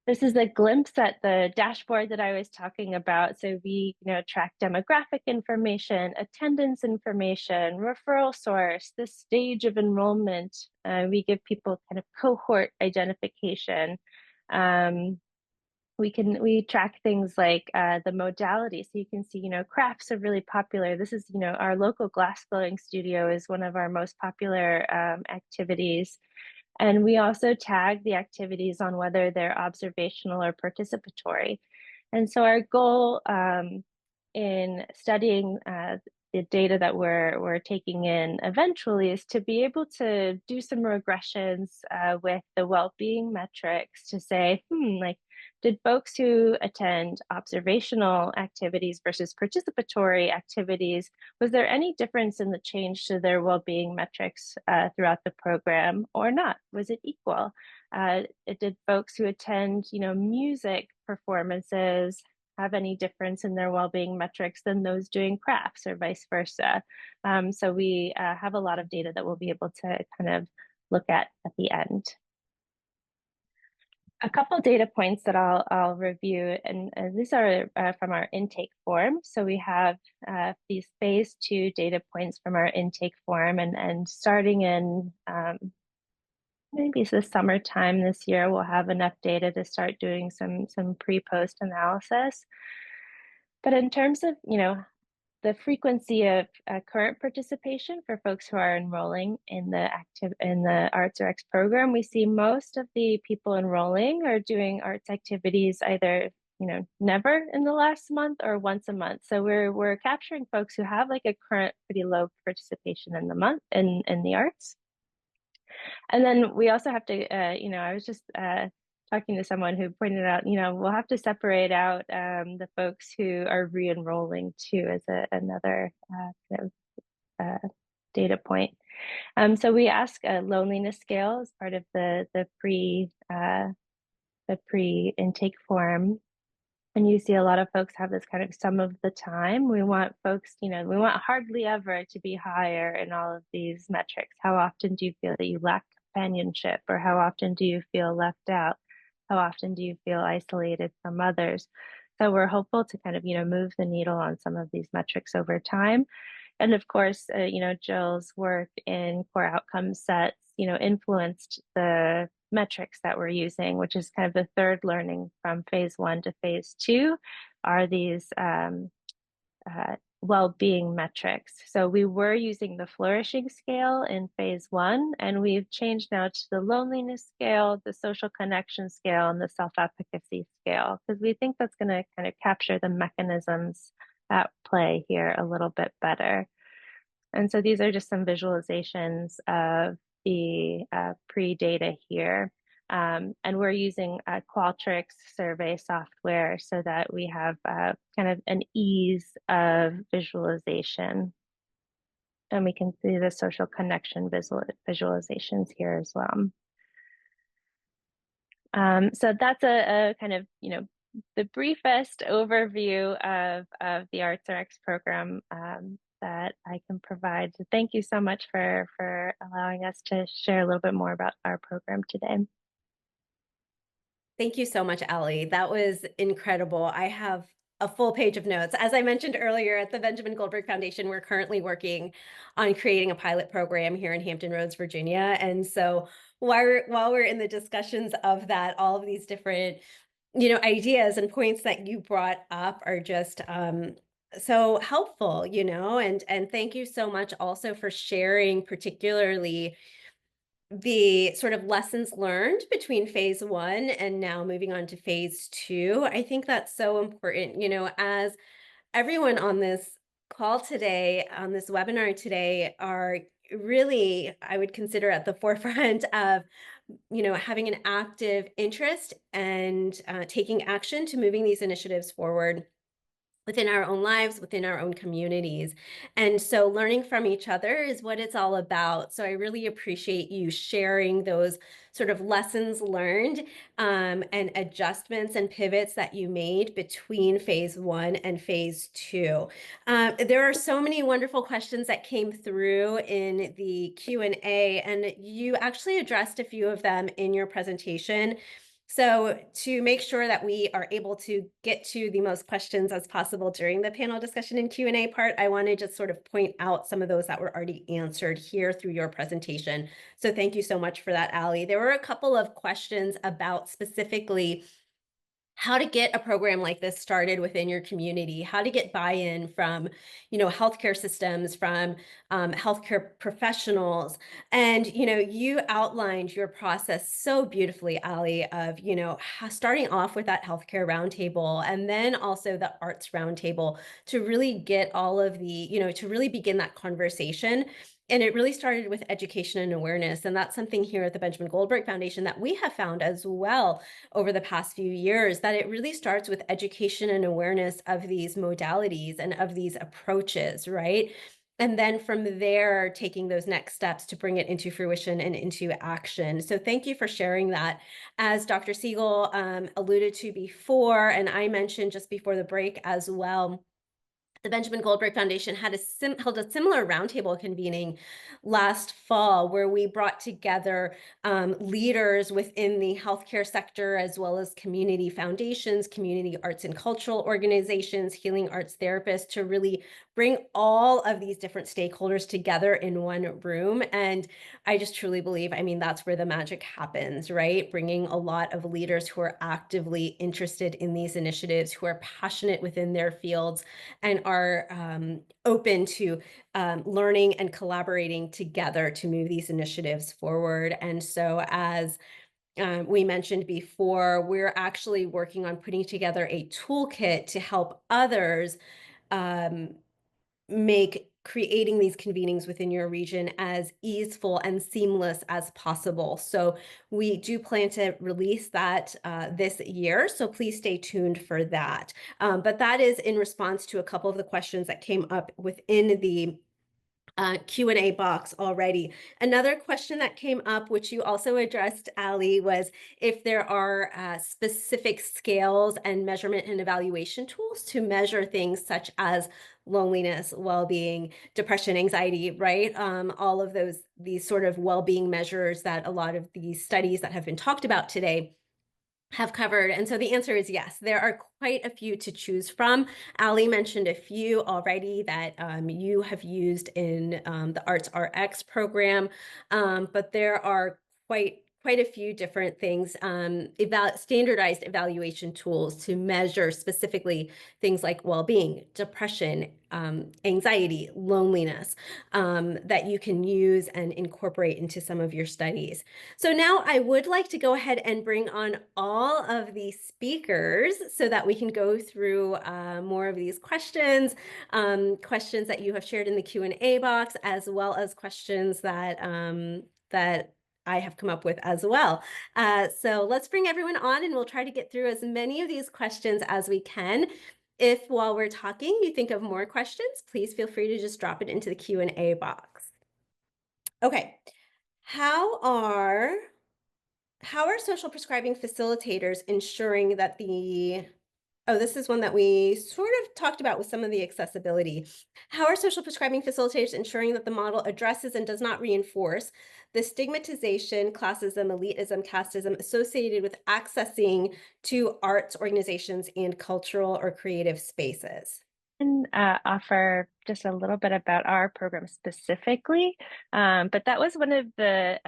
This is a glimpse at the dashboard that I was talking about. So we, track demographic information, attendance information, referral source, the stage of enrollment. We give people kind of cohort identification. We track things like the modality. So you can see, crafts are really popular. This is, our local glass blowing studio is one of our most popular activities. And we also tag the activities on whether they're observational or participatory. And so our goal in studying the data that we're taking in eventually is to be able to do some regressions with the well-being metrics to say, did folks who attend observational activities versus participatory activities, was there any difference in the change to their well-being metrics throughout the program or not? Was it equal? Did folks who attend, music performances have any difference in their well-being metrics than those doing crafts, or vice versa? So we have a lot of data that we'll be able to kind of look at the end. A couple data points that I'll review, and these are from our intake form. So we have these phase 2 data points from our intake form, and starting in maybe it's the summertime this year, we'll have enough data to start doing some pre-post analysis. But in terms of, the frequency of current participation for folks who are enrolling in the Arts RX program, we see most of the people enrolling are doing arts activities either never in the last month or once a month. So we're capturing folks who have like a current pretty low participation in the month in the arts. And then we also have to, I was just talking to someone who pointed out, we'll have to separate out the folks who are re-enrolling too as another kind of data point. So we ask a loneliness scale as part of the pre-intake form. And you see a lot of folks have this kind of some of the time. We want folks, we want hardly ever to be higher in all of these metrics. How often do you feel that you lack companionship? Or how often do you feel left out? How often do you feel isolated from others? So we're hopeful to kind of, move the needle on some of these metrics over time. And of course, Jill's work in core outcome sets, influenced the metrics that we're using, which is kind of the third learning from phase 1 to phase 2, are these well-being metrics. So we were using the flourishing scale in phase 1, and we've changed now to the loneliness scale, the social connection scale, and the self-efficacy scale, because we think that's going to kind of capture the mechanisms at play here a little bit better. And so these are just some visualizations of the pre-data here. And we're using Qualtrics survey software so that we have kind of an ease of visualization. And we can see the social connection visualizations here as well. So that's a kind of, the briefest overview of the Arts RX program that I can provide. So thank you so much for allowing us to share a little bit more about our program today. Thank you so much, Allie. That was incredible. I have a full page of notes. As I mentioned earlier, at the Benjamin Goldberg Foundation, we're currently working on creating a pilot program here in Hampton Roads, Virginia. And so while we're in the discussions of that, all of these different ideas and points that you brought up are just so helpful, and thank you so much also for sharing particularly the sort of lessons learned between phase 1 and now moving on to phase 2. I think that's so important, as everyone on this call today, on this webinar today, are really, I would consider, at the forefront of having an active interest and taking action to moving these initiatives forward within our own lives, within our own communities. And so learning from each other is what it's all about. So I really appreciate you sharing those sort of lessons learned and adjustments and pivots that you made between phase 1 and phase 2. There are so many wonderful questions that came through in the Q&A, and you actually addressed a few of them in your presentation. So to make sure that we are able to get to the most questions as possible during the panel discussion and Q&A part, I want to just sort of point out some of those that were already answered here through your presentation. So thank you so much for that, Allie. There were a couple of questions about specifically how to get a program like this started within your community, how to get buy-in from, healthcare systems, from healthcare professionals. And, you outlined your process so beautifully, Allie, of, starting off with that healthcare roundtable and then also the arts roundtable to really get all of the, to really begin that conversation. And it really started with education and awareness. And that's something here at the Benjamin Goldberg Foundation that we have found as well over the past few years, that it really starts with education and awareness of these modalities and of these approaches, right? And then from there, taking those next steps to bring it into fruition and into action. So thank you for sharing that. As Dr. Siegel alluded to before, and I mentioned just before the break as well, the Benjamin Goldberg Foundation had held a similar roundtable convening last fall, where we brought together leaders within the healthcare sector, as well as community foundations, community arts and cultural organizations, healing arts therapists, to really bring all of these different stakeholders together in one room. And I just truly believe, I mean, that's where the magic happens, right? Bringing a lot of leaders who are actively interested in these initiatives, who are passionate within their fields, and are open to learning and collaborating together to move these initiatives forward. And so, as we mentioned before, we're actually working on putting together a toolkit to help others make creating these convenings within your region as easeful and seamless as possible. So we do plan to release that this year, so please stay tuned for that. But that is in response to a couple of the questions that came up within the Q&A box already. Another question that came up, which you also addressed, Ali, was if there are specific scales and measurement and evaluation tools to measure things such as loneliness, well-being, depression, anxiety, right? All of these sort of well-being measures that a lot of these studies that have been talked about today have covered. And so the answer is yes, there are quite a few to choose from. Ali mentioned a few already that you have used in the Arts RX program, but there are quite a few different things, standardized evaluation tools to measure specifically things like well-being, depression, anxiety, loneliness, that you can use and incorporate into some of your studies. So now I would like to go ahead and bring on all of the speakers so that we can go through more of these questions, questions that you have shared in the Q&A box, as well as questions that that I have come up with as well. So let's bring everyone on, and we'll try to get through as many of these questions as we can. If while we're talking, you think of more questions, please feel free to just drop it into the Q&A box. Okay, how are social prescribing facilitators ensuring that this is one that we sort of talked about with some of the accessibility. How are social prescribing facilitators ensuring that the model addresses and does not reinforce the stigmatization, classism, elitism, casteism associated with accessing to arts organizations and cultural or creative spaces? And offer just a little bit about our program specifically, but that was one of the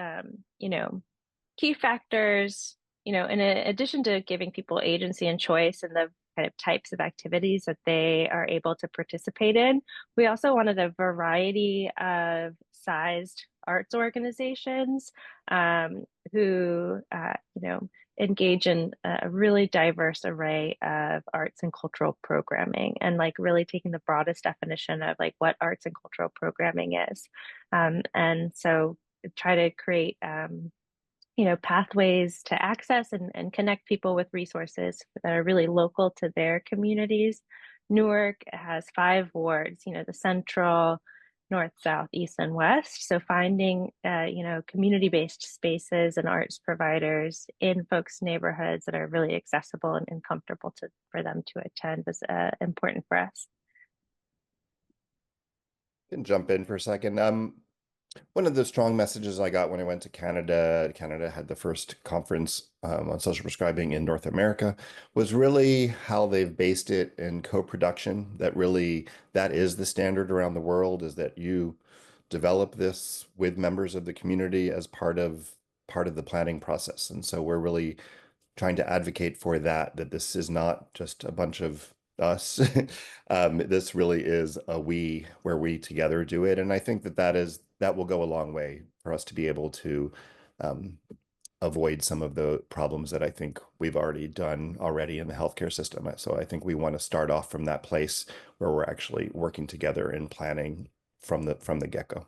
key factors, in addition to giving people agency and choice and the kind of types of activities that they are able to participate in. We also wanted a variety of sized arts organizations who, engage in a really diverse array of arts and cultural programming, and like really taking the broadest definition of like what arts and cultural programming is. And so try to create pathways to access and connect people with resources that are really local to their communities. Newark has 5 wards, the central, north, south, east, and west. So finding, community-based spaces and arts providers in folks' neighborhoods that are really accessible and comfortable for them to attend was important for us. Can jump in for a second. One of the strong messages I got when I went to Canada had the first conference on social prescribing in North America, was really how they've based it in co-production. That is the standard around the world, is that you develop this with members of the community as part of the planning process. And so we're really trying to advocate for that this is not just a bunch of us. This really is a we, where we together do it. And I think that will go a long way for us to be able to avoid some of the problems that I think we've done already in the healthcare system. So I think we want to start off from that place where we're actually working together in planning from the get-go.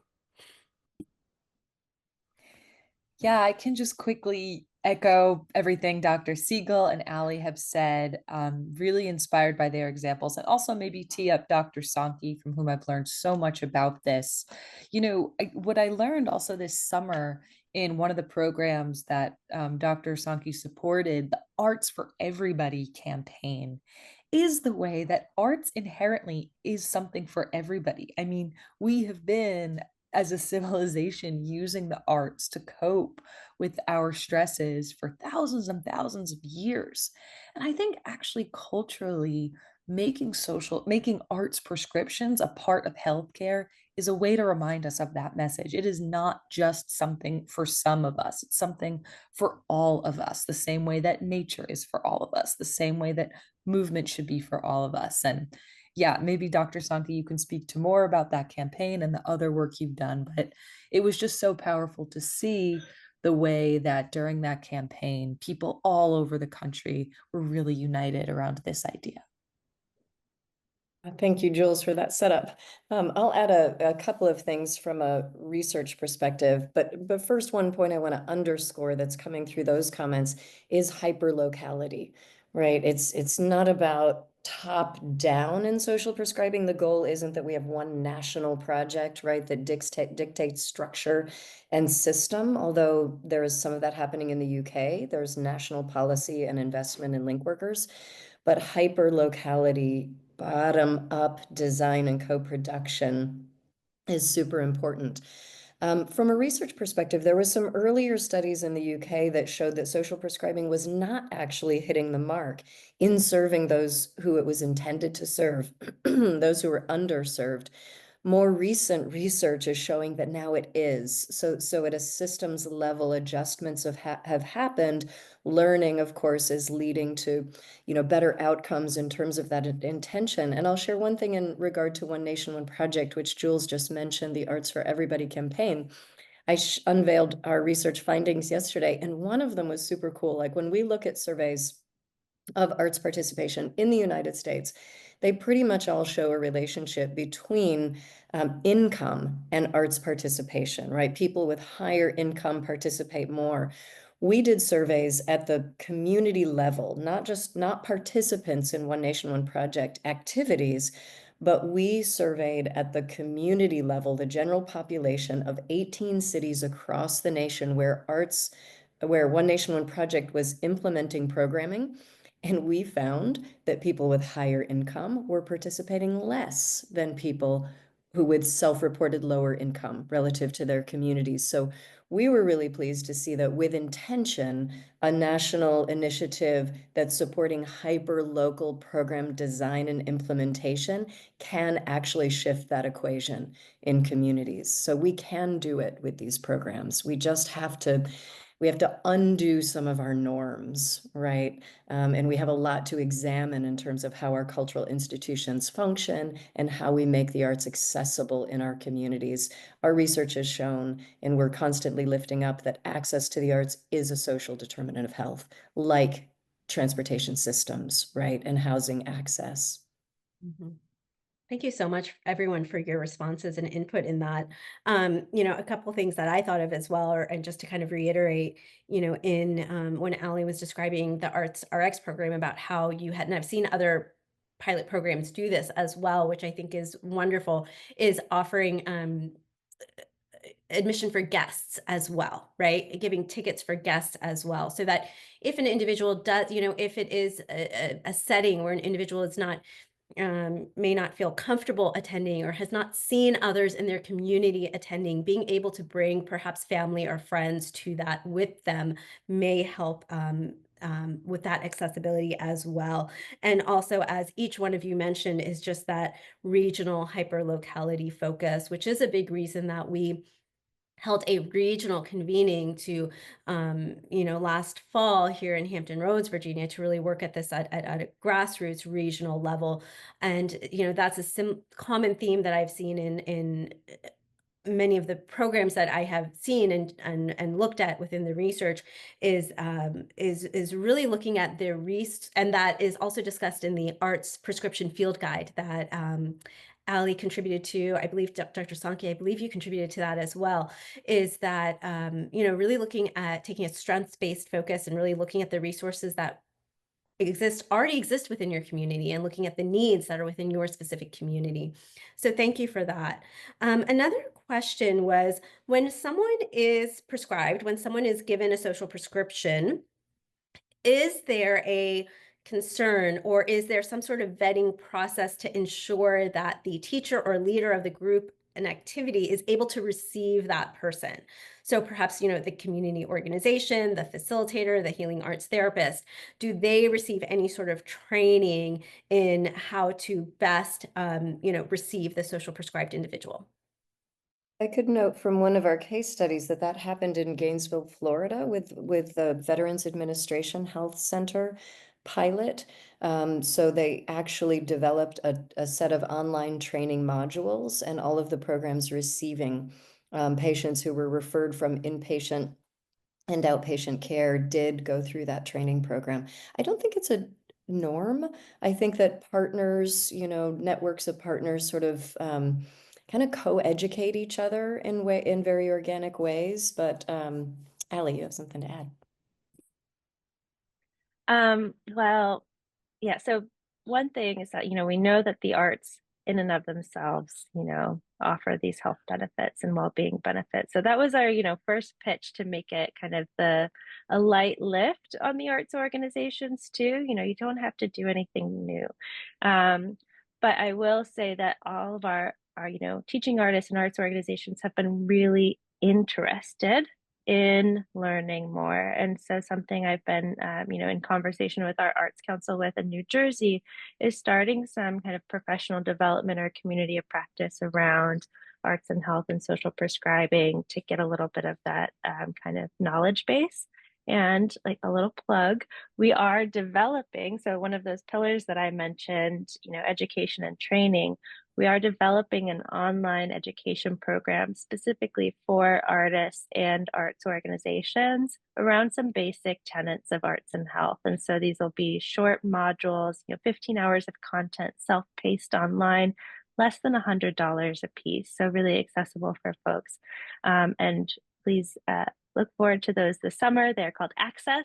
Yeah, I can just quickly echo everything Dr. Siegel and Ali have said. Really inspired by their examples, and also maybe tee up Dr. Sankey, from whom I've learned so much about this. What I learned also this summer in one of the programs that Dr. Sankey supported, the Arts for Everybody campaign. is the way that arts inherently is something for everybody. I mean, we have been, as a civilization, using the arts to cope with our stresses for thousands and thousands of years. And I think actually culturally, making arts prescriptions a part of healthcare is a way to remind us of that message. It is not just something for some of us, it's something for all of us, the same way that nature is for all of us, the same way that movement should be for all of us. And yeah, maybe Dr. Sankey, you can speak to more about that campaign and the other work you've done, but it was just so powerful to see the way that during that campaign, people all over the country were really united around this idea. Thank you, Jules, for that setup. I'll add a couple of things from a research perspective, but first, one point I want to underscore that's coming through those comments is hyperlocality, right? It's not about top down in social prescribing. The goal isn't that we have one national project, right, that dictates structure and system, although there is some of that happening in the UK. There's national policy and investment in link workers, but hyperlocality, bottom up design and co-production is super important. From a research perspective, there was some earlier studies in the UK that showed that social prescribing was not actually hitting the mark in serving those who it was intended to serve, those who were underserved. More recent research is showing that now it is. So at a systems level, adjustments have happened. Learning, of course, is leading to, better outcomes in terms of that intention. And I'll share one thing in regard to One Nation, One Project, which Jules just mentioned, the Arts for Everybody campaign. I unveiled our research findings yesterday, and one of them was super cool. Like when we look at surveys of arts participation in the United States, they pretty much all show a relationship between income and arts participation, right? People with higher income participate more. We did surveys at the community level, not participants in One Nation, One Project activities, but we surveyed at the community level, the general population of 18 cities across the nation where One Nation, One Project was implementing programming. And we found that people with higher income were participating less than people who with self-reported lower income relative to their communities. So we were really pleased to see that with intention, a national initiative that's supporting hyper-local program design and implementation can actually shift that equation in communities. So we can do it with these programs. We have to undo some of our norms, right? And we have a lot to examine in terms of how our cultural institutions function and how we make the arts accessible in our communities. Our research has shown, and we're constantly lifting up, that access to the arts is a social determinant of health, like transportation systems, right? And housing access. Mhm. Thank you so much, everyone, for your responses and input in that. A couple things that I thought of as well, and just to kind of reiterate, when Ali was describing the Arts RX program about how you had, and I've seen other pilot programs do this as well, which I think is wonderful, is offering admission for guests as well, right? Giving tickets for guests as well, so that if an individual does, if it is a setting where an individual is not may not feel comfortable attending or has not seen others in their community attending, being able to bring perhaps family or friends to that with them may help with that accessibility as well. And also, as each one of you mentioned, is just that regional hyperlocality focus, which is a big reason that we held a regional convening to, last fall here in Hampton Roads, Virginia, to really work at this at a grassroots regional level. And, that's a common theme that I've seen in many of the programs that I have seen and looked at within the research is really looking at and that is also discussed in the arts prescription field guide that Ali contributed to. I believe Dr. Sankey, I believe you contributed to that as well, is that, really looking at taking a strengths-based focus and really looking at the resources that already exist within your community and looking at the needs that are within your specific community. So thank you for that. Another question was, when someone is prescribed, when someone is given a social prescription, is there a concern, or is there some sort of vetting process to ensure that the teacher or leader of the group and activity is able to receive that person? So perhaps, the community organization, the facilitator, the healing arts therapist, do they receive any sort of training in how to best, receive the social prescribed individual? I could note from one of our case studies that that happened in Gainesville, Florida, with the Veterans Administration Health Center pilot. So they actually developed a set of online training modules, and all of the programs receiving patients who were referred from inpatient and outpatient care did go through that training program. I don't think it's a norm. I think that partners, networks of partners sort of kind of co-educate each other in very organic ways. But Allie, you have something to add. Well, yeah, so one thing is that, we know that the arts in and of themselves, offer these health benefits and well-being benefits. So that was our, first pitch to make it kind of a light lift on the arts organizations too. You don't have to do anything new. But I will say that all of our, teaching artists and arts organizations have been really interested in learning more. And so something I've been, in conversation with our Arts Council with in New Jersey is starting some kind of professional development or community of practice around arts and health and social prescribing to get a little bit of that kind of knowledge base. And like a little plug, we are developing, so one of those pillars that I mentioned, education and training, we are developing an online education program specifically for artists and arts organizations around some basic tenets of arts and health. And so these will be short modules, 15 hours of content, self-paced online, less than $100 a piece. So really accessible for folks. And please look forward to those this summer. They're called Access.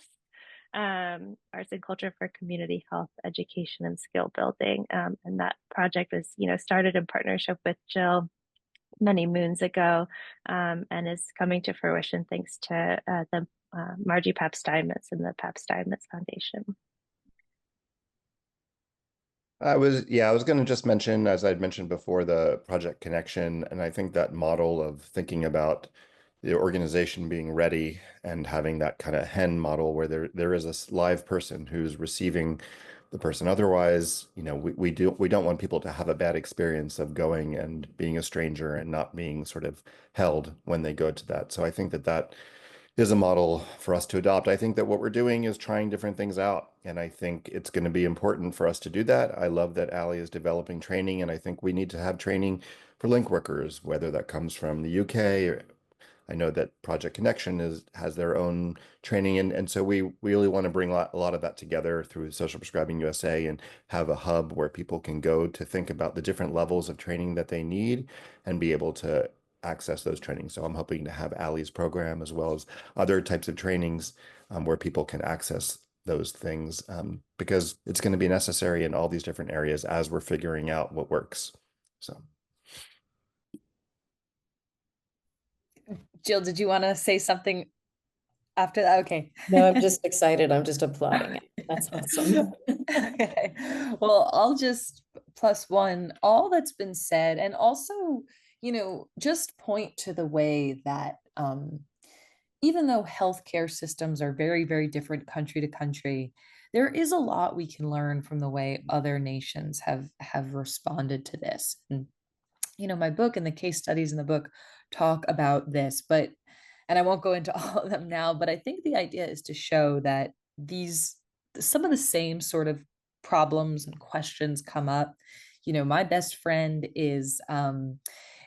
Arts and Culture for Community Health Education and Skill Building. And that project was, started in partnership with Jill many moons ago, and is coming to fruition thanks to the Margie Pap-Steinmetz and the Pap-Steinmetz Foundation. I was going to just mention, as I'd mentioned before, the Project Connection, and I think that model of thinking about the organization being ready and having that kind of hen model where there is a live person who's receiving the person. Otherwise, we don't want people to have a bad experience of going and being a stranger and not being sort of held when they go to that. So I think that is a model for us to adopt. I think that what we're doing is trying different things out, and I think it's going to be important for us to do that. I love that Allie is developing training, and I think we need to have training for link workers, whether that comes from the UK or I know that Project Connection has their own training, and so we really want to bring a lot of that together through Social Prescribing USA and have a hub where people can go to think about the different levels of training that they need and be able to access those trainings. So I'm hoping to have Allie's program as well as other types of trainings where people can access those things because it's going to be necessary in all these different areas as we're figuring out what works. So. Jill, did you want to say something after that? Okay. No, I'm just excited. I'm just applauding it. That's awesome. Okay. Well, I'll just plus one all that's been said, and also, just point to the way that even though healthcare systems are very, very different country to country, there is a lot we can learn from the way other nations have responded to this. And my book and the case studies in the book talk about this, and I won't go into all of them now, but I think the idea is to show that some of the same sort of problems and questions come up. My best friend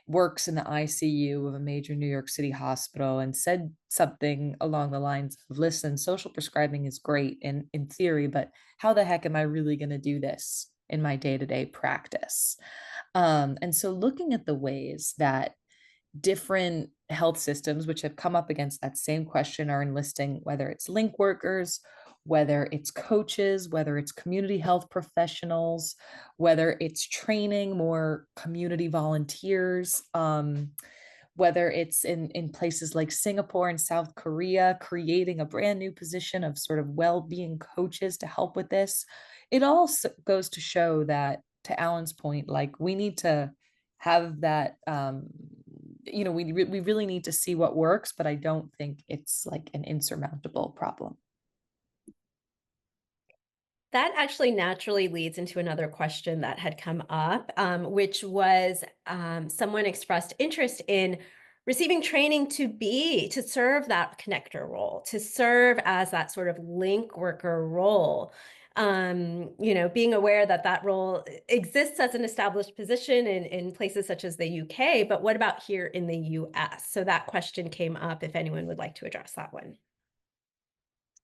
works in the ICU of a major New York City hospital and said something along the lines of, listen, social prescribing is great in theory, but how the heck am I really going to do this in my day-to-day practice? And so looking at the ways that different health systems, which have come up against that same question, are enlisting, whether it's link workers, whether it's coaches, whether it's community health professionals, whether it's training more community volunteers, whether it's in places like Singapore and South Korea, creating a brand new position of sort of well-being coaches to help with this. It all goes to show that, to Alan's point, like we need to have that, we really need to see what works, but I don't think it's like an insurmountable problem. That actually naturally leads into another question that had come up, which was someone expressed interest in receiving training to serve that connector role, to serve as that sort of link worker role. Being aware that that role exists as an established position in places such as the UK, but what about here in the US? So that question came up, if anyone would like to address that one.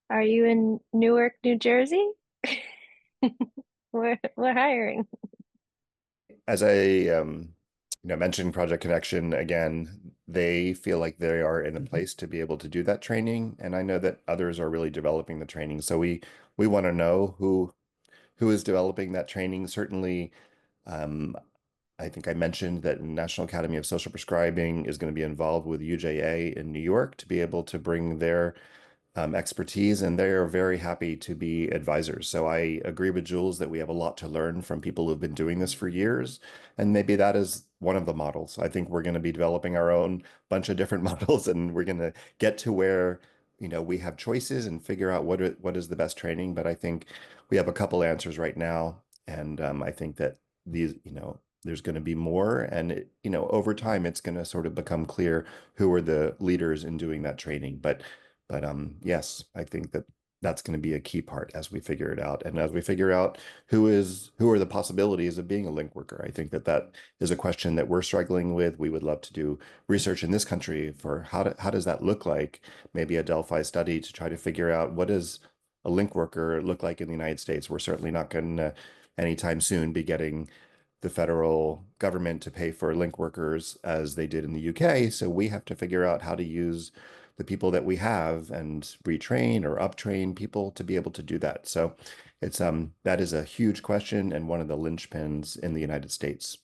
Are you in Newark, New Jersey? We're hiring. As I mentioned Project Connection again, they feel like they are in a place to be able to do that training, and I know that others are really developing the training. So we want to know who is developing that training. Certainly, I think I mentioned that National Academy of Social Prescribing is going to be involved with UJA in New York to be able to bring their expertise, and they are very happy to be advisors. So I agree with Jules that we have a lot to learn from people who've been doing this for years, and maybe that is one of the models. I think we're going to be developing our own bunch of different models, and we're going to get to where we have choices and figure out what is the best training. But I think we have a couple answers right now, and I think that these there's going to be more, and over time it's going to sort of become clear who are the leaders in doing that training. But yes, I think that that's going to be a key part as we figure it out. And as we figure out who are the possibilities of being a link worker, I think that is a question that we're struggling with. We would love to do research in this country for how does that look like, maybe a Delphi study to try to figure out what does a link worker look like in the United States. We're certainly not going to anytime soon be getting the federal government to pay for link workers as they did in the UK. So we have to figure out how to use the people that we have and retrain or uptrain people to be able to do that. So it's that is a huge question and one of the linchpins in the United States.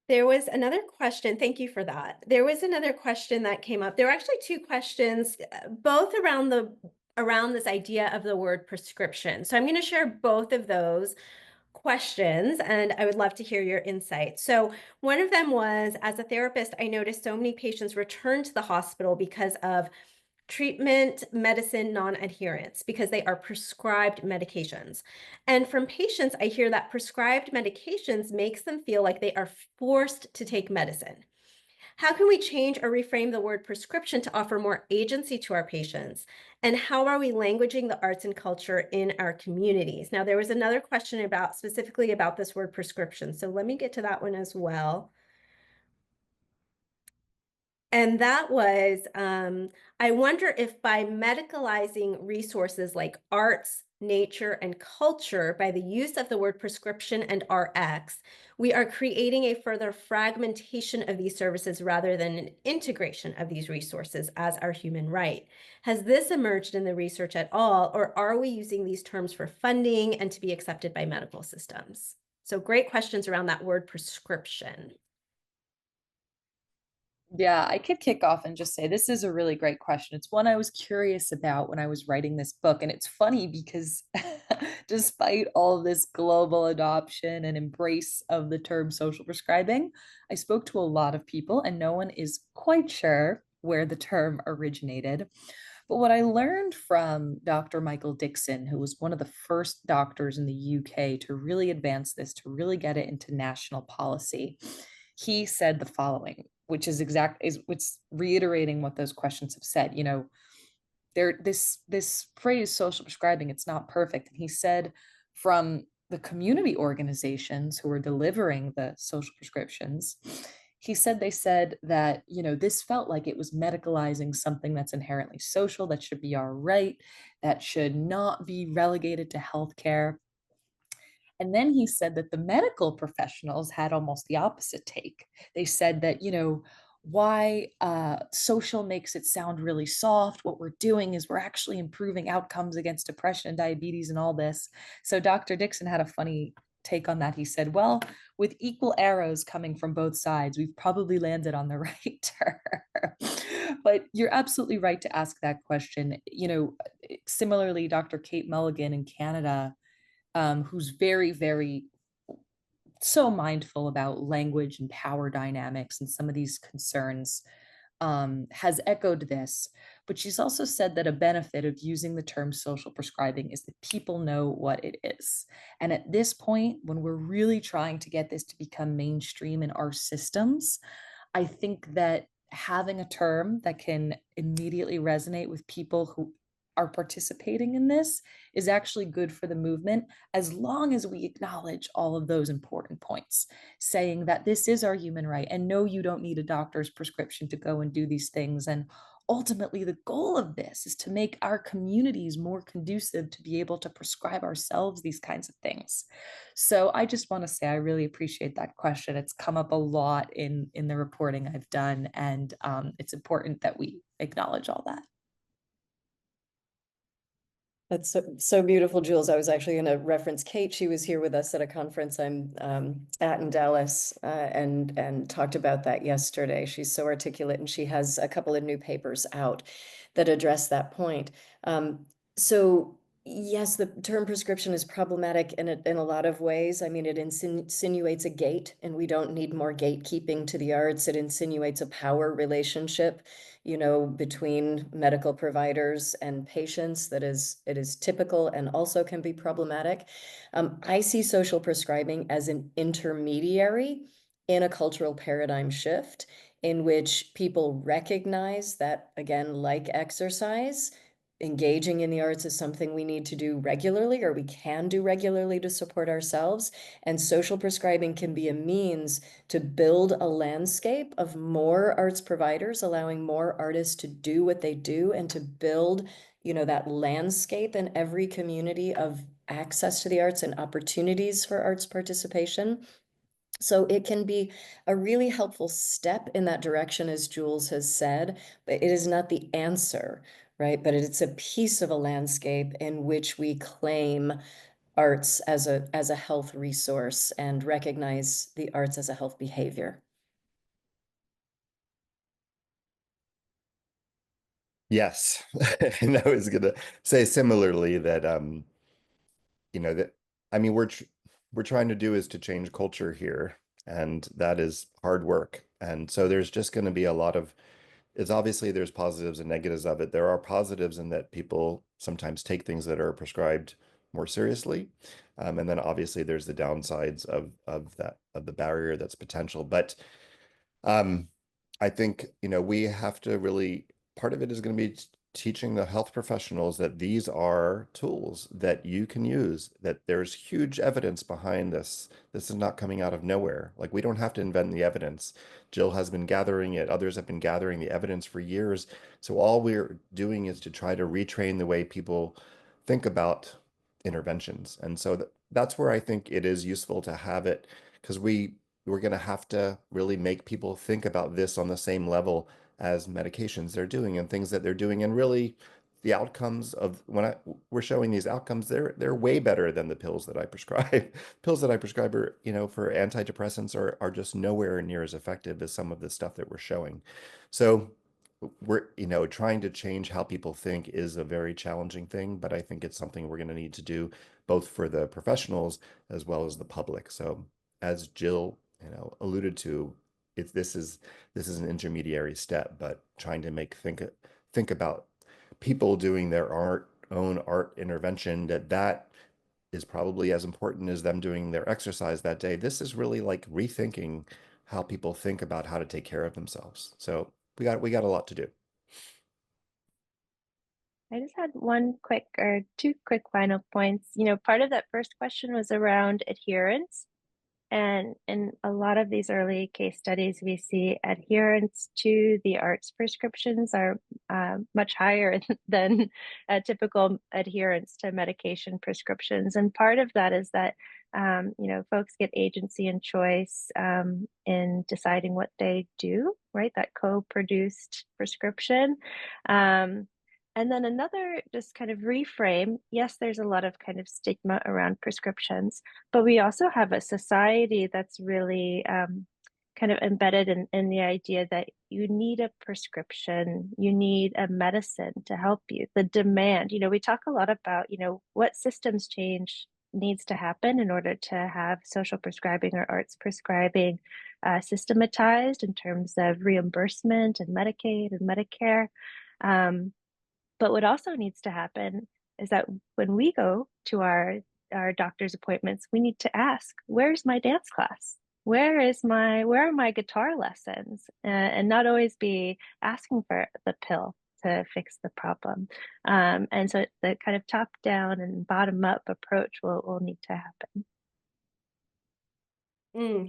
There was another question. Thank you for that. There was another question that came up. There were actually two questions, both around this idea of the word prescription. So I'm going to share both of those questions, and I would love to hear your insight. So one of them was, as a therapist, I noticed so many patients return to the hospital because of treatment medicine non-adherence, because they are prescribed medications. And from patients, I hear that prescribed medications makes them feel like they are forced to take medicine. How can we change or reframe the word prescription to offer more agency to our patients? And how are we languaging the arts and culture in our communities? Now, there was another question specifically about this word prescription. So let me get to that one as well. And that was, I wonder if by medicalizing resources like arts, nature, and culture by the use of the word prescription and RX, we are creating a further fragmentation of these services rather than an integration of these resources as our human right. Has this emerged in the research at all, or are we using these terms for funding and to be accepted by medical systems? So great questions around that word prescription. Yeah, I could kick off and just say this is a really great question. It's one I was curious about when I was writing this book. And it's funny because despite all of this global adoption and embrace of the term social prescribing, I spoke to a lot of people and no one is quite sure where the term originated. But what I learned from Dr. Michael Dixon, who was one of the first doctors in the UK to really advance this, to really get it into national policy, he said the following, which is what's reiterating what those questions have said. This phrase social prescribing, it's not perfect. And he said from the community organizations who were delivering the social prescriptions, he said they said that this felt like it was medicalizing something that's inherently social, that should be our right, that should not be relegated to healthcare. And then he said that the medical professionals had almost the opposite take. They said that, why social makes it sound really soft. What we're doing is we're actually improving outcomes against depression and diabetes and all this. So Dr. Dixon had a funny take on that. He said, well, with equal arrows coming from both sides, we've probably landed on the right term. But you're absolutely right to ask that question. You know, similarly, Dr. Kate Mulligan in Canada, who's very, very so mindful about language and power dynamics and some of these concerns, has echoed this, but she's also said that a benefit of using the term social prescribing is that people know what it is. And at this point, when we're really trying to get this to become mainstream in our systems, I think that having a term that can immediately resonate with people who are participating in this is actually good for the movement, as long as we acknowledge all of those important points, saying that this is our human right. And no, you don't need a doctor's prescription to go and do these things. And ultimately, the goal of this is to make our communities more conducive to be able to prescribe ourselves these kinds of things. So I just want to say I really appreciate that question. It's come up a lot in the reporting I've done, and it's important that we acknowledge all that. That's so beautiful, Jules. I was actually going to reference Kate. She was here with us at a conference I'm at in Dallas, and talked about that yesterday. She's so articulate, and she has a couple of new papers out that address that point. So yes, the term prescription is problematic in a lot of ways. I mean, it insinuates a gate, and we don't need more gatekeeping to the arts. It insinuates a power relationship, you know, between medical providers and patients it is typical and also can be problematic. I see social prescribing as an intermediary in a cultural paradigm shift in which people recognize that, again, like exercise, engaging in the arts is something we need to do regularly, or we can do regularly to support ourselves. And social prescribing can be a means to build a landscape of more arts providers, allowing more artists to do what they do, and to build, you know, that landscape in every community of access to the arts and opportunities for arts participation. So it can be a really helpful step in that direction, as Jules has said, but it is not the answer, right? But it's a piece of a landscape in which we claim arts as a health resource and recognize the arts as a health behavior. Yes. And I was gonna say similarly that you know, that I mean we're trying to do is to change culture here, and that is hard work. And so there's just going to be a lot of, it's obviously there's positives and negatives of it. There are positives in that people sometimes take things that are prescribed more seriously. And then obviously there's the downsides of that, of the barrier that's potential. But um, I think, you know, we have to really, part of it is going to be teaching the health professionals that these are tools that you can use, that there's huge evidence behind this. This is not coming out of nowhere. Like, we don't have to invent the evidence. Jill has been gathering it. Others have been gathering the evidence for years. So all we're doing is to try to retrain the way people think about interventions. And so that's where I think it is useful to have it, because we're going to have to really make people think about this on the same level as medications they're doing and things that they're doing. And really, the outcomes of we're showing these outcomes, they're way better than the pills that I prescribe. Pills that I prescribe are, you know, for antidepressants are just nowhere near as effective as some of the stuff that we're showing. So we're, you know, trying to change how people think is a very challenging thing, but I think it's something we're going to need to do both for the professionals as well as the public. So as Jill, you know, alluded to, if this is an intermediary step, but trying to think about people doing their own art intervention, that is probably as important as them doing their exercise that day. This is really like rethinking how people think about how to take care of themselves. So we got a lot to do. I just had one quick or two quick final points. You know, part of that first question was around adherence. And in a lot of these early case studies, we see adherence to the arts prescriptions are much higher than a typical adherence to medication prescriptions. And part of that is that, you know, folks get agency and choice in deciding what they do, right? That co-produced prescription. And then another just kind of reframe. Yes, there's a lot of kind of stigma around prescriptions, but we also have a society that's really kind of embedded in the idea that you need a prescription, you need a medicine to help you. The demand, we talk a lot about, what systems change needs to happen in order to have social prescribing or arts prescribing systematized in terms of reimbursement and Medicaid and Medicare. Um, but what also needs to happen is that when we go to our doctor's appointments, we need to ask, where's my dance class? Where are my guitar lessons? And not always be asking for the pill to fix the problem. And so the kind of top down and bottom up approach will need to happen.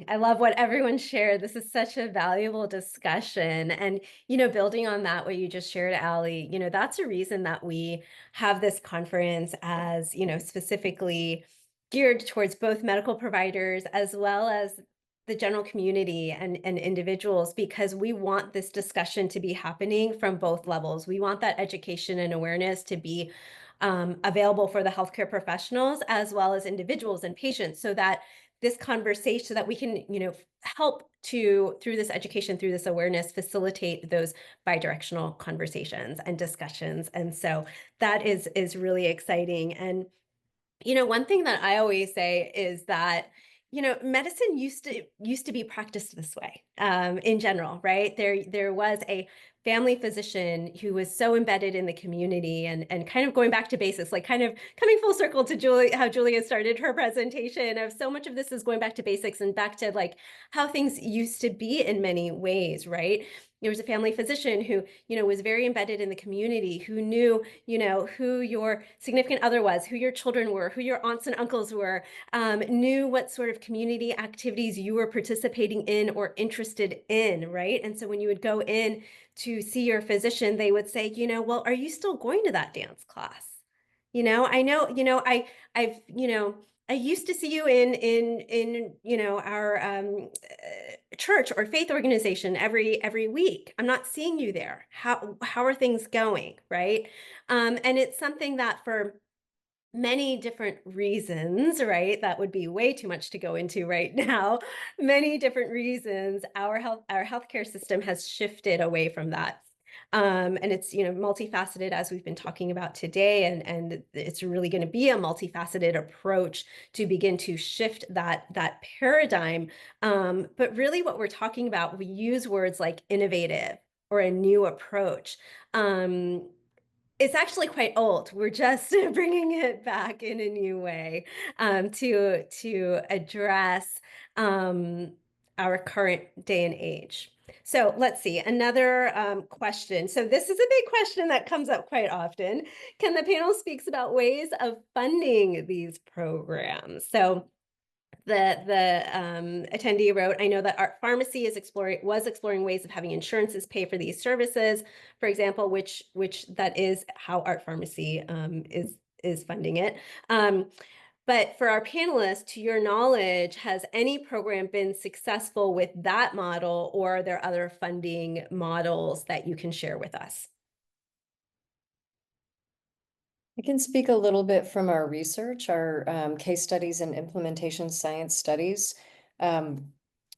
I love what everyone shared. This is such a valuable discussion. And, building on that, what you just shared, Allie, that's a reason that we have this conference as, specifically geared towards both medical providers as well as the general community and individuals, because we want this discussion to be happening from both levels. We want that education and awareness to be available for the healthcare professionals as well as individuals and patients, so that this conversation, so that we can, help to, through this education, through this awareness, facilitate those bi-directional conversations and discussions. And so that is really exciting. And, one thing that I always say is that, medicine used to be practiced this way, in general, right? There was a family physician who was so embedded in the community, and kind of going back to basics, like kind of coming full circle to Julie, how Julia started her presentation, of so much of this is going back to basics and back to like how things used to be in many ways, right? There was a family physician who, was very embedded in the community, who knew, who your significant other was, who your children were, who your aunts and uncles were, knew what sort of community activities you were participating in or interested in, right? And so when you would go in to see your physician, they would say, well, are you still going to that dance class? I know, I've, I used to see you in our church or faith organization every week. I'm not seeing you there. How are things going, right? And it's something that for many different reasons, right? That would be way too much to go into right now. Many different reasons our healthcare system has shifted away from that. And it's, multifaceted, as we've been talking about today, and it's really going to be a multifaceted approach to begin to shift that paradigm. But really what we're talking about, we use words like innovative or a new approach. It's actually quite old. We're just bringing it back in a new way, to address our current day and age. So let's see, another question. So this is a big question that comes up quite often. Can the panel speaks about ways of funding these programs? So the attendee wrote, I know that Art Pharmacy was exploring ways of having insurances pay for these services, for example, which that is how Art Pharmacy is funding it. But for our panelists, to your knowledge, has any program been successful with that model, or are there other funding models that you can share with us? I can speak a little bit from our research, our case studies and implementation science studies.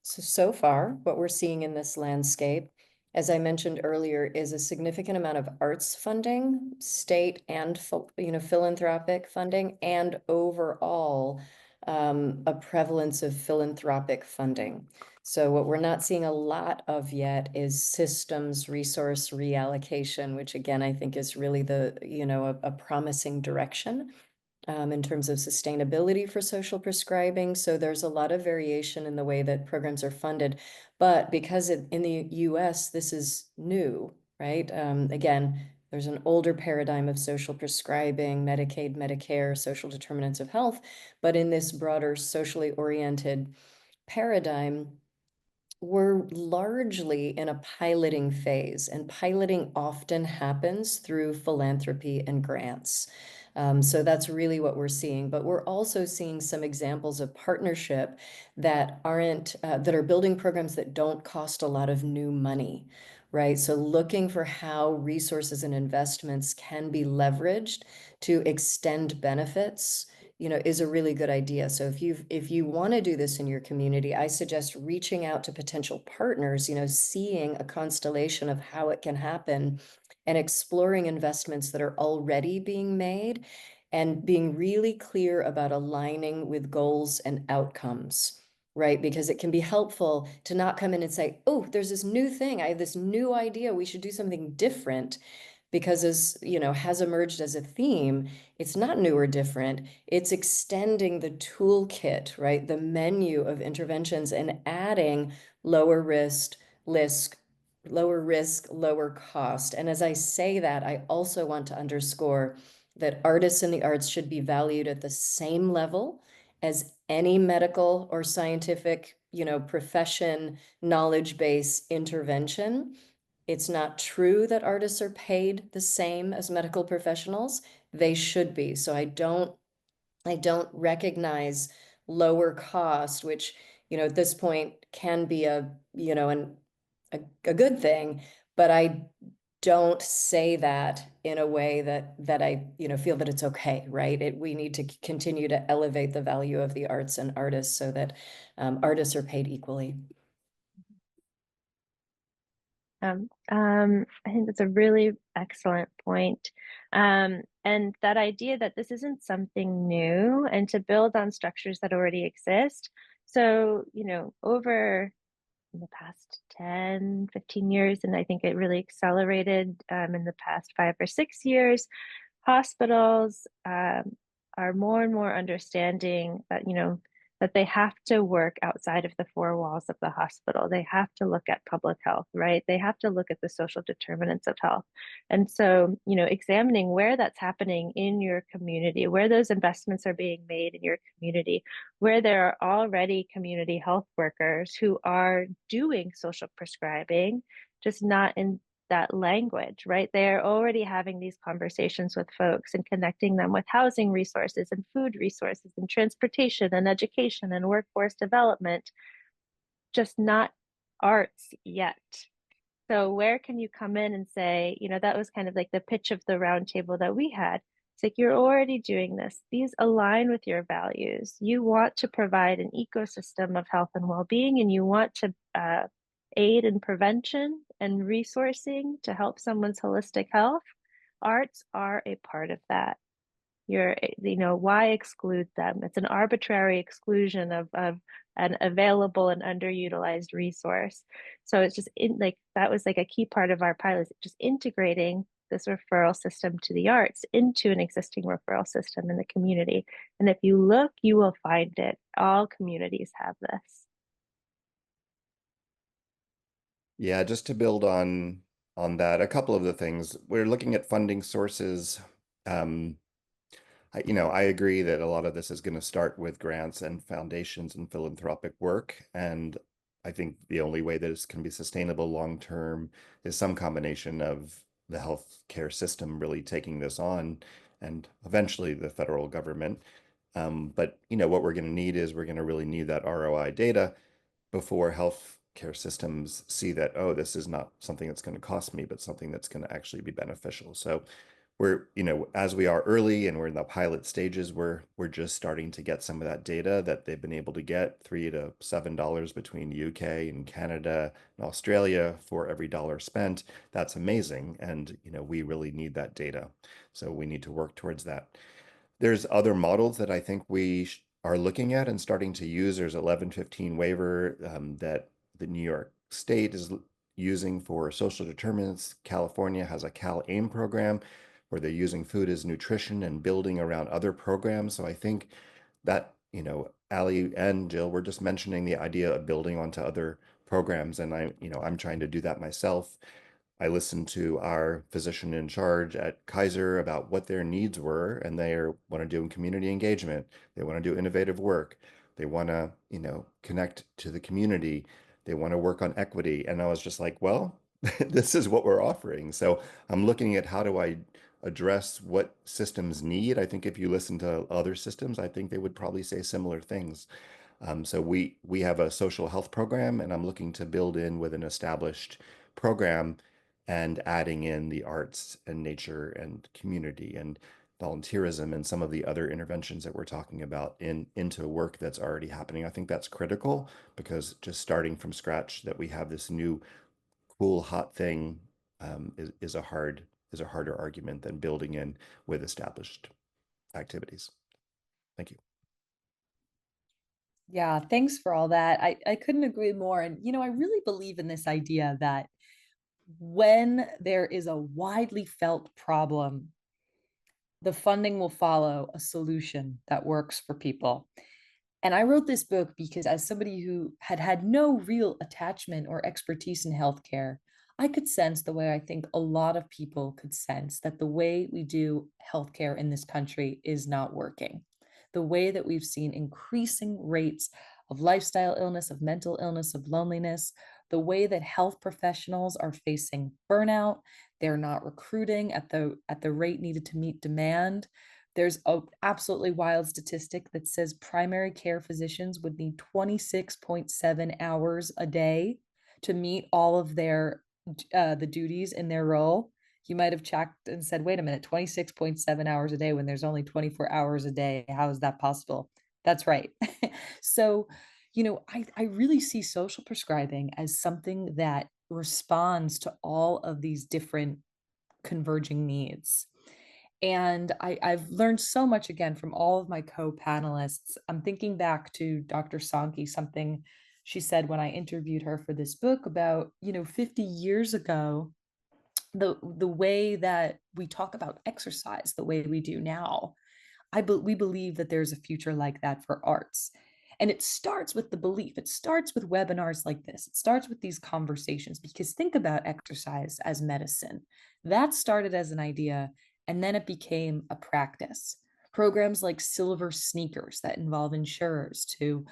So far, what we're seeing in this landscape, as I mentioned earlier, is a significant amount of arts funding, state and philanthropic funding, and overall a prevalence of philanthropic funding. So what we're not seeing a lot of yet is systems resource reallocation, which again, I think is really a promising direction in terms of sustainability for social prescribing. So there's a lot of variation in the way that programs are funded, but because in the US, this is new, right? Again, there's an older paradigm of social prescribing, Medicaid, Medicare, social determinants of health, but in this broader socially oriented paradigm, we're largely in a piloting phase, and piloting often happens through philanthropy and grants. So that's really what we're seeing. But we're also seeing some examples of partnership that are building programs that don't cost a lot of new money. right? So looking for how resources and investments can be leveraged to extend benefits, is a really good idea. So if you want to do this in your community, I suggest reaching out to potential partners, seeing a constellation of how it can happen and exploring investments that are already being made and being really clear about aligning with goals and outcomes, right? Because it can be helpful to not come in and say, oh, there's this new thing. I have this new idea. We should do something different. Because as has emerged as a theme, it's not new or different. It's extending the toolkit, right? The menu of interventions and adding lower risk, lower cost. And as I say that, I also want to underscore that artists in the arts should be valued at the same level as any medical or scientific, profession, knowledge base intervention. It's not true that artists are paid the same as medical professionals. They should be. So I don't recognize lower cost, which, at this point can be a good thing, but I don't say that in a way that I, feel that it's okay, right? We need to continue to elevate the value of the arts and artists so that artists are paid equally. I think that's a really excellent point. And that idea that this isn't something new and to build on structures that already exist. So, over in the past 10, 15 years, and I think it really accelerated in the past 5 or 6 years, hospitals are more and more understanding that, that they have to work outside of the four walls of the hospital. They have to look at public health, right? They have to look at the social determinants of health. And so, examining where that's happening in your community, where those investments are being made in your community, where there are already community health workers who are doing social prescribing, just not in that language, right? They're already having these conversations with folks and connecting them with housing resources and food resources and transportation and education and workforce development, just not arts yet. So where can you come in and say, that was kind of like the pitch of the roundtable that we had. It's like, you're already doing this. These align with your values. You want to provide an ecosystem of health and well-being, and you want to aid in prevention and resourcing to help someone's holistic health. Arts are a part of that. Why exclude them? It's an arbitrary exclusion of an available and underutilized resource. So it's just that was like a key part of our pilot, just integrating this referral system to the arts into an existing referral system in the community. And if you look, you will find it. All communities have this. Yeah, just to build on that, a couple of the things we're looking at funding sources. I agree that a lot of this is going to start with grants and foundations and philanthropic work, and I think the only way that this can be sustainable long term is some combination of the healthcare system really taking this on, and eventually the federal government. But what we're going to need is we're going to really need that ROI data before healthcare systems see that, oh, this is not something that's going to cost me, but something that's going to actually be beneficial. So we're, as we are early and we're in the pilot stages, we're just starting to get some of that data that they've been able to get $3 to $7 between the UK and Canada and Australia for every dollar spent. That's amazing. And, we really need that data. So we need to work towards that. There's other models that I think we are looking at and starting to use. There's 1115 waiver that the New York State is using for social determinants. California has a Cal AIM program where they're using food as nutrition and building around other programs. So I think that, Ali and Jill were just mentioning the idea of building onto other programs. And I'm trying to do that myself. I listened to our physician in charge at Kaiser about what their needs were, and they want to do community engagement. They want to do innovative work. They want to, connect to the community. They want to work on equity. And I was just like, well, this is what we're offering. So I'm looking at how do I address what systems need. I think if you listen to other systems, I think they would probably say similar things. So we have a social health program, and I'm looking to build in with an established program and adding in the arts and nature and community and volunteerism and some of the other interventions that we're talking about into work that's already happening. I think that's critical, because just starting from scratch, that we have this new cool hot thing, is a harder argument than building in with established activities. Thank you. Yeah, thanks for all that. I couldn't agree more. And, I really believe in this idea that when there is a widely felt problem, the funding will follow a solution that works for people. And I wrote this book because, as somebody who had had no real attachment or expertise in healthcare, I could sense the way I think a lot of people could sense that the way we do healthcare in this country is not working. The way that we've seen increasing rates of lifestyle illness, of mental illness, of loneliness, the way that health professionals are facing burnout, they're not recruiting at the rate needed to meet demand. There's an absolutely wild statistic that says primary care physicians would need 26.7 hours a day to meet all of the duties in their role. You might have checked and said, wait a minute, 26.7 hours a day when there's only 24 hours a day. How is that possible? That's right. So, I really see social prescribing as something that responds to all of these different converging needs. And I've learned so much again from all of my co-panelists. I'm thinking back to Dr. Sankey, something she said when I interviewed her for this book about, 50 years ago, the way that we talk about exercise, the way we do now, we believe that there's a future like that for arts. And it starts with the belief. It starts with webinars like this. It starts with these conversations, because think about exercise as medicine. That started as an idea, and then it became a practice. Programs like Silver Sneakers that involve insurers to,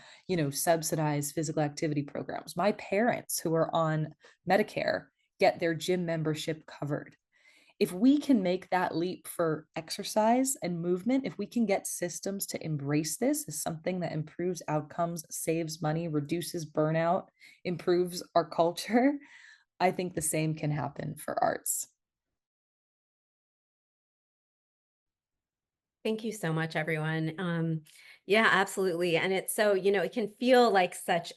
subsidize physical activity programs. My parents, who are on Medicare, get their gym membership covered. If we can make that leap for exercise and movement, if we can get systems to embrace this as something that improves outcomes, saves money, reduces burnout, improves our culture, I think the same can happen for arts. Thank you so much, everyone. Yeah, absolutely. And it's so, it can feel like that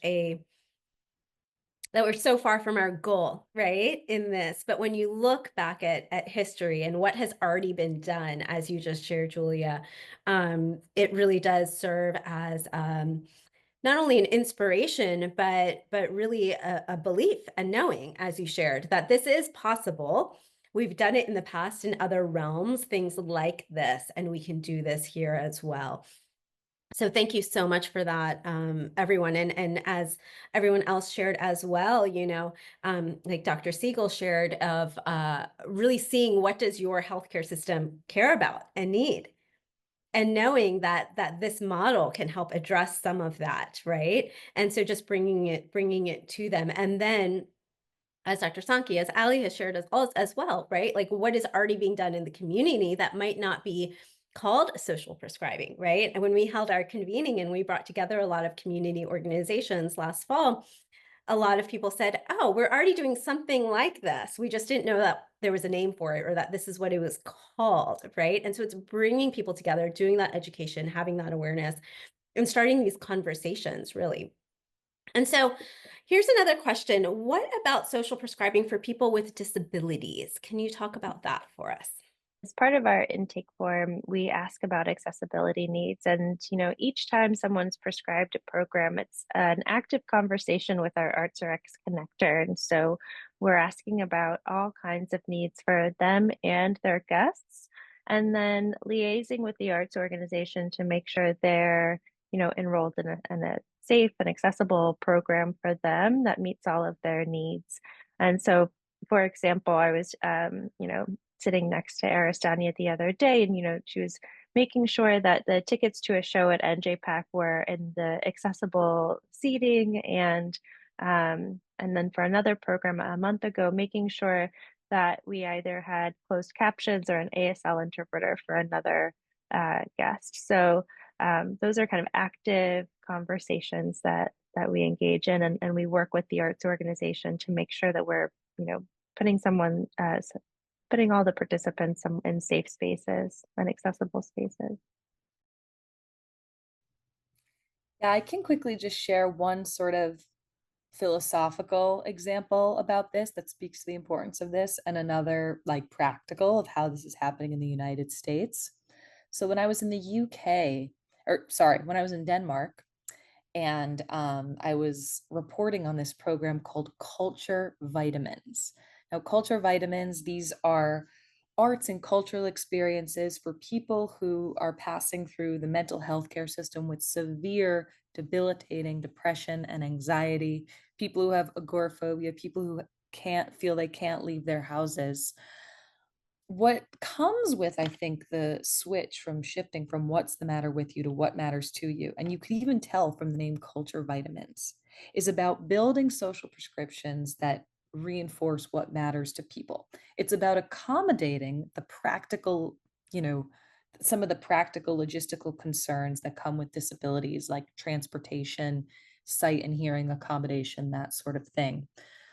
we're so far from our goal, right, in this. But when you look back at history and what has already been done, as you just shared, Julia, it really does serve as not only an inspiration, but really a belief and knowing, as you shared, that this is possible. We've done it in the past in other realms, things like this, and we can do this here as well. So thank you so much for that, everyone. And as everyone else shared as well, like Dr. Siegel shared, of really seeing what does your healthcare system care about and need, and knowing that this model can help address some of that, right? And so just bringing it to them. And then, as Dr. Sankey, as Ali has shared as well, right? Like, what is already being done in the community that might not be called social prescribing, right? And when we held our convening and we brought together a lot of community organizations last fall, a lot of people said, oh, we're already doing something like this. We just didn't know that there was a name for it, or that this is what it was called, right? And so it's bringing people together, doing that education, having that awareness, and starting these conversations, really. And so here's another question. What about social prescribing for people with disabilities? Can you talk about that for us? As part of our intake form, we ask about accessibility needs. And, each time someone's prescribed a program, it's an active conversation with our Arts RX connector. And so we're asking about all kinds of needs for them and their guests, and then liaising with the arts organization to make sure they're, enrolled in a safe and accessible program for them that meets all of their needs. And so, for example, I was, sitting next to Aristania the other day, and she was making sure that the tickets to a show at NJPAC were in the accessible seating, and then for another program a month ago, making sure that we either had closed captions or an ASL interpreter for another guest. So those are kind of active conversations that we engage in, and we work with the arts organization to make sure that we're putting someone, putting all the participants in safe spaces and accessible spaces. Yeah, I can quickly just share one sort of philosophical example about this that speaks to the importance of this, and another like practical of how this is happening in the United States. So when I was in the UK, or sorry, when I was in Denmark, and I was reporting on this program called Culture Vitamins. Now, Culture Vitamins, these are arts and cultural experiences for people who are passing through the mental health care system with severe, debilitating depression and anxiety, people who have agoraphobia, people who can't feel they can't leave their houses. What comes with, I think, the switch from shifting from what's the matter with you to what matters to you, and you can even tell from the name Culture Vitamins, is about building social prescriptions that reinforce what matters to people. It's about accommodating the practical, some of the practical logistical concerns that come with disabilities like transportation, sight and hearing accommodation, that sort of thing.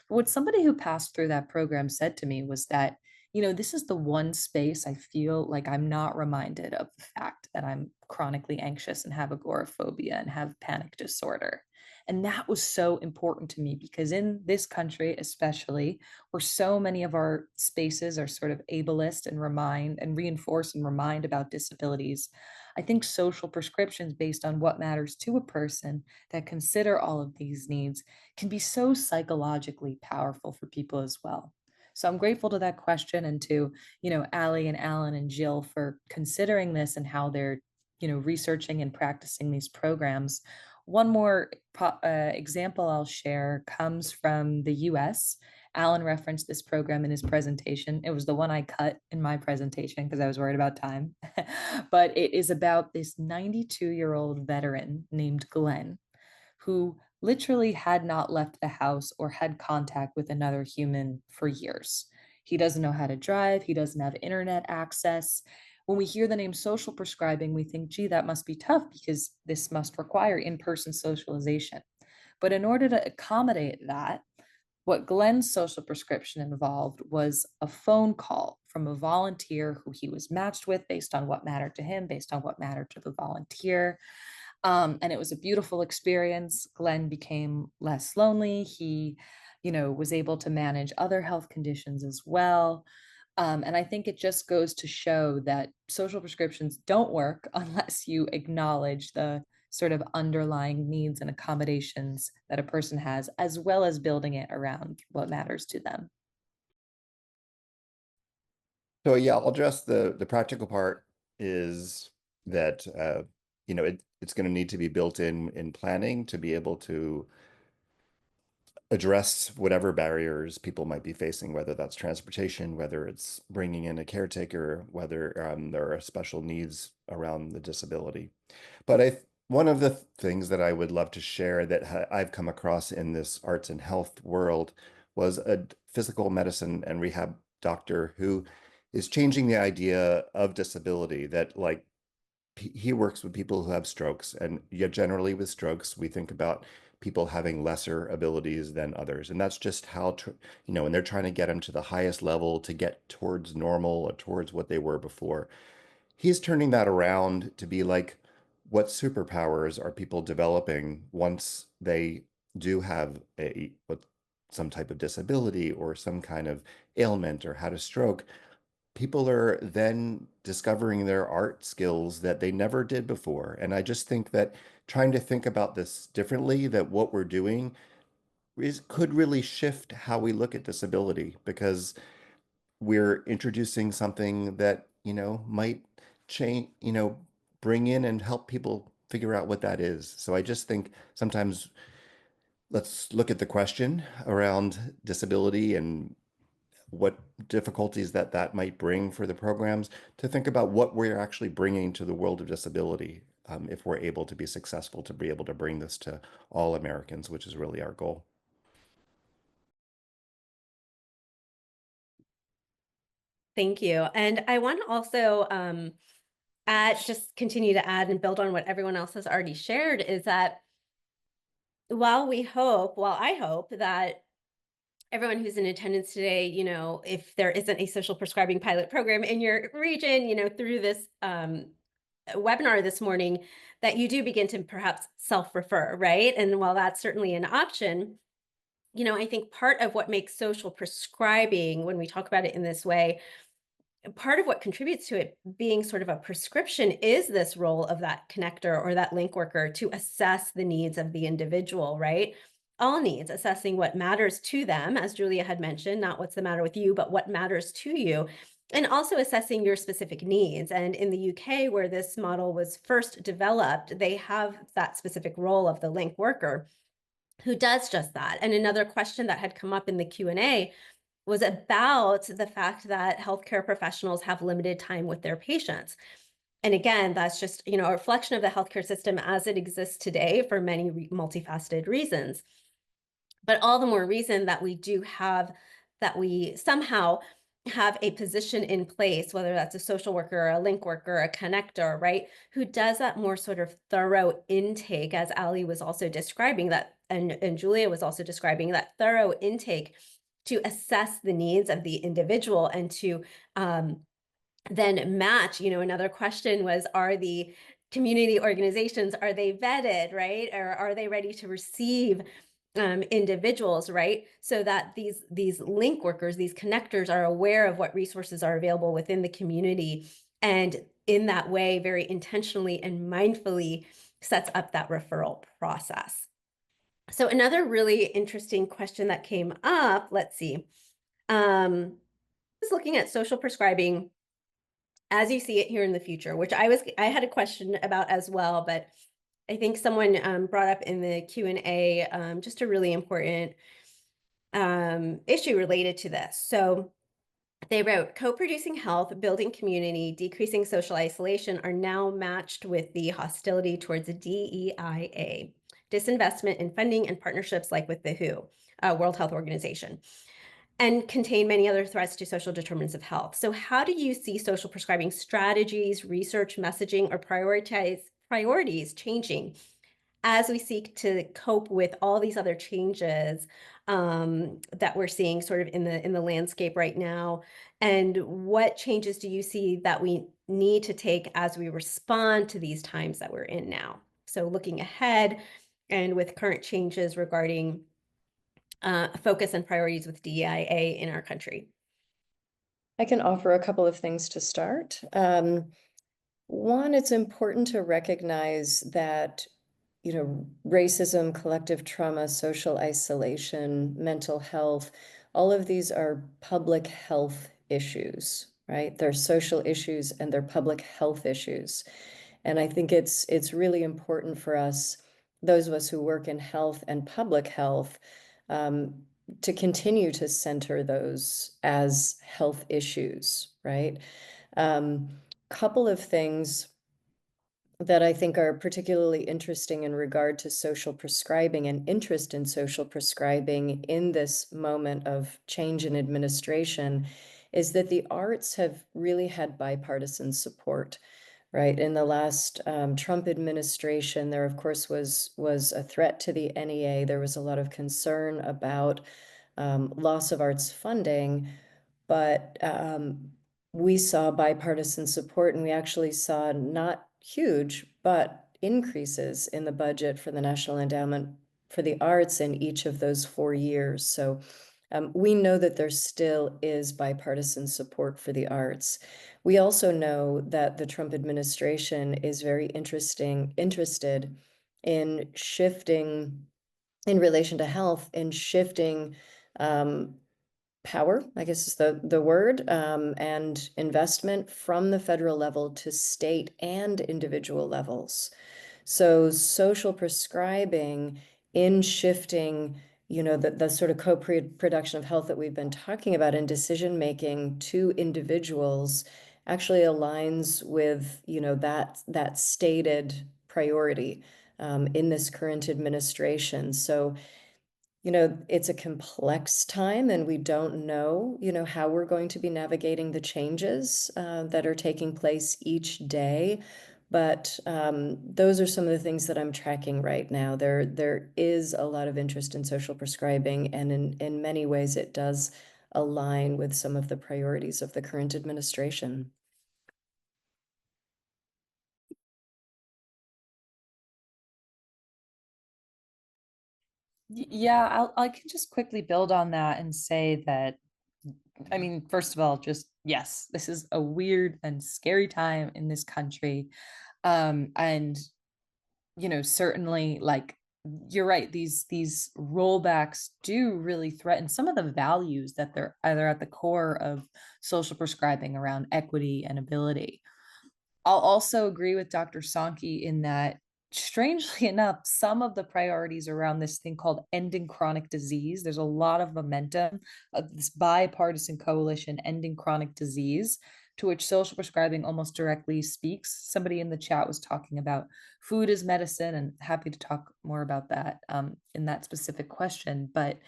But what somebody who passed through that program said to me was that, this is the one space I feel like I'm not reminded of the fact that I'm chronically anxious and have agoraphobia and have panic disorder. And that was so important to me because in this country, especially, where so many of our spaces are sort of ableist and remind and reinforce and remind about disabilities, I think social prescriptions based on what matters to a person that consider all of these needs can be so psychologically powerful for people as well. So I'm grateful to that question and to, Allie and Alan and Jill for considering this and how they're, researching and practicing these programs. One more example I'll share comes from the US. Alan referenced this program in his presentation. It was the one I cut in my presentation because I was worried about time. But it is about this 92-year-old veteran named Glenn who literally had not left the house or had contact with another human for years. He doesn't know how to drive. He doesn't have internet access. When we hear the name social prescribing, we think, gee, that must be tough because this must require in-person socialization. But in order to accommodate that, what Glenn's social prescription involved was a phone call from a volunteer who he was matched with based on what mattered to him, based on what mattered to the volunteer. And it was a beautiful experience. Glenn became less lonely. He, was able to manage other health conditions as well. And I think it just goes to show that social prescriptions don't work unless you acknowledge the sort of underlying needs and accommodations that a person has, as well as building it around what matters to them. So yeah, I'll address the practical part is that it's going to need to be built in planning to be able to address whatever barriers people might be facing, whether that's transportation, whether it's bringing in a caretaker, whether there are special needs around the disability. But one of the things that I would love to share that I've come across in this arts and health world was a physical medicine and rehab doctor who is changing the idea of disability, that like he works with people who have strokes, and yet generally with strokes we think about people having lesser abilities than others, and that's just how and they're trying to get them to the highest level to get towards normal or towards what they were before. He's turning that around to be like, what superpowers are people developing once they do have some type of disability or some kind of ailment or had a stroke? People are then discovering their art skills that they never did before. And I just think that trying to think about this differently, that what we're doing could really shift how we look at disability, because we're introducing something that, might change, bring in and help people figure out what that is. So I just think sometimes let's look at the question around disability and what difficulties that might bring for the programs, to think about what we're actually bringing to the world of disability, if we're able to be successful to be able to bring this to all Americans, which is really our goal. Thank you. And I want to also just continue to add and build on what everyone else has already shared, is that while I hope that Everyone who's in attendance today, if there isn't a social prescribing pilot program in your region, through this webinar this morning, that you do begin to perhaps self-refer, right? And while that's certainly an option, I think part of what makes social prescribing, when we talk about it in this way, part of what contributes to it being sort of a prescription is this role of that connector or that link worker to assess the needs of the individual, right? All needs, assessing what matters to them, as Julia had mentioned, not what's the matter with you, but what matters to you, and also assessing your specific needs. And in the UK, where this model was first developed, they have that specific role of the link worker who does just that. And another question that had come up in the Q&A was about the fact that healthcare professionals have limited time with their patients. And again, that's just, a reflection of the healthcare system as it exists today for many multifaceted reasons. But all the more reason that we somehow have a position in place, whether that's a social worker, a link worker, a connector, right, who does that more sort of thorough intake, as Ali was also describing that, and Julia was also describing that thorough intake to assess the needs of the individual and to then match. Another question was, are the community organizations, are they vetted, right? Or are they ready to receive individuals, right? So that these link workers, these connectors are aware of what resources are available within the community. And in that way, very intentionally and mindfully sets up that referral process. So another really interesting question that came up, let's see, was looking at social prescribing as you see it here in the future, which I had a question about as well, but I think someone brought up in the Q&A just a really important issue related to this. So they wrote, co-producing health, building community, decreasing social isolation are now matched with the hostility towards the DEIA, disinvestment in funding and partnerships like with the WHO, World Health Organization, and contain many other threats to social determinants of health. So how do you see social prescribing strategies, research, messaging, or priorities changing as we seek to cope with all these other changes that we're seeing sort of in the landscape right now? And what changes do you see that we need to take as we respond to these times that we're in now? So looking ahead and with current changes regarding focus and priorities with DEIA in our country. I can offer a couple of things to start. One, it's important to recognize that, racism, collective trauma, social isolation, mental health, all of these are public health issues, right? They're social issues and they're public health issues. And I think it's really important for us, those of us who work in health and public health, to continue to center those as health issues, right? Couple of things that I think are particularly interesting in regard to social prescribing and interest in social prescribing in this moment of change in administration is that the arts have really had bipartisan support, right? In the last Trump administration, there of course was a threat to the NEA. There was a lot of concern about loss of arts funding, but we saw bipartisan support, and we actually saw not huge, but increases in the budget for the National Endowment for the Arts in each of those 4 years. So we know that there still is bipartisan support for the arts. We also know that the Trump administration is very interested in shifting, in relation to health, in shifting power, I guess is the word, and investment from the federal level to state and individual levels. So social prescribing in shifting, the sort of co-production of health that we've been talking about in decision making to individuals actually aligns with, that stated priority in this current administration. So it's a complex time, and we don't know, how we're going to be navigating the changes that are taking place each day. But those are some of the things that I'm tracking right now. There is a lot of interest in social prescribing, and in many ways it does align with some of the priorities of the current administration. Yeah, I can just quickly build on that and say that, I mean, first of all, just yes, this is a weird and scary time in this country. And certainly, like, you're right, these rollbacks do really threaten some of the values that they're either at the core of social prescribing around equity and ability. I'll also agree with Dr. Sankey in that, strangely enough, some of the priorities around this thing called ending chronic disease, there's a lot of momentum of this bipartisan coalition ending chronic disease, to which social prescribing almost directly speaks. Somebody in the chat was talking about food as medicine, and happy to talk more about that in that specific question. But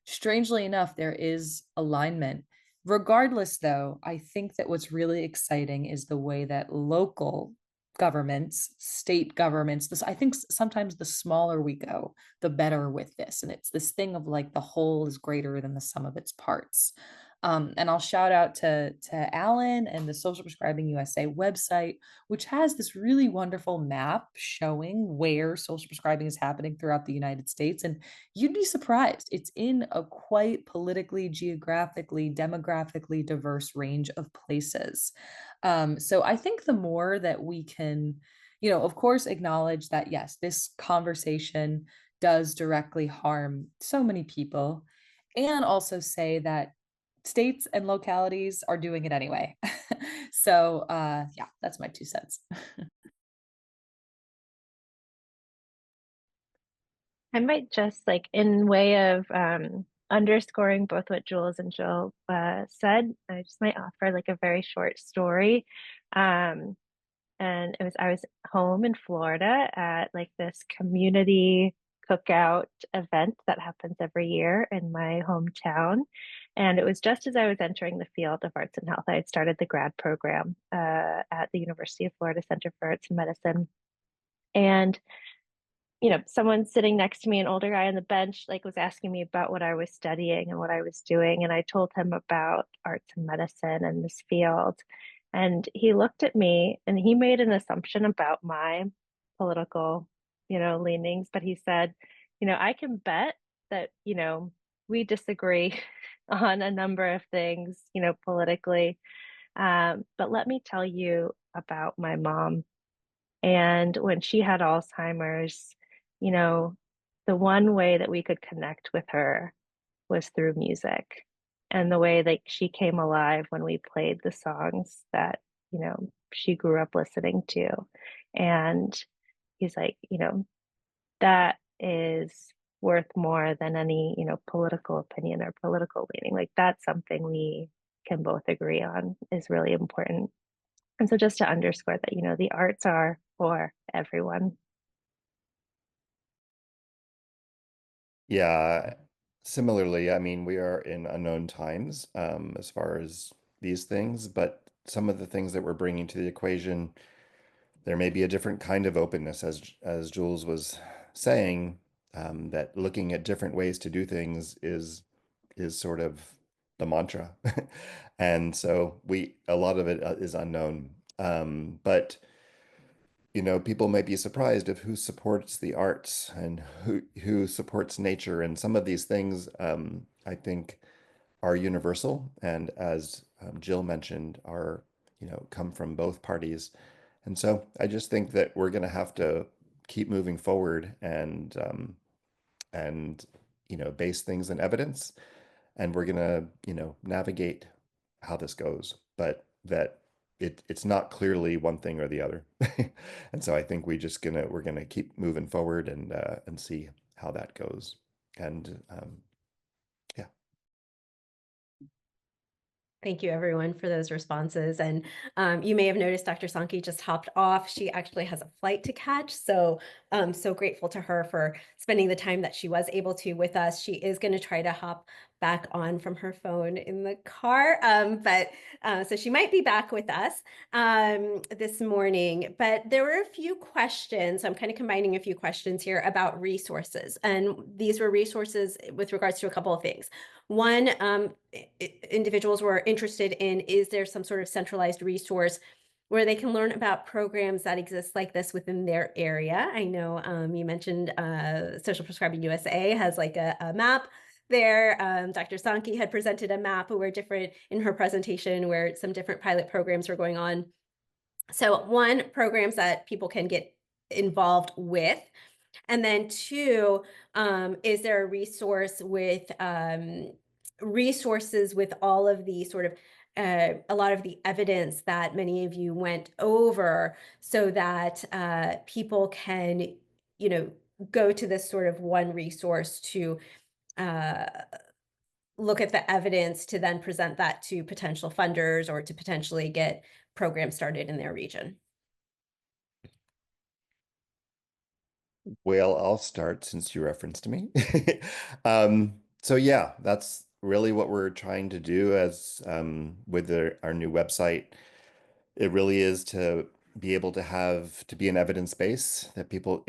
strangely enough, there is alignment. Regardless, though, I think that what's really exciting is the way that local governments, state governments, this, I think sometimes the smaller we go, the better with this. And it's this thing of like the whole is greater than the sum of its parts. And I'll shout out to Alan and the Social Prescribing USA website, which has this really wonderful map showing where social prescribing is happening throughout the United States. And you'd be surprised. It's in a quite politically, geographically, demographically diverse range of places. So I think the more that we can, of course, acknowledge that, yes, this conversation does directly harm so many people, and also say that states and localities are doing it anyway. So yeah, that's my 2 cents. I might just like in way of underscoring both what Jules and Jill said, I just might offer like a very short story. And I was home in Florida at like this community cookout event that happens every year in my hometown. And it was just as I was entering the field of arts and health. I had started the grad program at the University of Florida Center for Arts and Medicine. And someone sitting next to me, an older guy on the bench, like was asking me about what I was studying and what I was doing. And I told him about arts and medicine and this field. And he looked at me and he made an assumption about my political, leanings. But he said, I can bet that, we disagree on a number of things, politically. But let me tell you about my mom. And when she had Alzheimer's, you know, the one way that we could connect with her was through music. And the way that she came alive when we played the songs that, she grew up listening to. And he's like, that is worth more than any, political opinion or political leaning. Like that's something we can both agree on is really important. And so just to underscore that, the arts are for everyone. Yeah, similarly, I mean, we are in unknown times as far as these things, but some of the things that we're bringing to the equation, there may be a different kind of openness, as Jules was saying, that looking at different ways to do things is sort of the mantra, and so a lot of it is unknown, but people might be surprised of who supports the arts and who supports nature. And some of these things, I think, are universal. And as Jill mentioned, come from both parties. And so I just think that we're going to have to keep moving forward and base things in evidence. And we're going to, navigate how this goes, but that it's not clearly one thing or the other. And so I think we're gonna keep moving forward and see how that goes. And yeah. Thank you, everyone, for those responses. And you may have noticed Dr. Sankey just hopped off. She actually has a flight to catch. So I'm so grateful to her for spending the time that she was able to with us. She is going to try to hop back on from her phone in the car. So she might be back with us this morning. But there were a few questions. I'm kind of combining a few questions here about resources. And these were resources with regards to a couple of things. One, individuals were interested in, is there some sort of centralized resource where they can learn about programs that exist like this within their area? I know you mentioned Social Prescribing USA has like a map there. Dr. Sankey had presented a map where in her presentation where some different pilot programs were going on. So one, programs that people can get involved with. And then two, is there a resource with resources with all of the sort of a lot of the evidence that many of you went over, so that people can, go to this sort of one resource to uh, look at the evidence to then present that to potential funders or to potentially get programs started in their region. Well, I'll start since you referenced me. So yeah, that's really what we're trying to do as with our new website. It really is to be able to be an evidence base that people,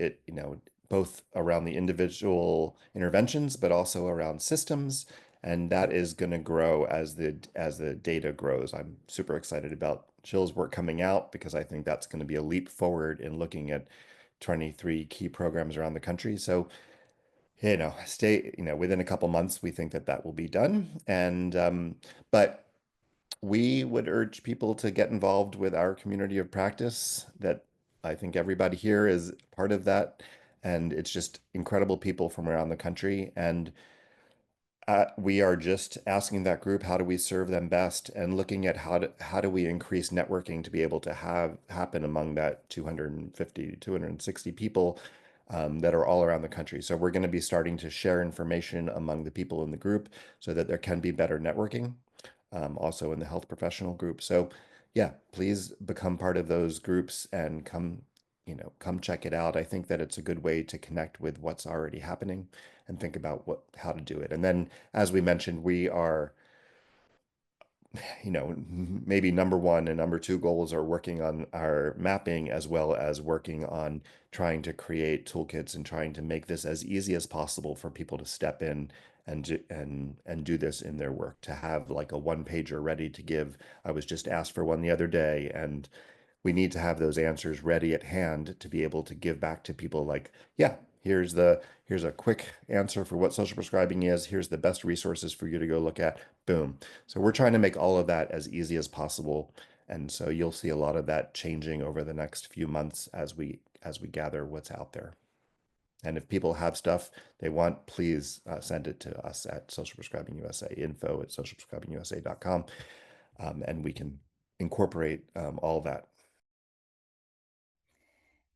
both around the individual interventions, but also around systems. And that is going to grow as the data grows. I'm super excited about Jill's work coming out because I think that's going to be a leap forward in looking at 23 key programs around the country. So, within a couple months, we think that will be done. But we would urge people to get involved with our community of practice. That I think everybody here is part of that. And it's just incredible people from around the country. And we are just asking that group, how do we serve them best, and looking at how do we increase networking to be able to have happen among that 250, 260 people that are all around the country. So we're going to be starting to share information among the people in the group so that there can be better networking, also in the health professional group. So yeah, please become part of those groups and come check it out. I think that it's a good way to connect with what's already happening and think about how to do it. And then, as we mentioned, we are, maybe number one and number two goals are working on our mapping, as well as working on trying to create toolkits and trying to make this as easy as possible for people to step in and do this in their work, to have like a one pager ready to give. I was just asked for one the other day, and we need to have those answers ready at hand to be able to give back to people like, yeah, here's a quick answer for what social prescribing is. Here's the best resources for you to go look at. Boom. So we're trying to make all of that as easy as possible. And so you'll see a lot of that changing over the next few months as we gather what's out there. And if people have stuff they want, please send it to us at Social Prescribing USA, info@socialprescribingusa.com, and we can incorporate all that.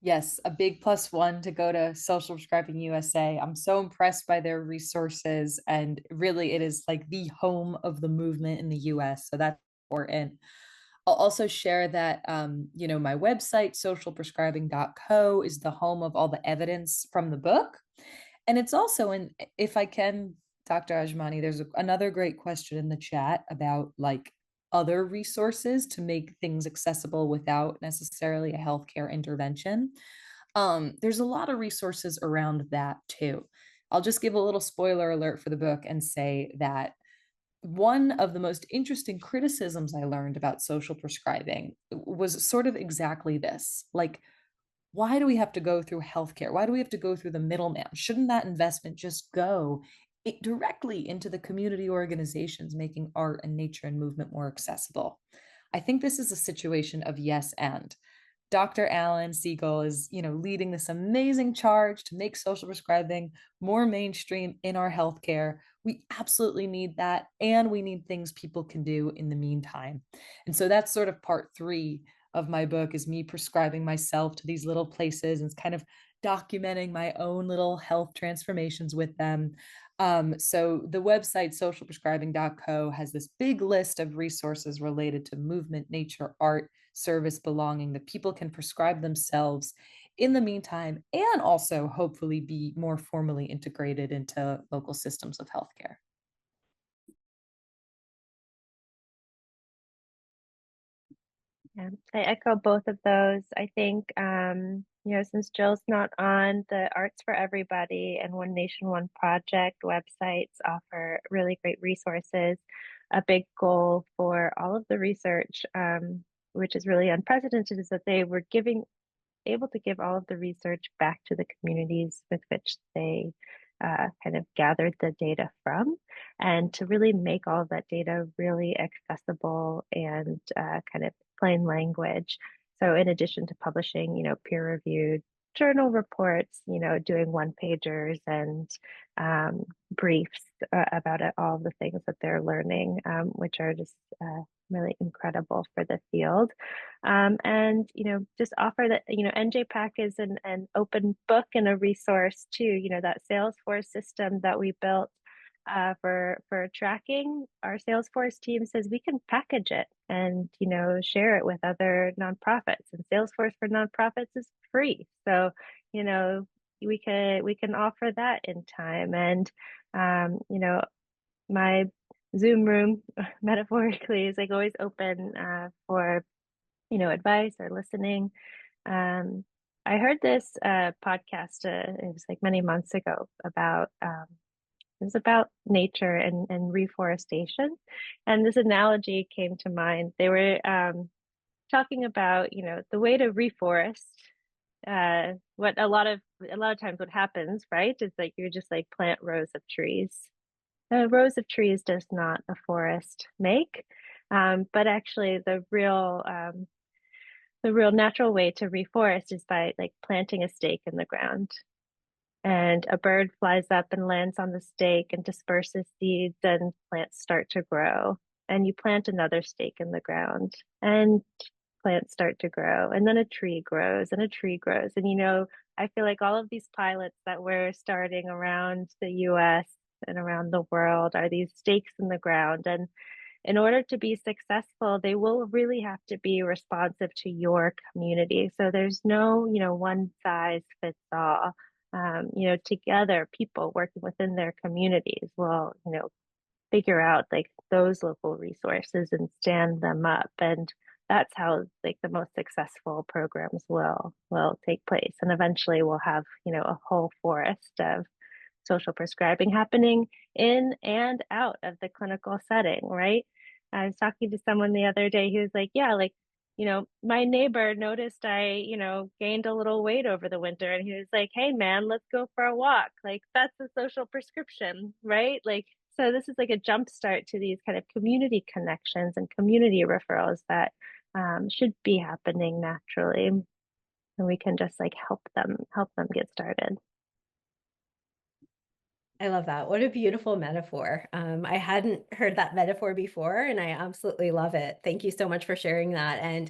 Yes, a big +1 to go to Social Prescribing USA. I'm so impressed by their resources, and really it is like the home of the movement in the US. So that's important. I'll also share that my website, socialprescribing.co, is the home of all the evidence from the book. And it's also if I can, Dr. Ajmani, there's another great question in the chat about like other resources to make things accessible without necessarily a healthcare intervention. There's a lot of resources around that too. I'll just give a little spoiler alert for the book and say that one of the most interesting criticisms I learned about social prescribing was sort of exactly this. Like, why do we have to go through healthcare? Why do we have to go through the middleman? Shouldn't that investment just go directly into the community organizations making art and nature and movement more accessible? I think this is a situation of yes and. Dr. Alan Siegel is, leading this amazing charge to make social prescribing more mainstream in our healthcare. We absolutely need that, and we need things people can do in the meantime. And so that's sort of part 3 of my book, is me prescribing myself to these little places and kind of documenting my own little health transformations with them. So the website socialprescribing.co has this big list of resources related to movement, nature, art, service, belonging that people can prescribe themselves in the meantime, and also hopefully be more formally integrated into local systems of healthcare. Yeah, I echo both of those. I think, since Jill's not on, the Arts for Everybody and One Nation, One Project websites offer really great resources. A big goal for all of the research, which is really unprecedented, is that they were able to give all of the research back to the communities with which they kind of gathered the data from, and to really make all of that data really accessible and kind of plain language. So in addition to publishing, peer-reviewed journal reports, doing one-pagers and briefs about all of the things that they're learning, which are just really incredible for the field. And just offer that, NJPAC is an open book and a resource too. That Salesforce system that we built for tracking, our Salesforce team says we can package it and share it with other nonprofits. And Salesforce for nonprofits is free, so we can offer that in time. And my Zoom room, metaphorically, is like always open for advice or listening. I heard this podcast, it was like many months ago, about it was about nature and reforestation. And this analogy came to mind. They were talking about, the way to reforest. What a lot of times what happens, right, is like you just like plant rows of trees. Rows of trees does not a forest make, but actually the real natural way to reforest is by like planting a stake in the ground. And a bird flies up and lands on the stake and disperses seeds, and plants start to grow. And you plant another stake in the ground, and plants start to grow. And then a tree grows, and a tree grows. And I feel like all of these pilots that we're starting around the US and around the world are these stakes in the ground. And in order to be successful, they will really have to be responsive to your community. So there's no, one size fits all. Together, people working within their communities will, figure out like those local resources and stand them up. And that's how like the most successful programs will take place. And eventually we'll have, a whole forest of social prescribing happening in and out of the clinical setting, right? I was talking to someone the other day who was like, yeah, like, my neighbor noticed I, gained a little weight over the winter, and he was like, hey man, let's go for a walk. Like that's a social prescription, right? Like, so this is like a jump start to these kind of community connections and community referrals that should be happening naturally. And we can just like help them get started. I love that. What a beautiful metaphor. I hadn't heard that metaphor before, and I absolutely love it. Thank you so much for sharing that. And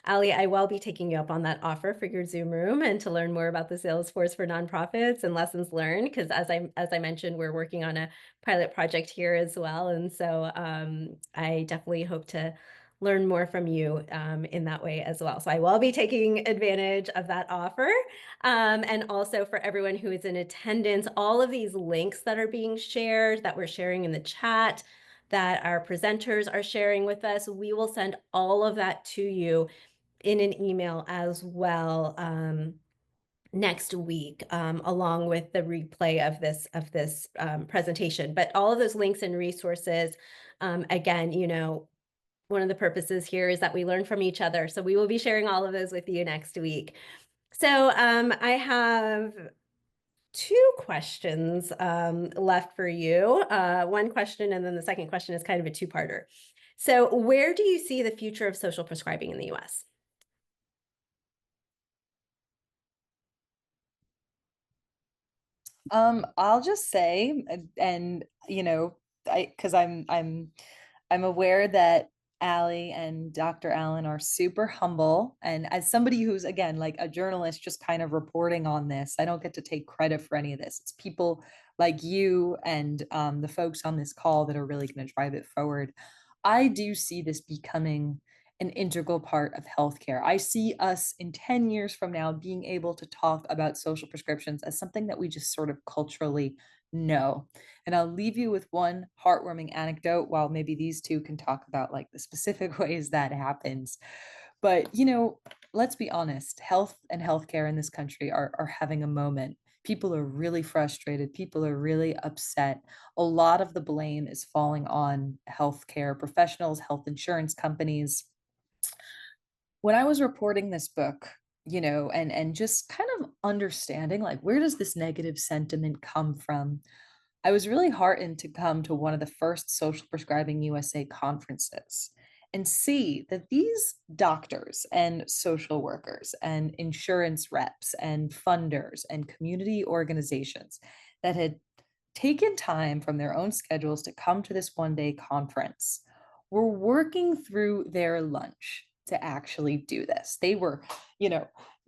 Ali, I will be taking you up on that offer for your Zoom room and to learn more about the Salesforce for nonprofits and lessons learned. Because as I mentioned, we're working on a pilot project here as well, and so I definitely hope to learn more from you in that way as well. So I will be taking advantage of that offer. And also for everyone who is in attendance, all of these links that are being shared, that we're sharing in the chat, that our presenters are sharing with us, we will send all of that to you in an email as well next week, along with the replay of this presentation. But all of those links and resources, again, one of the purposes here is that we learn from each other. So we will be sharing all of those with you next week. So I have two questions left for you. One question, and then the second question is kind of a two-parter. So where do you see the future of social prescribing in the US? I'll just say, and because I'm aware that Allie and Dr. Allen are super humble. And as somebody who's, again, like a journalist just kind of reporting on this, I don't get to take credit for any of this. It's people like you and the folks on this call that are really going to drive it forward. I do see this becoming an integral part of healthcare. I see us in 10 years from now being able to talk about social prescriptions as something that we just sort of culturally know. And I'll leave you with one heartwarming anecdote while maybe these two can talk about like the specific ways that happens. But, let's be honest, health and healthcare in this country are having a moment. People are really frustrated. People are really upset. A lot of the blame is falling on healthcare professionals, health insurance companies. When I was reporting this book, and just kind of understanding like where does this negative sentiment come from? I was really heartened to come to one of the first Social Prescribing USA conferences and see that these doctors and social workers and insurance reps and funders and community organizations that had taken time from their own schedules to come to this 1 day conference were working through their lunch to actually do this. They were,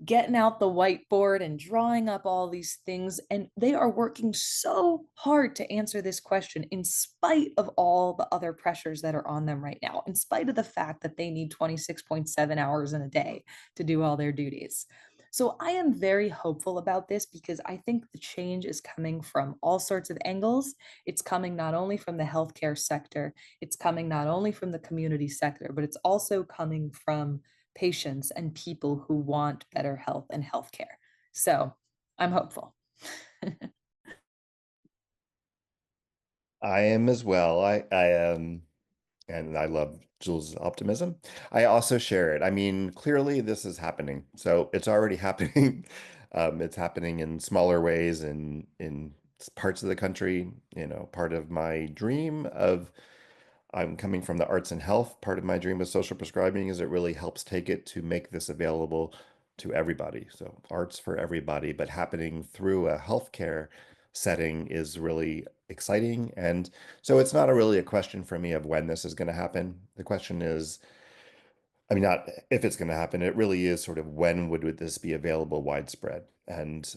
getting out the whiteboard and drawing up all these things. And they are working so hard to answer this question in spite of all the other pressures that are on them right now, in spite of the fact that they need 26.7 hours in a day to do all their duties. So I am very hopeful about this because I think the change is coming from all sorts of angles. It's coming not only from the healthcare sector, it's coming not only from the community sector, but it's also coming from patients and people who want better health and healthcare. So I'm hopeful. I am as well. I am, and I love Jules' optimism. I also share it. I mean, clearly this is happening. So it's already happening. It's happening in smaller ways in parts of the country. Part of my dream of I'm coming from the arts and health. Part of my dream with social prescribing is it really helps take it to make this available to everybody. So arts for everybody, but happening through a healthcare setting is really exciting. And so it's not really a question for me of when this is going to happen. The question is, I mean, not if it's going to happen, it really is sort of when would this be available widespread? And,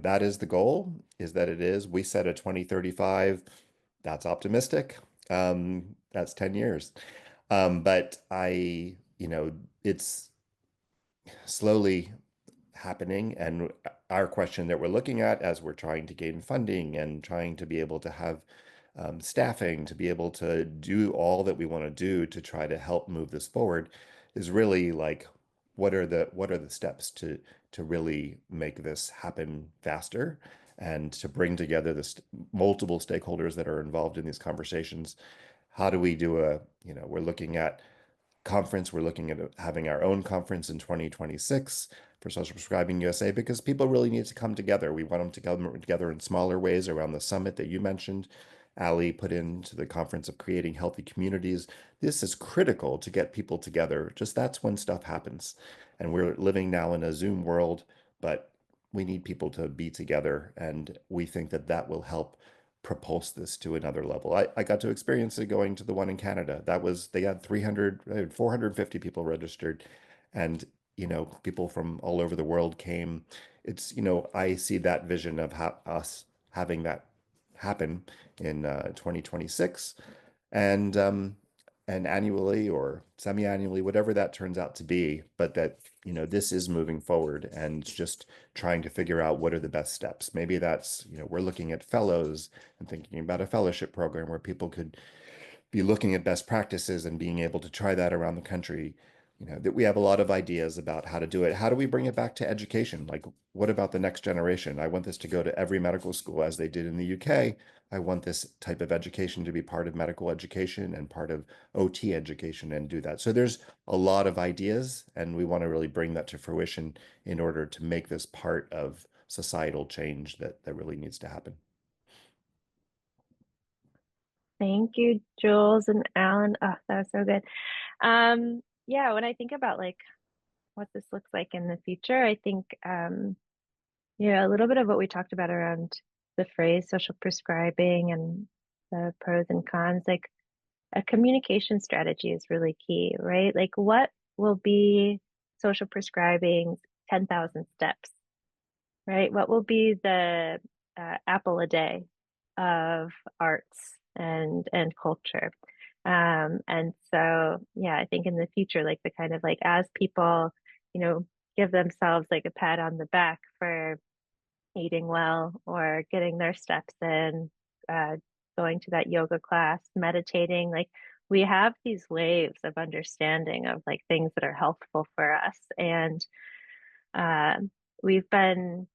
that is the goal, is that it is. We set a 2035. That's optimistic. That's 10 years. But it's slowly happening. And our question that we're looking at as we're trying to gain funding and trying to be able to have staffing to be able to do all that we want to do to try to help move this forward is really like, what are the steps to really make this happen faster and to bring together the multiple stakeholders that are involved in these conversations. How do we do we're looking at conference. We're looking at having our own conference in 2026 for Social Prescribing USA because people really need to come together. We want them to come together in smaller ways around the summit that you mentioned. Ali put into the conference of creating healthy communities. This is critical to get people together. Just that's when stuff happens. And we're living now in a Zoom world, but we need people to be together. And we think that that will help propulse this to another level. I got to experience it going to the one in Canada. They had 450 people registered and, people from all over the world came. It's, I see that vision of us having that happen in 2026 and annually or semi-annually, whatever that turns out to be, but that, this is moving forward and just trying to figure out what are the best steps. Maybe that's, we're looking at fellows and thinking about a fellowship program where people could be looking at best practices and being able to try that around the country. That we have a lot of ideas about how to do it. How do we bring it back to education? Like, what about the next generation? I want this to go to every medical school as they did in the UK. I want this type of education to be part of medical education and part of OT education and do that. So there's a lot of ideas, and we want to really bring that to fruition in order to make this part of societal change that really needs to happen. Thank you, Jules and Alan. Oh, that was so good. Yeah, when I think about like what this looks like in the future, I think a little bit of what we talked about around the phrase social prescribing and the pros and cons, like a communication strategy is really key, right? Like what will be social prescribing 10,000 steps, right? What will be the apple a day of arts and culture? And so, yeah, I think in the future, like the kind of like as people, give themselves like a pat on the back for eating well or getting their steps in, uh, going to that yoga class, meditating, like we have these waves of understanding of like things that are healthful for us. And uh, we've been,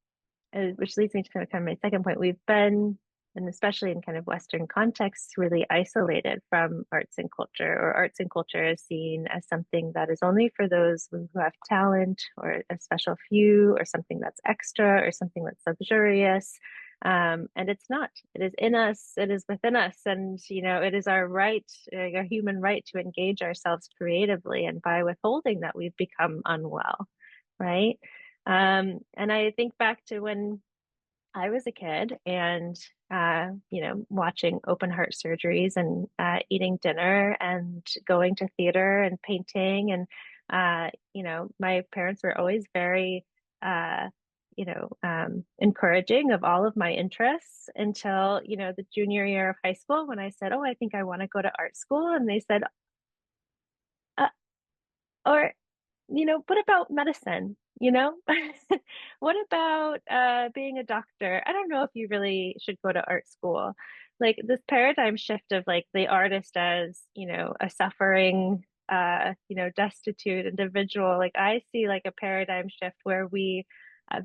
which leads me to kind of my second point, we've been, and especially in kind of Western contexts, really isolated from arts and culture, or arts and culture is seen as something that is only for those who have talent, or a special few, or something that's extra, or something that's luxurious. And it's not. It is in us. It is within us, and it is our right, our human right, to engage ourselves creatively. And by withholding that, we've become unwell, right? And I think back to when I was a kid and, watching open heart surgeries and eating dinner and going to theater and painting. And, my parents were always very, encouraging of all of my interests until, the junior year of high school when I said, oh, I think I want to go to art school. And they said, uh, or what about medicine? What about being a doctor? I don't know if you really should go to art school. Like this paradigm shift of like the artist as, a suffering, destitute individual. Like I see like a paradigm shift where we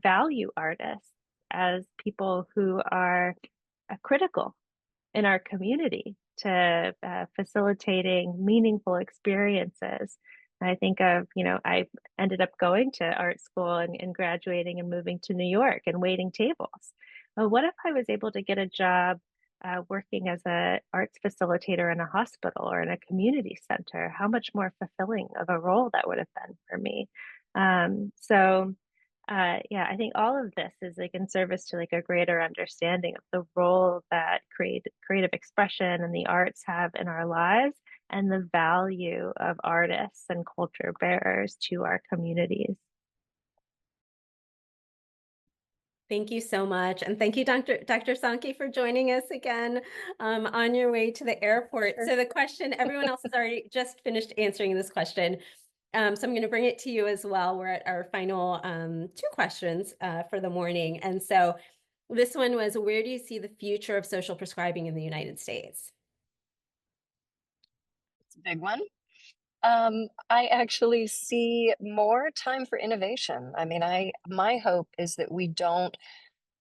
value artists as people who are critical in our community to facilitating meaningful experiences. And I think of, I ended up going to art school and graduating and moving to New York and waiting tables. Well, what if I was able to get a job working as an arts facilitator in a hospital or in a community center? How much more fulfilling of a role that would have been for me. Yeah, I think all of this is like in service to like a greater understanding of the role that creative expression and the arts have in our lives, and the value of artists and culture bearers to our communities. Thank you so much. And thank you, Dr. Sankey, for joining us again on your way to the airport. Sure. So the question, everyone else has already just finished answering this question. So I'm going to bring it to you as well. We're at our final two questions for the morning. And so this one was, where do you see the future of social prescribing in the United States? It's a big one. I actually see more time for innovation. I mean, my hope is that we don't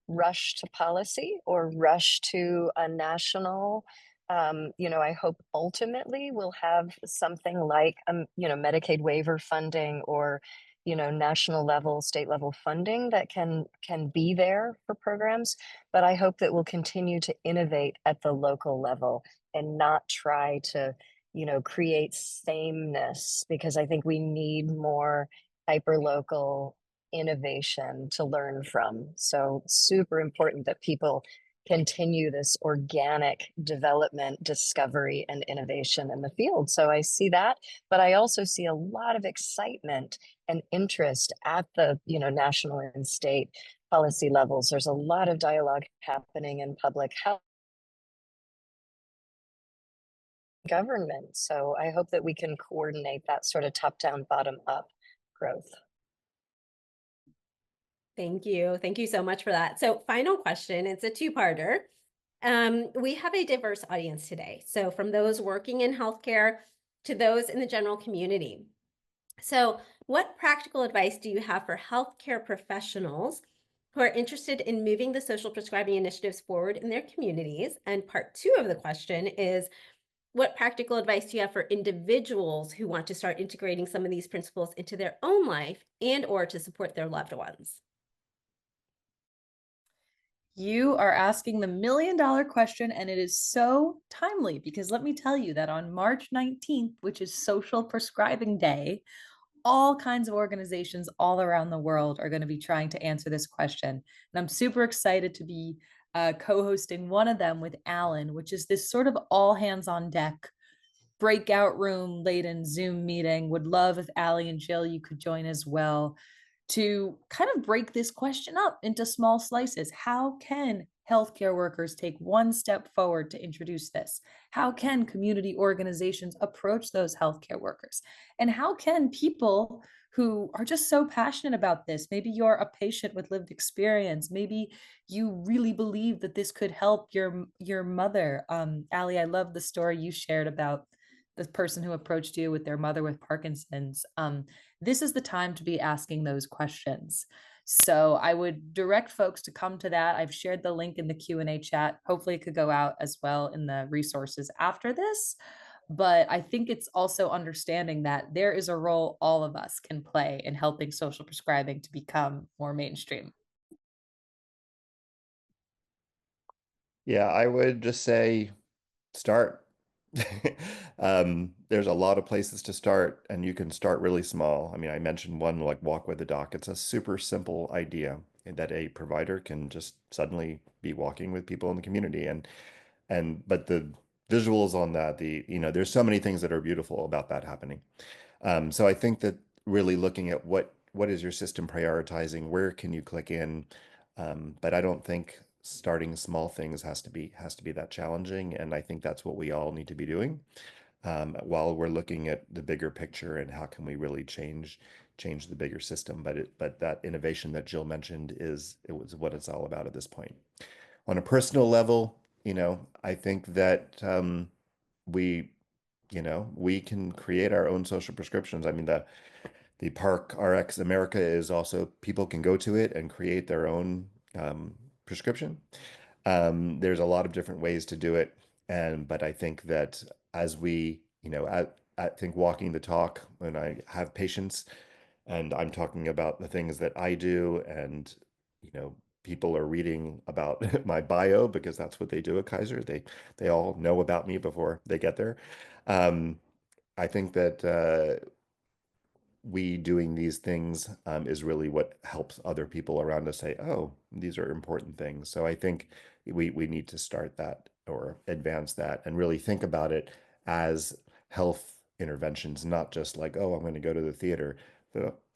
rush to policy or rush to a national. I hope ultimately we'll have something like, Medicaid waiver funding or, national level, state level funding that can be there for programs. But I hope that we'll continue to innovate at the local level and not try to, create sameness, because I think we need more hyper local innovation to learn from. So super important that people continue this organic development, discovery, and innovation in the field. So I see that, but I also see a lot of excitement and interest at the, national and state policy levels. There's a lot of dialogue happening in public health government. So I hope that we can coordinate that sort of top down, bottom up growth. Thank you. Thank you so much for that. So final question, it's a two-parter. We have a diverse audience today. So from those working in healthcare to those in the general community. So what practical advice do you have for healthcare professionals who are interested in moving the social prescribing initiatives forward in their communities? And part two of the question is, what practical advice do you have for individuals who want to start integrating some of these principles into their own life and or to support their loved ones? You are asking the million-dollar question, and it is so timely because let me tell you that on March 19th, which is Social Prescribing Day, all kinds of organizations all around the world are going to be trying to answer this question. And I'm super excited to be co-hosting one of them with Alan, which is this sort of all hands on deck breakout room laden Zoom meeting. Would love if Allie and Jill, you could join as well, to kind of break this question up into small slices. How can healthcare workers take one step forward to introduce this? How can community organizations approach those healthcare workers? And how can people who are just so passionate about this, maybe you're a patient with lived experience, maybe you really believe that this could help your mother. Allie, I love the story you shared about the person who approached you with their mother with Parkinson's, this is the time to be asking those questions. So I would direct folks to come to that. I've shared the link in the Q&A chat. Hopefully it could go out as well in the resources after this. But I think it's also understanding that there is a role all of us can play in helping social prescribing to become more mainstream. Yeah, I would just say start. There's a lot of places to start, and you can start really small. I mean, I mentioned one like walk with a doc. It's a super simple idea that a provider can just suddenly be walking with people in the community, but the visuals on that, there's so many things that are beautiful about that happening. So I think that really looking at what is your system prioritizing, where can you click in, but I don't think starting small things has to be that challenging, and I think that's what we all need to be doing while we're looking at the bigger picture and how can we really change the bigger system. But that innovation that Jill mentioned it was what it's all about at this point. On a personal level, I think that we we can create our own social prescriptions. I mean, the Park RX America is also, people can go to it and create their own prescription. There's a lot of different ways to do it. But I think that as we, I think walking the talk, when I have patients and I'm talking about the things that I do, and, people are reading about my bio because that's what they do at Kaiser. They all know about me before they get there. Um, I think that we doing these things is really what helps other people around us say, oh, these are important things. So I think we need to start that or advance that and really think about it as health interventions, not just like, oh, I'm going to go to the theater.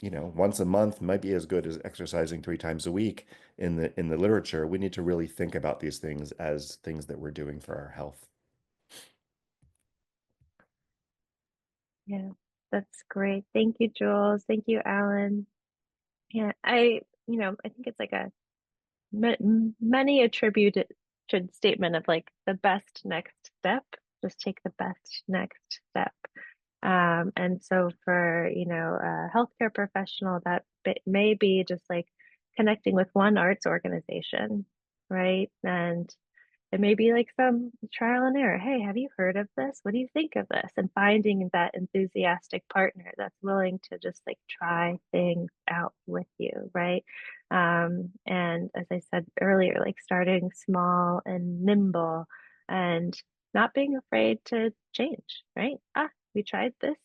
Once a month might be as good as exercising 3 times a week in the literature. We need to really think about these things as things that we're doing for our health. Yeah, that's great. Thank you, Jules. Thank you, Alan. Yeah, I think it's like a many attributed statement of like the best next step. Just take the best next step. And so for, a healthcare professional, that may be just like connecting with one arts organization, right? And it may be like some trial and error. Hey, have you heard of this? What do you think of this? And finding that enthusiastic partner that's willing to just like try things out with you, right? And as I said earlier, like starting small and nimble and not being afraid to change, right? We tried this.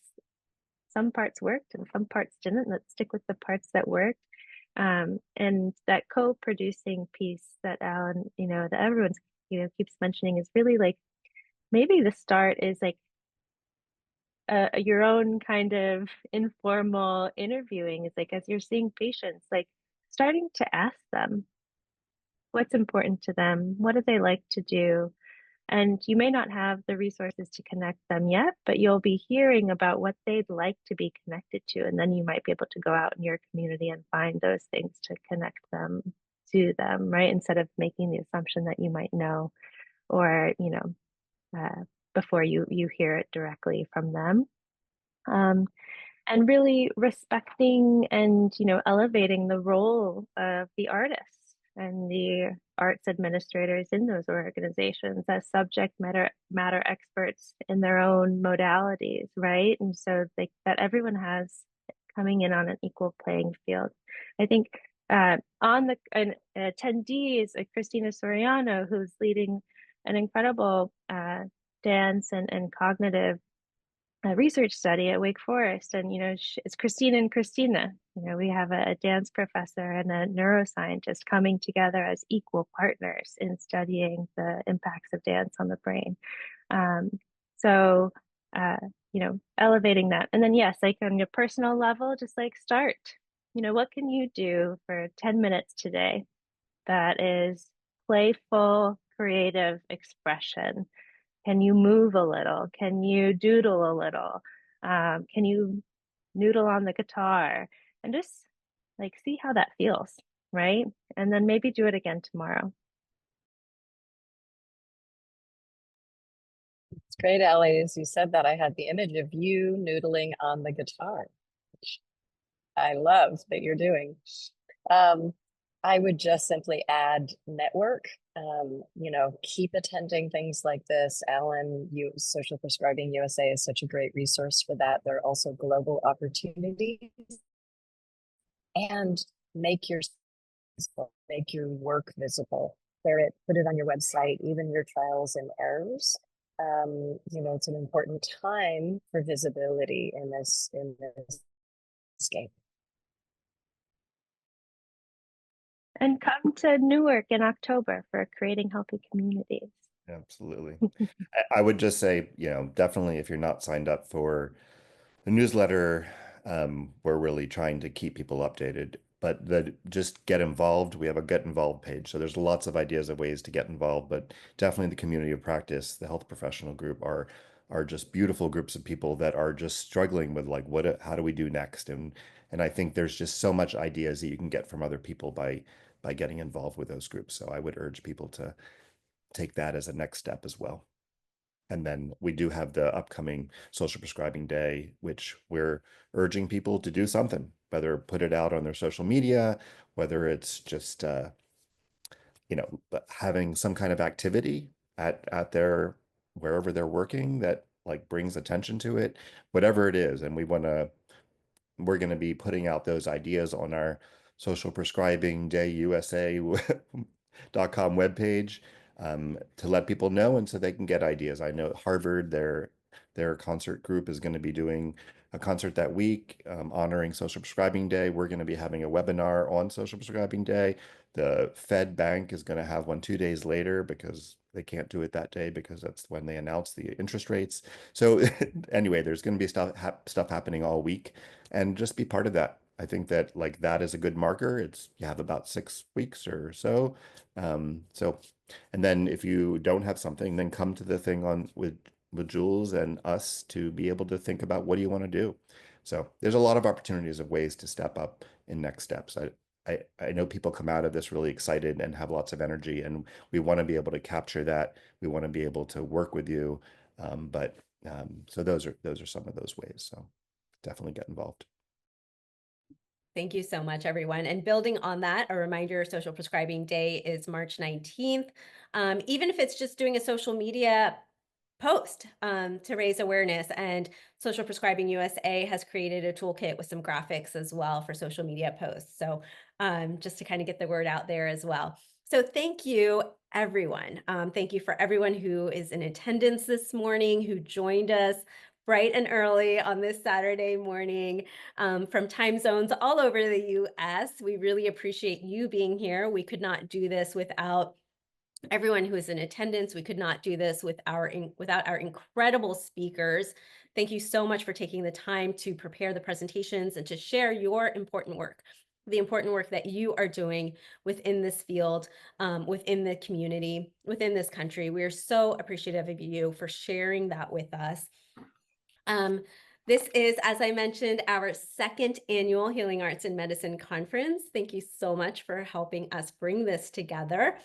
Some parts worked and some parts didn't. Let's stick with the parts that worked. And that co-producing piece that Alan, that everyone's, keeps mentioning is really like maybe the start is like your own kind of informal interviewing is like as you're seeing patients, like starting to ask them what's important to them, what do they like to do, and you may not have the resources to connect them yet, but you'll be hearing about what they'd like to be connected to. And then you might be able to go out in your community and find those things to connect them to them, right? Instead of making the assumption that you might know or, before you hear it directly from them. And really respecting and elevating the role of the artists and the arts administrators in those organizations as subject matter experts in their own modalities, right? And so that everyone has coming in on an equal playing field. I think on the attendees like Christina Soriano, who's leading an incredible dance and cognitive a research study at Wake Forest, and it's Christina and Christina. We have a dance professor and a neuroscientist coming together as equal partners in studying the impacts of dance on the brain. So elevating that, and then yes, like on your personal level, just like start. What can you do for 10 minutes today that is playful, creative expression? Can you move a little? Can you doodle a little? Can you noodle on the guitar? And just like see how that feels, right? And then maybe do it again tomorrow. Great, Ellie. As you said that, I had the image of you noodling on the guitar, which I love that you're doing. Um, I would just simply add network. Keep attending things like this. Alan, Social Prescribing USA is such a great resource for that. There are also global opportunities, and make your make your work visible. Share it, put it on your website, even your trials and errors. It's an important time for visibility in this game. And come to Newark in October for Creating Healthy Communities. Absolutely. I would just say, definitely if you're not signed up for the newsletter, we're really trying to keep people updated, but just get involved. We have a get involved page. So there's lots of ideas of ways to get involved, but definitely the community of practice, the health professional group are just beautiful groups of people that are just struggling with like, how do we do next? And I think there's just so much ideas that you can get from other people by getting involved with those groups. So I would urge people to take that as a next step as well. And then we do have the upcoming Social Prescribing Day, which we're urging people to do something, whether put it out on their social media, whether it's just having some kind of activity at their wherever they're working that like brings attention to it, whatever it is. And we're going to be putting out those ideas on our Social Prescribing Day USA.com webpage to let people know and so they can get ideas. I know Harvard, their concert group is going to be doing a concert that week honoring Social Prescribing Day. We're going to be having a webinar on Social Prescribing Day. The Fed Bank is going to have one 2 days later because they can't do it that day because that's when they announce the interest rates. So anyway, there's going to be stuff happening all week, and just be part of that. I think that like that is a good marker. You have about 6 weeks or so. And then if you don't have something, then come to the thing with Jules and us to be able to think about what do you want to do. So there's a lot of opportunities of ways to step up in next steps. I know people come out of this really excited and have lots of energy, and we want to be able to capture that. We want to be able to work with you. So those are some of those ways. So definitely get involved. Thank you so much, everyone. And building on that, a reminder, Social Prescribing Day is March 19th. Even if it's just doing a social media post to raise awareness, and Social Prescribing USA has created a toolkit with some graphics as well for social media posts. So just to kind of get the word out there as well. So thank you, everyone. Thank you for everyone who is in attendance this morning, who joined us bright and early on this Saturday morning from time zones all over the US. We really appreciate you being here. We could not do this without everyone who is in attendance. We could not do this without our incredible speakers. Thank you so much for taking the time to prepare the presentations and to share your important work, the important work that you are doing within this field, within the community, within this country. We are so appreciative of you for sharing that with us. This is, as I mentioned, our second annual Healing Arts and Medicine Conference. Thank you so much for helping us bring this together.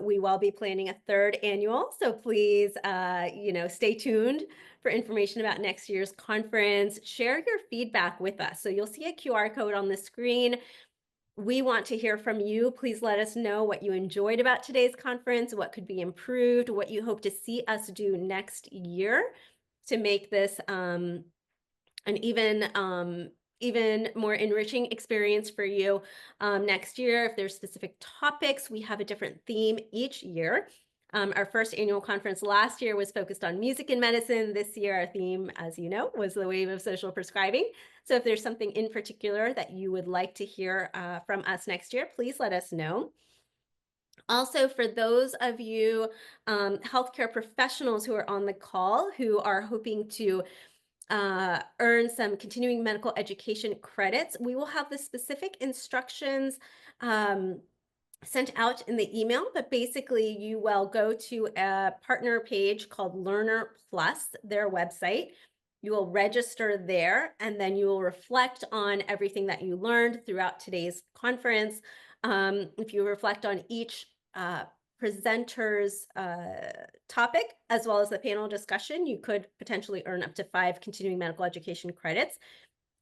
We will be planning a third annual, so please, stay tuned for information about next year's conference. Share your feedback with us. So you'll see a QR code on the screen. We want to hear from you. Please let us know what you enjoyed about today's conference, what could be improved, what you hope to see us do next year to make this an even more enriching experience for you next year. If there's specific topics, we have a different theme each year. Our first annual conference last year was focused on music and medicine. This year, our theme, as you know, was the wave of social prescribing. So if there's something in particular that you would like to hear from us next year, please let us know. Also, for those of you healthcare professionals who are on the call who are hoping to earn some continuing medical education credits, we will have the specific instructions sent out in the email, but basically you will go to a partner page called Learner Plus, their website. You will register there, and then you will reflect on everything that you learned throughout today's conference. If you reflect on each presenter's topic, as well as the panel discussion, you could potentially earn up to 5 continuing medical education credits.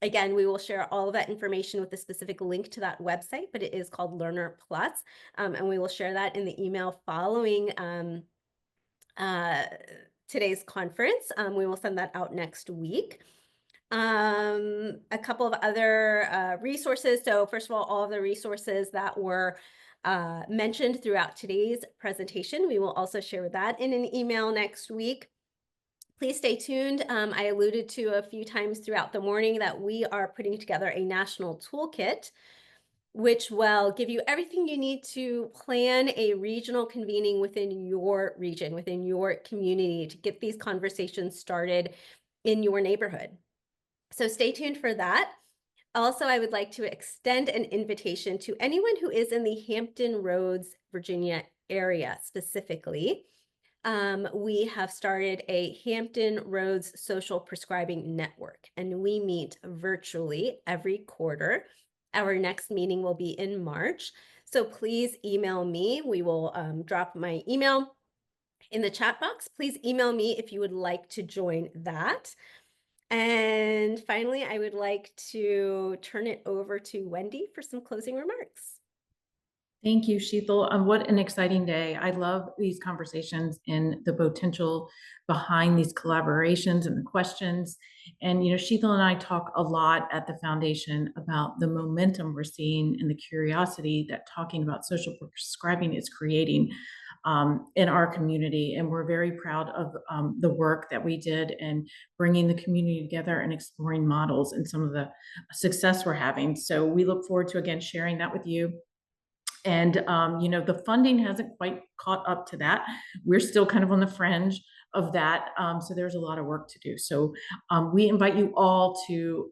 Again, we will share all of that information with a specific link to that website, but it is called Learner Plus, and we will share that in the email following today's conference. We will send that out next week. A couple of other resources. So first of all of the resources that were mentioned throughout today's presentation, we will also share that in an email next week. Please stay tuned. I alluded to a few times throughout the morning that we are putting together a national toolkit, which will give you everything you need to plan a regional convening within your region, within your community, to get these conversations started in your neighborhood. So stay tuned for that. Also, I would like to extend an invitation to anyone who is in the Hampton Roads, Virginia area specifically. We have started a Hampton Roads Social Prescribing Network, and we meet virtually every quarter. Our next meeting will be in March. So please email me. We will drop my email in the chat box. Please email me if you would like to join that. And finally, I would like to turn it over to Wendy for some closing remarks. Thank you, Sheetal. What an exciting day. I love these conversations and the potential behind these collaborations and the questions. And, Sheetal and I talk a lot at the foundation about the momentum we're seeing and the curiosity that talking about social prescribing is creating in our community. And we're very proud of the work that we did and bringing the community together and exploring models and some of the success we're having. So we look forward to, again, sharing that with you. And, the funding hasn't quite caught up to that. We're still kind of on the fringe of that. So there's a lot of work to do. So we invite you all to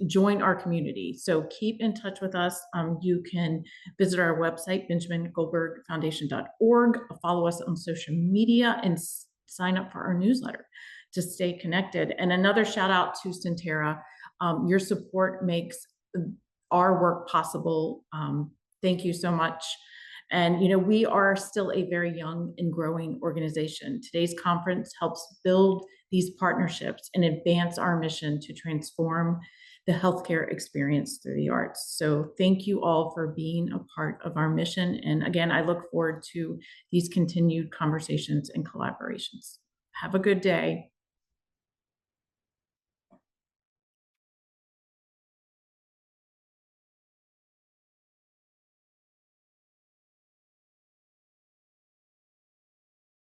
join our community. So keep in touch with us. You can visit our website, benjamingoldbergfoundation.org, follow us on social media, and sign up for our newsletter to stay connected. And another shout out to Centera. Your support makes our work possible. Thank you so much. And, we are still a very young and growing organization. Today's conference helps build these partnerships and advance our mission to transform the healthcare experience through the arts. So thank you all for being a part of our mission. And again, I look forward to these continued conversations and collaborations. Have a good day.